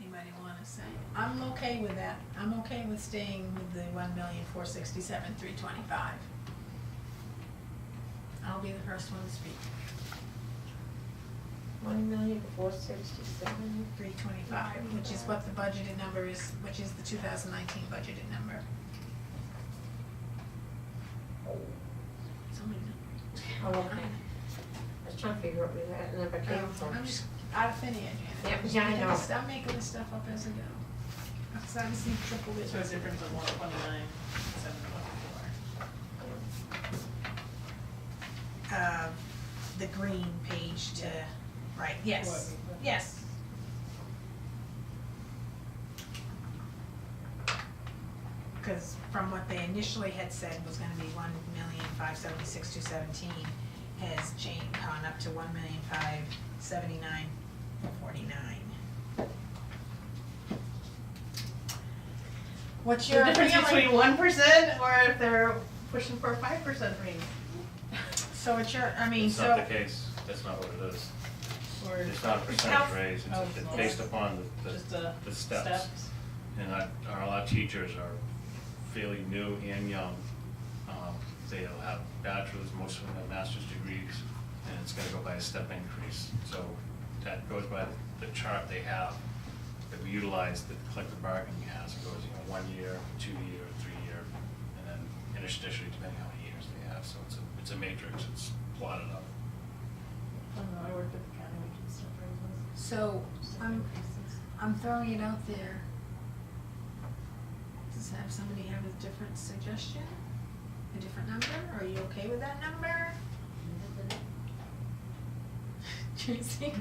S1: Anybody wanna say? I'm okay with that. I'm okay with staying with the 1,467,325. I'll be the first one to speak.
S6: 1,467,000.
S1: 325, which is what the budgeted number is, which is the 2019 budgeted number. Somebody
S6: Oh, okay. I was trying to figure out where that number came from.
S1: I'm just out of thin air, Janet.
S6: Yeah, I know.
S1: I'm making this stuff up as I go. Because I see triple digits.
S4: So a difference of 129, 724.
S1: The green page to, right, yes,
S4: What?
S1: yes. Because from what they initially had said was gonna be 1,576,217 has changed, gone up to 1,579,449. What's
S4: The
S1: your
S4: difference
S1: feeling?
S4: between 1% or if they're pushing for a 5% raise.
S1: So it's your, I mean,
S5: It's
S1: so.
S5: not the case, that's not what it is.
S4: Or
S5: It's not a percentage
S1: Health-
S5: raise,
S4: Oh,
S5: it's
S4: it's
S5: based upon
S4: just
S5: the steps.
S4: steps.
S5: And our teachers are fairly new and young. They'll have bachelor's, most of them have master's degrees, and it's gonna go by a step increase. So that goes by the chart they have, that we utilize, that the collective bargaining has. It goes, 1 year, 2 year, 3 year, and then interstitially, depending how many years they have. So it's a matrix, it's plotted up.
S4: I don't know, I worked at the county, we did step raises.
S1: So,
S4: Step increases.
S1: I'm throwing it out there. Does somebody have a different suggestion? A different number? Are you okay with that number? Tracy?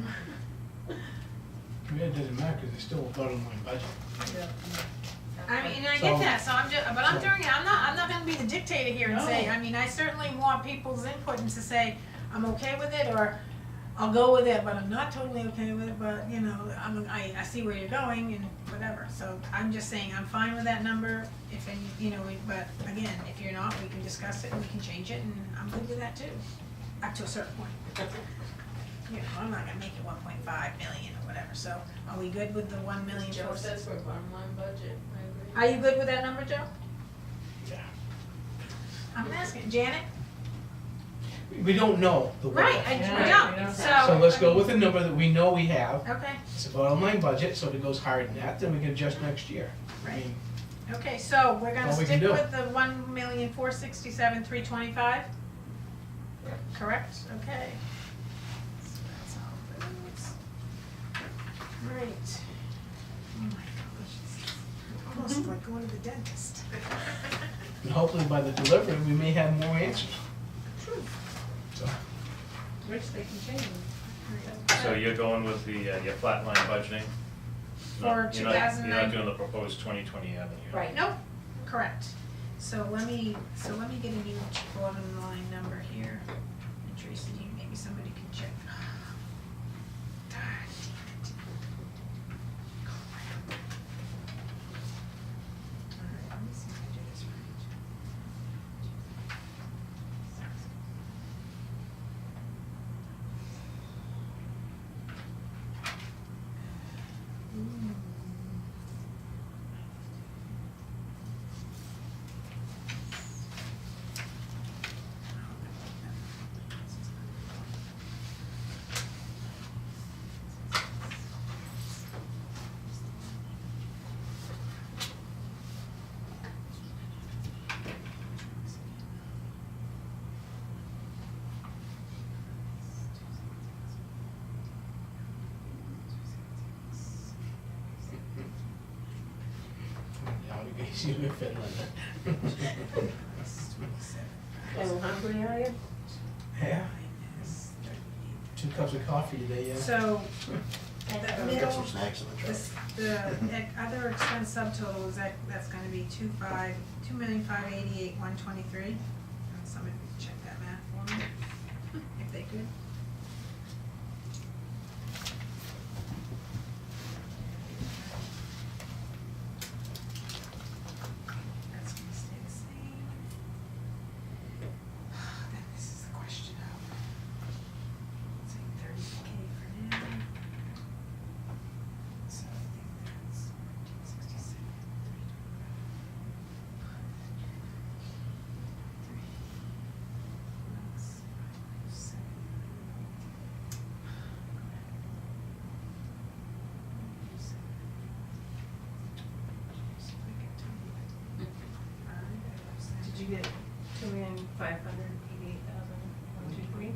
S2: To me, it doesn't matter, because it's still a bottom line budget.
S1: I mean, I
S2: So-
S1: get that, so but I'm
S2: so-
S1: throwing it, I'm not gonna be the dictator here and say,
S4: No.
S1: I mean, I certainly want people's input and to say, I'm okay with it, or I'll go with it, but I'm not totally okay with it, but, I see where you're going and whatever, so I'm just saying, I'm fine with that number, if any, but again, if you're not, we can discuss it and we can change it, and I'm good with that too, up to a certain point. I'm not gonna make it 1.5 million or whatever, so are we good with the 1 million?
S8: Joe says for a bottom line budget, I agree.
S1: Are you good with that number, Joe?
S2: Yeah.
S1: I'm asking, Janet?
S2: We don't know the way.
S1: Right,
S4: Yeah,
S1: we
S4: we
S1: don't,
S4: don't.
S2: So let's go with the number that we know we have.
S1: Okay,
S2: It's a bottom line budget, so if it goes higher than that, then we can adjust next year. I
S1: Right.
S2: mean,
S1: okay, so we're gonna
S2: All we can
S1: stick
S2: do.
S1: with the 1,467,325? Correct, okay. So that's all those. Right. Oh my gosh, it's almost like going to the dentist.
S2: and hopefully by the delivery, we may have more answers. So,
S4: Which they can change.
S5: So you're going with your flat line budgeting? No,
S1: For
S5: you're not-
S1: 2009?
S5: You're not doing the proposed 2020 yet, then you're.
S6: Right.
S1: Nope, correct. So let me get a new bottom line number here. And Tracy, maybe somebody can check. Darn it. Crap. All right, let me see if I do this right.
S2: yeah, we guys, you're in Finland.
S6: Oh, hungry are you?
S2: Yeah, 2 cups of coffee today, yeah.
S1: So, the
S3: I've got
S1: middle,
S3: some snacks in the truck.
S1: the other expense subtotal that's gonna be 2,588,123. Somebody check that math for me, if they could.
S4: you get?
S8: 2,588,123.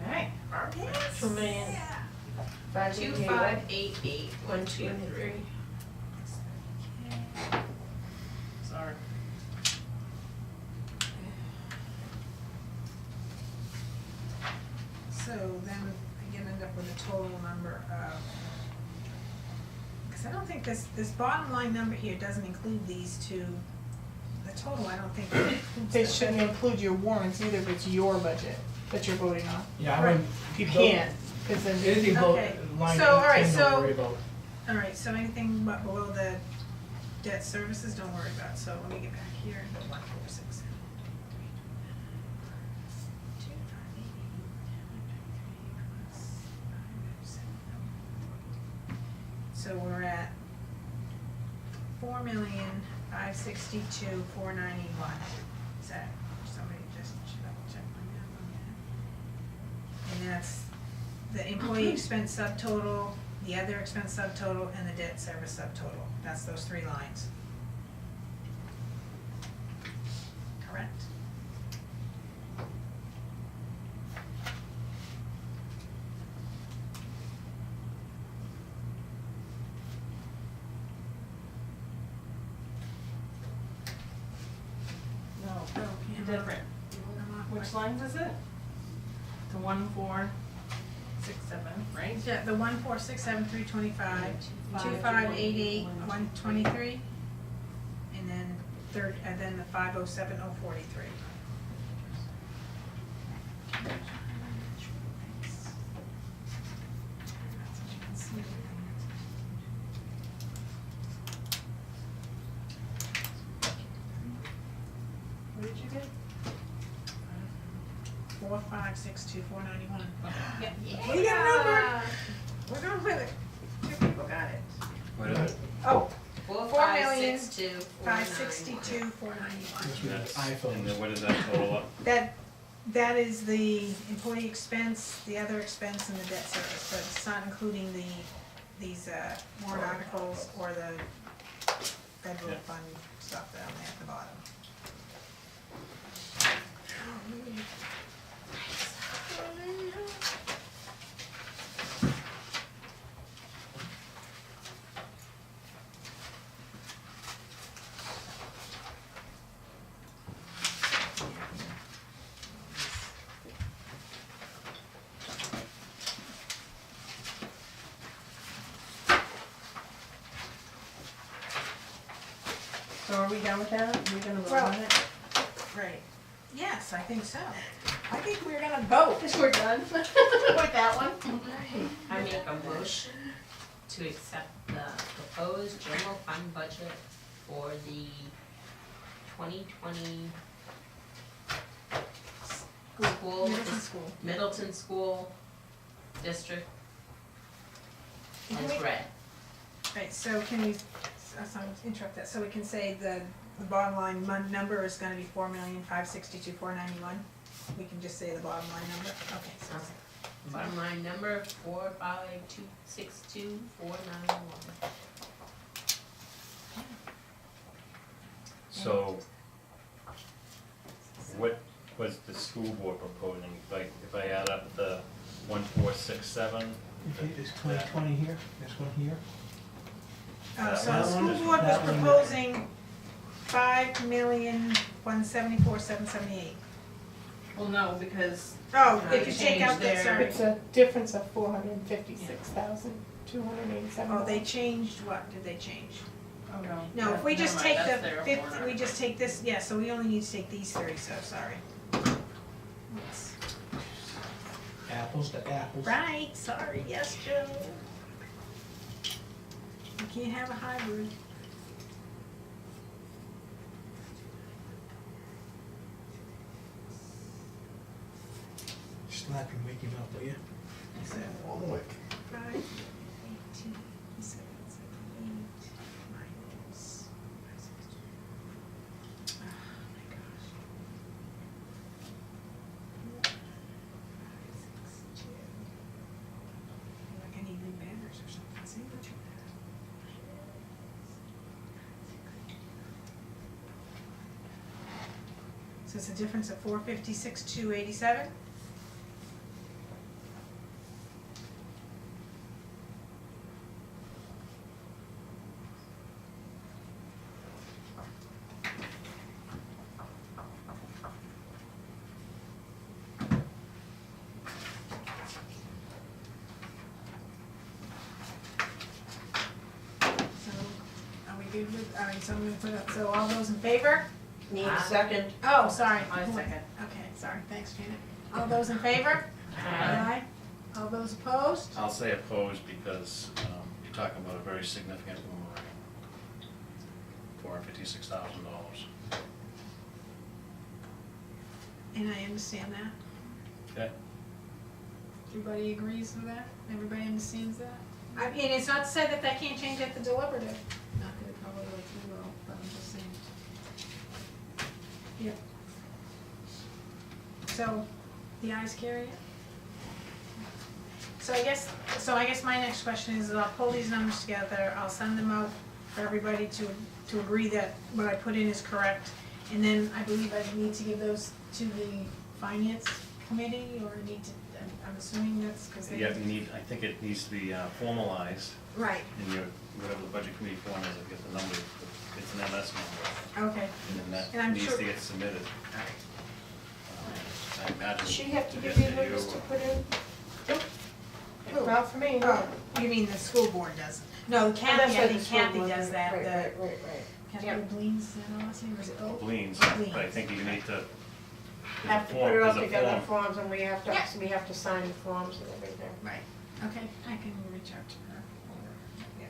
S4: Okay.
S1: Yes.
S6: 2,588,123.
S4: Sorry.
S1: So then I end up with a total number of, because I don't think this bottom line number here doesn't include these two. The total, I don't think includes
S7: They
S1: that.
S7: shouldn't include your warrants either if it's your budget that you're voting on.
S2: Yeah, I
S1: Right.
S2: wouldn't.
S7: You can't, cause then
S2: Anything below
S1: Okay.
S2: line
S1: So, all right,
S2: 10,
S1: so-
S2: don't worry about.
S1: All right, so anything below the debt services, don't worry about. So let me get back here and go 1, 4, 6, 7, 2, 5, 8, 9, 10, 7. So we're at 4,562,491. Is that, somebody just double check my math on that? And that's the employee expense subtotal, the other expense subtotal, and the debt service subtotal. That's those 3 lines. Correct?
S4: No,
S1: Oh, yeah.
S4: different.
S1: I'm off
S4: Which
S1: by-
S4: lines is it? The 1, 4, 6, 7, right?
S1: Yeah, the 1, 4, 6, 7, 325, 2, 5, 8, 8, 123, and then and then the 507, 043.
S4: What did you get?
S1: 4,562,491.
S4: Yeah.
S1: We got a number. We're going with it. 2 people got it.
S5: What is it?
S1: Oh,
S8: 4,562,491.
S1: 562,491.
S2: This was
S5: And
S2: iPhones.
S5: then what does that total up?
S1: That is the employee expense, the other expense, and the debt service, but it's not including these warrant articles or the federal
S5: Yeah.
S1: fund stuff down there at the bottom.
S4: So are we done with that? Are we gonna vote
S1: Well-
S4: on it?
S1: Right. Yes, I think so. I think we're gonna vote.
S4: We're done with that one?
S8: I make a motion to accept the proposed general fund budget for the 2020 school,
S1: Middleton School.
S8: Middleton School District
S1: Can
S8: as
S1: we-
S8: read.
S1: Right, so can we, sorry, interrupt that, so we can say the bottom line number is gonna be 4,562,491? We can just say the bottom line number? Okay, so,
S8: Bottom line number 4,562,491.
S5: So, what was the school board proposing? If I add up the 1,467,
S2: Okay, there's 2020 here, there's one here.
S1: so
S5: That
S1: the
S5: one?
S1: school board was
S2: That one.
S1: proposing 5,174,778.
S4: Well, no, because
S1: Oh,
S4: They
S1: if you take out
S4: changed
S1: that,
S4: their-
S1: sorry.
S7: it's a difference of 456,287.
S1: Oh, they changed, what did they change?
S4: oh no.
S1: No, if we
S4: never
S1: just
S4: mind,
S1: take
S4: that's
S1: the
S4: their
S1: 50,
S4: warrant
S1: we just take this, yeah, so we only need to take these 3, so sorry. Oops.
S2: Apples to apples.
S1: Right, sorry, yes, Joe. You can't have a hybrid.
S2: Slap him, wake him up, will you?
S3: Homework.
S1: 5, 18, 7, 8, minus 5, 6, oh my gosh. 5, 6, 2. Like I need new banners or something, see what you have. So it's a difference of 456,287. Good with, all right, so I'm gonna put up, so all those in favor?
S6: Need a second.
S1: Oh, sorry.
S8: I second.
S1: Okay, sorry, thanks, Janet. All those in favor? Aye. All those opposed?
S5: I'll say opposed because you're talking about a very significant memorial. $456,000.
S1: And I understand that.
S5: Okay.
S1: Everybody agrees with that? Everybody understands that? I mean, it's not to say that that can't change at the deliberative. Not that it probably likely will, but I'm just saying. Yep. So, the ayes carry it? So I guess my next question is, I'll pull these numbers together, I'll send them out for everybody to agree that what I put in is correct. And then I believe I need to give those to the finance committee, or I need to, I'm assuming that's because they.
S5: Yeah, I think it needs to be formalized
S1: Right,
S5: in your, whatever the budget committee form is, I get the number, it's an MS number,
S1: okay.
S5: and then
S1: And I'm
S5: that needs
S1: sure-
S5: to get submitted. I imagine.
S6: Does she have to give
S5: yes,
S6: you
S5: they
S6: numbers
S5: do.
S6: to put in?
S7: Not for me.
S1: Oh, you mean the school board does? No,
S6: That's
S1: Kathy, I
S6: what
S1: think
S6: the school
S1: Kathy
S6: board
S1: does that,
S6: Right,
S1: the,
S6: right, right.
S1: Kathy
S6: Yep.
S1: Bleens, is that her last name, or is it O?
S5: Bleens,
S1: Bleens.
S5: but I think you need to,
S6: Have to
S5: there's a form,
S6: put it all
S5: there's a
S6: together,
S5: form.
S6: forms, and we have to,
S1: Yeah.
S6: we have to sign the forms and everything.
S1: Right, okay, I can reach out to her. Yeah.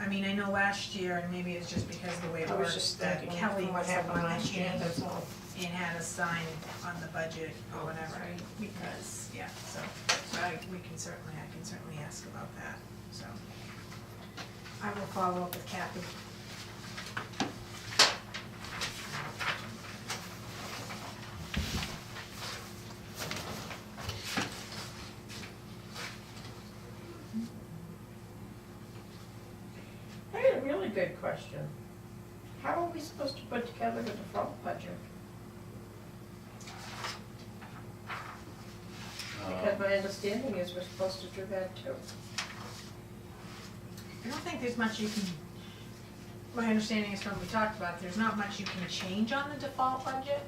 S1: I mean, I know last year, and maybe it's just because of the way it
S6: I was
S1: works,
S6: just
S1: that
S6: thinking
S1: Kelly
S6: from what
S1: was the
S6: happened
S1: one that
S6: last year,
S1: changed
S6: that's all.
S1: and had us sign on the budget or whatever,
S8: right.
S1: because, yeah, so I can certainly ask about that, so. I will follow up with Kathy.
S6: I had a really good question. How are we supposed to put together a default budget? Because my understanding is we're supposed to do that too.
S1: I don't think there's much you can, my understanding is from what we talked about, there's not much you can change on the default budget.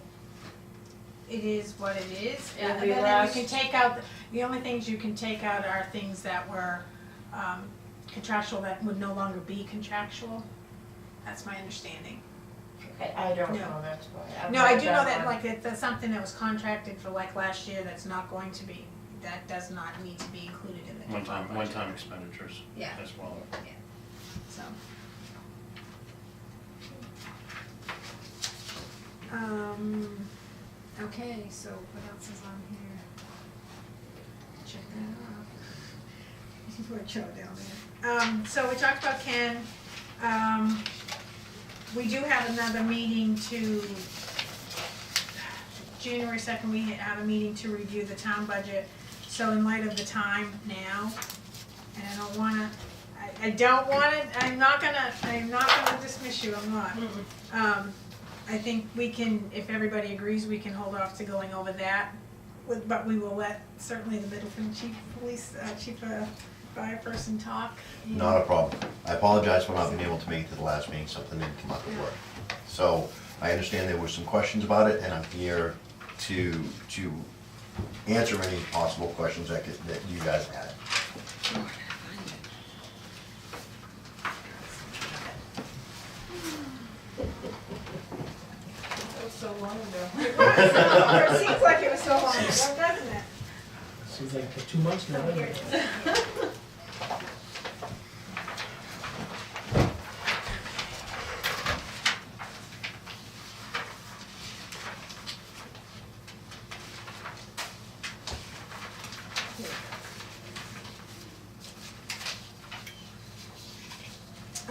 S1: It is what it is,
S6: It'll
S1: and
S6: be
S1: then you
S6: less.
S1: can take out, the only things you can take out are things that were contractual that would no longer be contractual. That's my understanding.
S6: I don't
S1: No.
S6: know, that's why. I've
S1: No, I
S6: read
S1: do know that,
S6: one.
S1: like, that's something that was contracted for like last year that's not going to be, that does not need to be included in the default budget.
S5: One-time expenditures
S1: Yeah.
S5: as well.
S1: So. Okay, so what else is on here? Check that out. Poor Joe down there. So we talked about Ken. We do have another meeting January 2nd, we have a meeting to review the town budget. So in light of the time now, and I don't wanna, I'm not gonna dismiss you, I'm not. I think we can, if everybody agrees, we can hold off to going over that, but we will let certainly the Middleton chief fire person talk.
S3: Not a problem. I apologize for not being able to make it to the last meeting, something didn't come up at work. So I understand there were some questions about it, and I'm here to answer any possible questions that you guys had.
S1: That was so long ago. It seems like it was so long ago, doesn't it?
S2: Seems like 2 months now.
S1: Oh, here it is.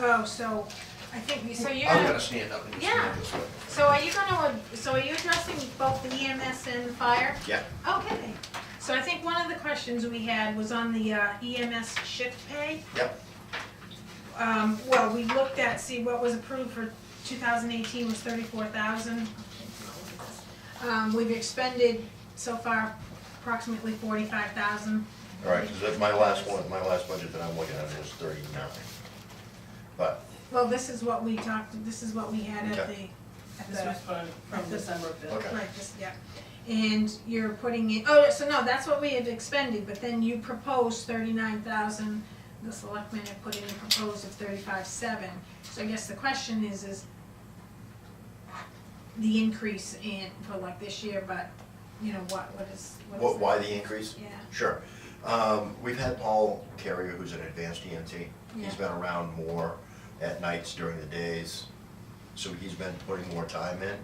S1: Oh, so, I think, so you're
S3: I'm
S1: gonna,
S3: gonna stand up and just
S1: Yeah.
S3: stand this way.
S1: so are you addressing both the EMS and the fire?
S3: Yeah.
S1: Okay, so I think one of the questions we had was on the EMS shift pay.
S3: Yep.
S1: well, we looked at, see what was approved for 2018 was 34,000. We've expended so far approximately 45,000.
S3: All right, because that's my last one, my last budget that I'm looking at is 39. But,
S1: Well, this is what we talked, this is what we had at
S3: Okay.
S4: This was from December fifth.
S3: Okay.
S1: Right, just, yeah. And you're putting in, oh, so no, that's what we had expended, but then you proposed 39,000. The selectmen have put in a proposed of 35,700. So I guess the question is the increase in, for like this year, but, you know, what is that?
S3: why the increase?
S1: Yeah,
S3: Sure. We've had Paul Carrier, who's an advanced EMT.
S1: Yeah.
S3: He's been around more at nights during the days, so he's been putting more time in.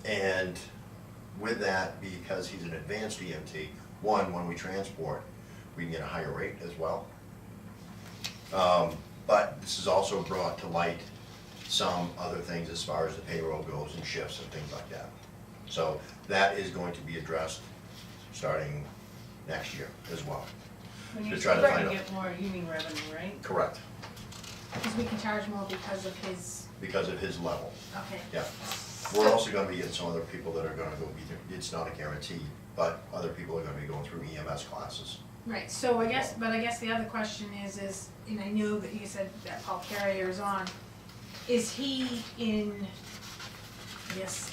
S3: And with that, because he's an advanced EMT, one, when we transport, we can get a higher rate as well. But this has also brought to light some other things as far as the payroll goes and shifts and things like that. So that is going to be addressed starting next year as well.
S4: When you
S3: To try
S4: say
S3: to
S4: trying
S3: find
S4: to
S3: out.
S4: get more, you mean revenue, right?
S3: Correct,
S1: because we can charge more because of his,
S3: because of his level,
S1: okay.
S3: yeah. We're also gonna be getting some other people that are gonna go, it's not a guarantee, but other people are gonna be going through EMS classes.
S1: Right, so I guess the other question is, and I know that you said that Paul Carrier is on, is he in, I guess,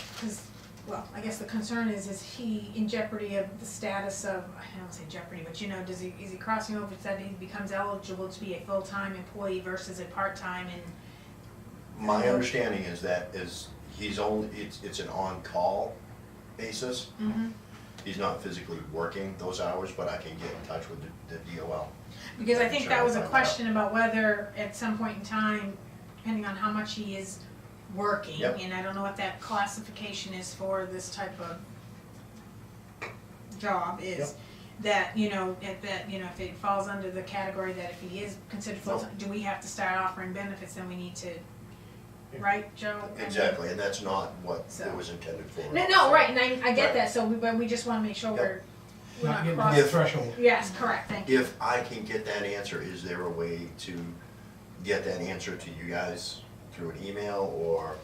S1: I guess the concern is he in jeopardy of the status of, I don't say jeopardy, but you know, is he crossing over so that he becomes eligible to be a full-time employee versus a part-time and?
S3: My understanding is that he's only, it's an on-call basis.
S1: Mm-hmm.
S3: He's not physically working those hours, but I can get in touch with the DOL.
S1: Because I think
S3: Sure,
S1: that was a
S3: I'll find
S1: question about whether at some point in time, depending on how much he is working,
S3: Yep.
S1: and I don't know what that classification is for this type of job is,
S3: Yep.
S1: that, you know, if it falls under the category that if he is considered full-time, do we have to start offering benefits, then we need to, right, Joe? I mean-
S3: Exactly, and that's not what
S1: So-
S3: it was intended for.
S1: No, right, and I get
S3: Right.
S1: that, so we just wanna make sure
S3: Yep.
S1: we're
S2: Not
S1: not
S2: getting to
S1: crossing.
S2: the threshold.
S1: Yes, correct, thank you.
S3: If I can get that answer, is there a way to get that answer to you guys through an email or?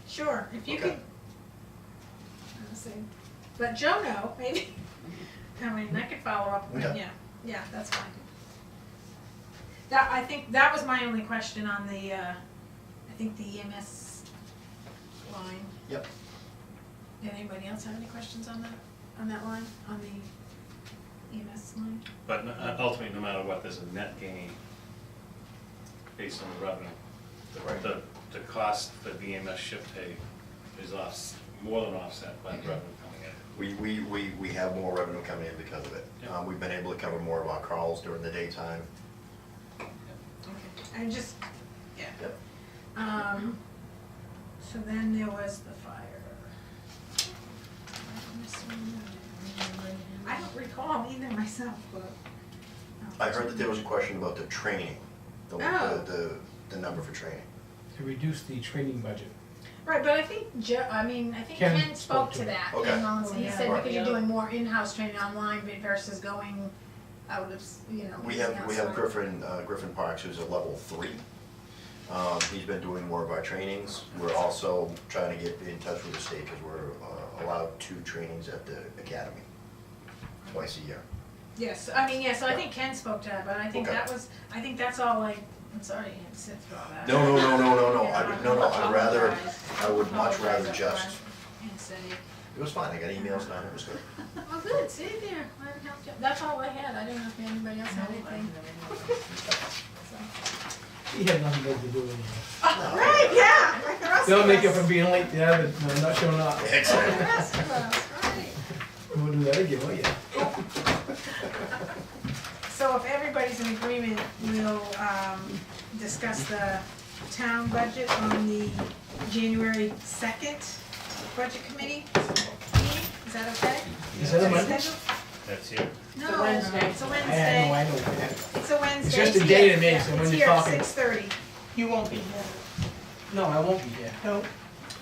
S1: Sure, if you
S3: Okay.
S1: could, let's see, let Joe know, maybe, I mean, I could follow up, but
S3: Okay.
S1: yeah, that's fine. I think that was my only question on the, I think the EMS line.
S3: Yep.
S1: Did anybody else have any questions on that line, on the EMS line?
S5: But ultimately, no matter what, there's a net gain based on the revenue.
S3: Right.
S5: The cost for the EMS shift pay is more than offset by the revenue coming in.
S3: We have more revenue coming in because of it.
S5: Yeah.
S3: We've been able to cover more of our calls during the daytime.
S1: Okay, I just, yeah.
S3: Yep.
S1: So then there was the fire. I don't recall either myself, but.
S3: I heard that there was a question about the training,
S1: Oh.
S3: the number for training.
S2: To reduce the training budget.
S1: Right, but I think I think
S2: Ken
S1: Ken spoke to
S2: spoke to it.
S1: that
S3: Okay.
S1: in Mullins, he
S4: Yeah.
S1: said
S3: Right.
S1: because you're doing more in-house training online versus going out of, you know.
S3: We have
S1: outside.
S3: Griffin Parks, who's a level 3. He's been doing more of our trainings. We're also trying to get in touch with the state because we're allowed 2 trainings at the academy twice a year.
S1: Yes, I mean, yeah, so I think Ken spoke to that, but I think
S3: Okay.
S1: I think that's all like, I'm sorry you had to sit through all that.
S3: No,
S1: Yeah,
S3: I would much rather
S1: apologize
S3: just,
S1: upfront and say,
S3: it was fine, I got emails done, it was good.
S1: oh, good, see there, I helped you. That's all I had, I didn't know if anybody else had anything. So.
S2: He had nothing better to do anyway.
S1: Right, yeah, like the rest of
S2: They'll make up
S1: us.
S2: for being late, yeah, but not showing up.
S1: Like
S3: Exactly.
S1: the rest of us, right.
S2: We'll do that again, will ya?
S1: So if everybody's in agreement, we'll discuss the town budget on the January 2nd budget committee meeting, is that okay?
S2: Is that a Monday?
S1: scheduled?
S5: That's here.
S1: No,
S6: It's a Wednesday.
S1: it's a
S2: I
S1: Wednesday.
S2: know.
S1: It's a Wednesday.
S2: It's just a
S1: here.
S2: day to me,
S1: Yeah,
S2: so when
S1: it's
S2: you're
S1: here at
S2: talking-
S1: 6:30.
S7: You won't be here.
S2: No, I won't be here.
S7: Nope.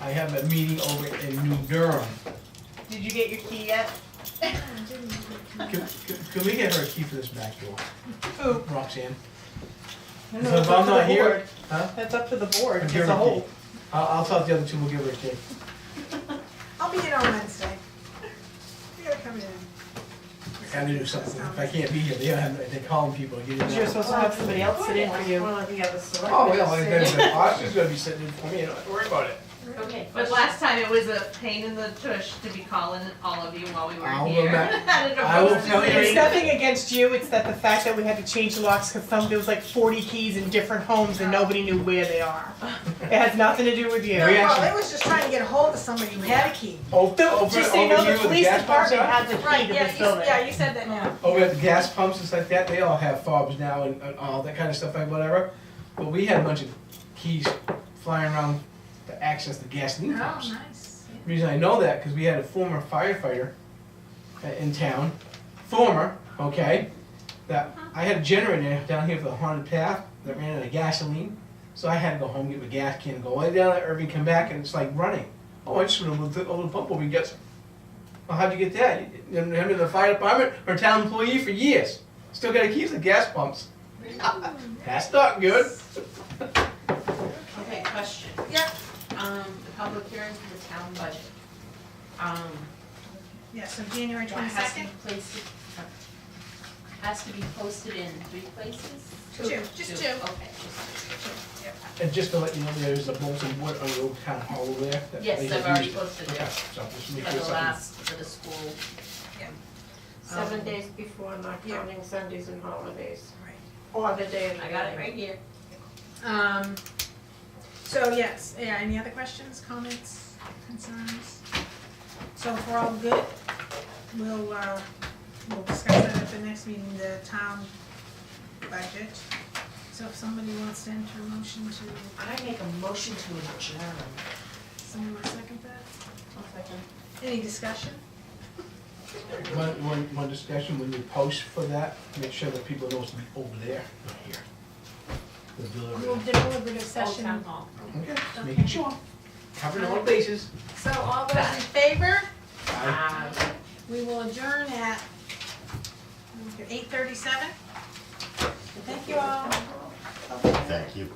S2: I have a meeting over in New Durham.
S7: Did you get your key yet?
S2: Can we get her a key for this back door?
S7: Who?
S2: Roxanne?
S7: No,
S2: So
S7: no,
S2: if
S7: it's
S2: I'm
S7: up to
S2: not
S7: the
S2: here-
S7: board.
S2: Huh?
S7: That's up to the board
S2: Give
S7: as
S2: her
S7: a
S2: a key.
S7: whole.
S2: I'll tell the other two, we'll give her a key.
S1: I'll be in on Wednesday. You gotta come in.
S2: Gotta do something. If I can't be here, they're calling people to get in
S7: You're
S2: there.
S7: supposed to have somebody else sit in for you.
S6: One of the other selectmen.
S2: Oh, yeah, like, then Austin's gonna be sitting in for me, I don't have to worry about it.
S8: Okay,
S4: But last time it was a pain in the tush to be calling all of you while we were
S2: I'll
S4: here.
S2: go back.
S4: Had it
S2: I will
S4: opposed to
S2: tell you-
S7: It's
S4: me.
S7: nothing against you, it's that the fact that we had to change locks because there was like 40 keys in different homes and nobody knew where they are. It has nothing to do with you.
S1: No,
S2: We
S1: well,
S2: actually-
S1: it was just trying to get a hold of somebody who had a key.
S2: Over
S7: Just so you know,
S2: here
S7: the
S2: where
S7: police
S2: gas pumps
S7: department
S2: are,
S7: has a key to this building.
S1: Yeah, you said that now.
S2: over at the gas pumps and stuff like that, they all have fobs now and all that kind of stuff, like whatever. But we had a bunch of keys flying around to access the gasoline
S1: Oh,
S2: pumps.
S1: nice.
S2: Reason I know that, because we had a former firefighter in town, okay, that I had a generator down here for the haunted path that ran out of gasoline, so I had to go home, get my gas can, go way down to Irving, come back, and it's like running. Oh, I just went over the pump over and got some. Well, how'd you get that? You been in the fire department or town employee for years. Still got to keep the gas pumps. That's not good.
S8: okay, question.
S1: Yeah.
S8: The public hearing for the town budget.
S1: Yeah, so January
S8: What has to
S1: 22nd?
S8: be posted, has to be posted in 3 places?
S1: Two, just two.
S8: Okay, just
S2: And just to let you know, there's a bulletin board on the old town hall over there. that
S8: Yes,
S2: they
S8: I've
S2: have
S8: already
S2: used.
S8: posted it.
S2: Okay, so just make
S8: for
S2: sure
S8: the
S2: something.
S8: last, for the school.
S6: 7 days before, not counting Sundays and holidays.
S1: Right.
S6: Or the day of the
S8: I got it
S6: wedding.
S8: right here.
S1: So yes, yeah, any other questions, comments, concerns? So if we're all good, we'll discuss that at the next meeting, the town budget. So if somebody wants to enter a motion to,
S8: I make a motion to adjourn.
S1: someone want to second that?
S8: One second.
S1: Any discussion?
S2: One discussion, when you post for that, make sure that people know it's to be over there, not here. The delivery.
S1: We'll deliberative
S8: Old
S1: session.
S8: Town Hall.
S2: Okay, just making sure. Covering all bases.
S1: So all those in favor,
S8: Um,
S1: we will adjourn at 8:37. Thank you all.
S3: Thank you.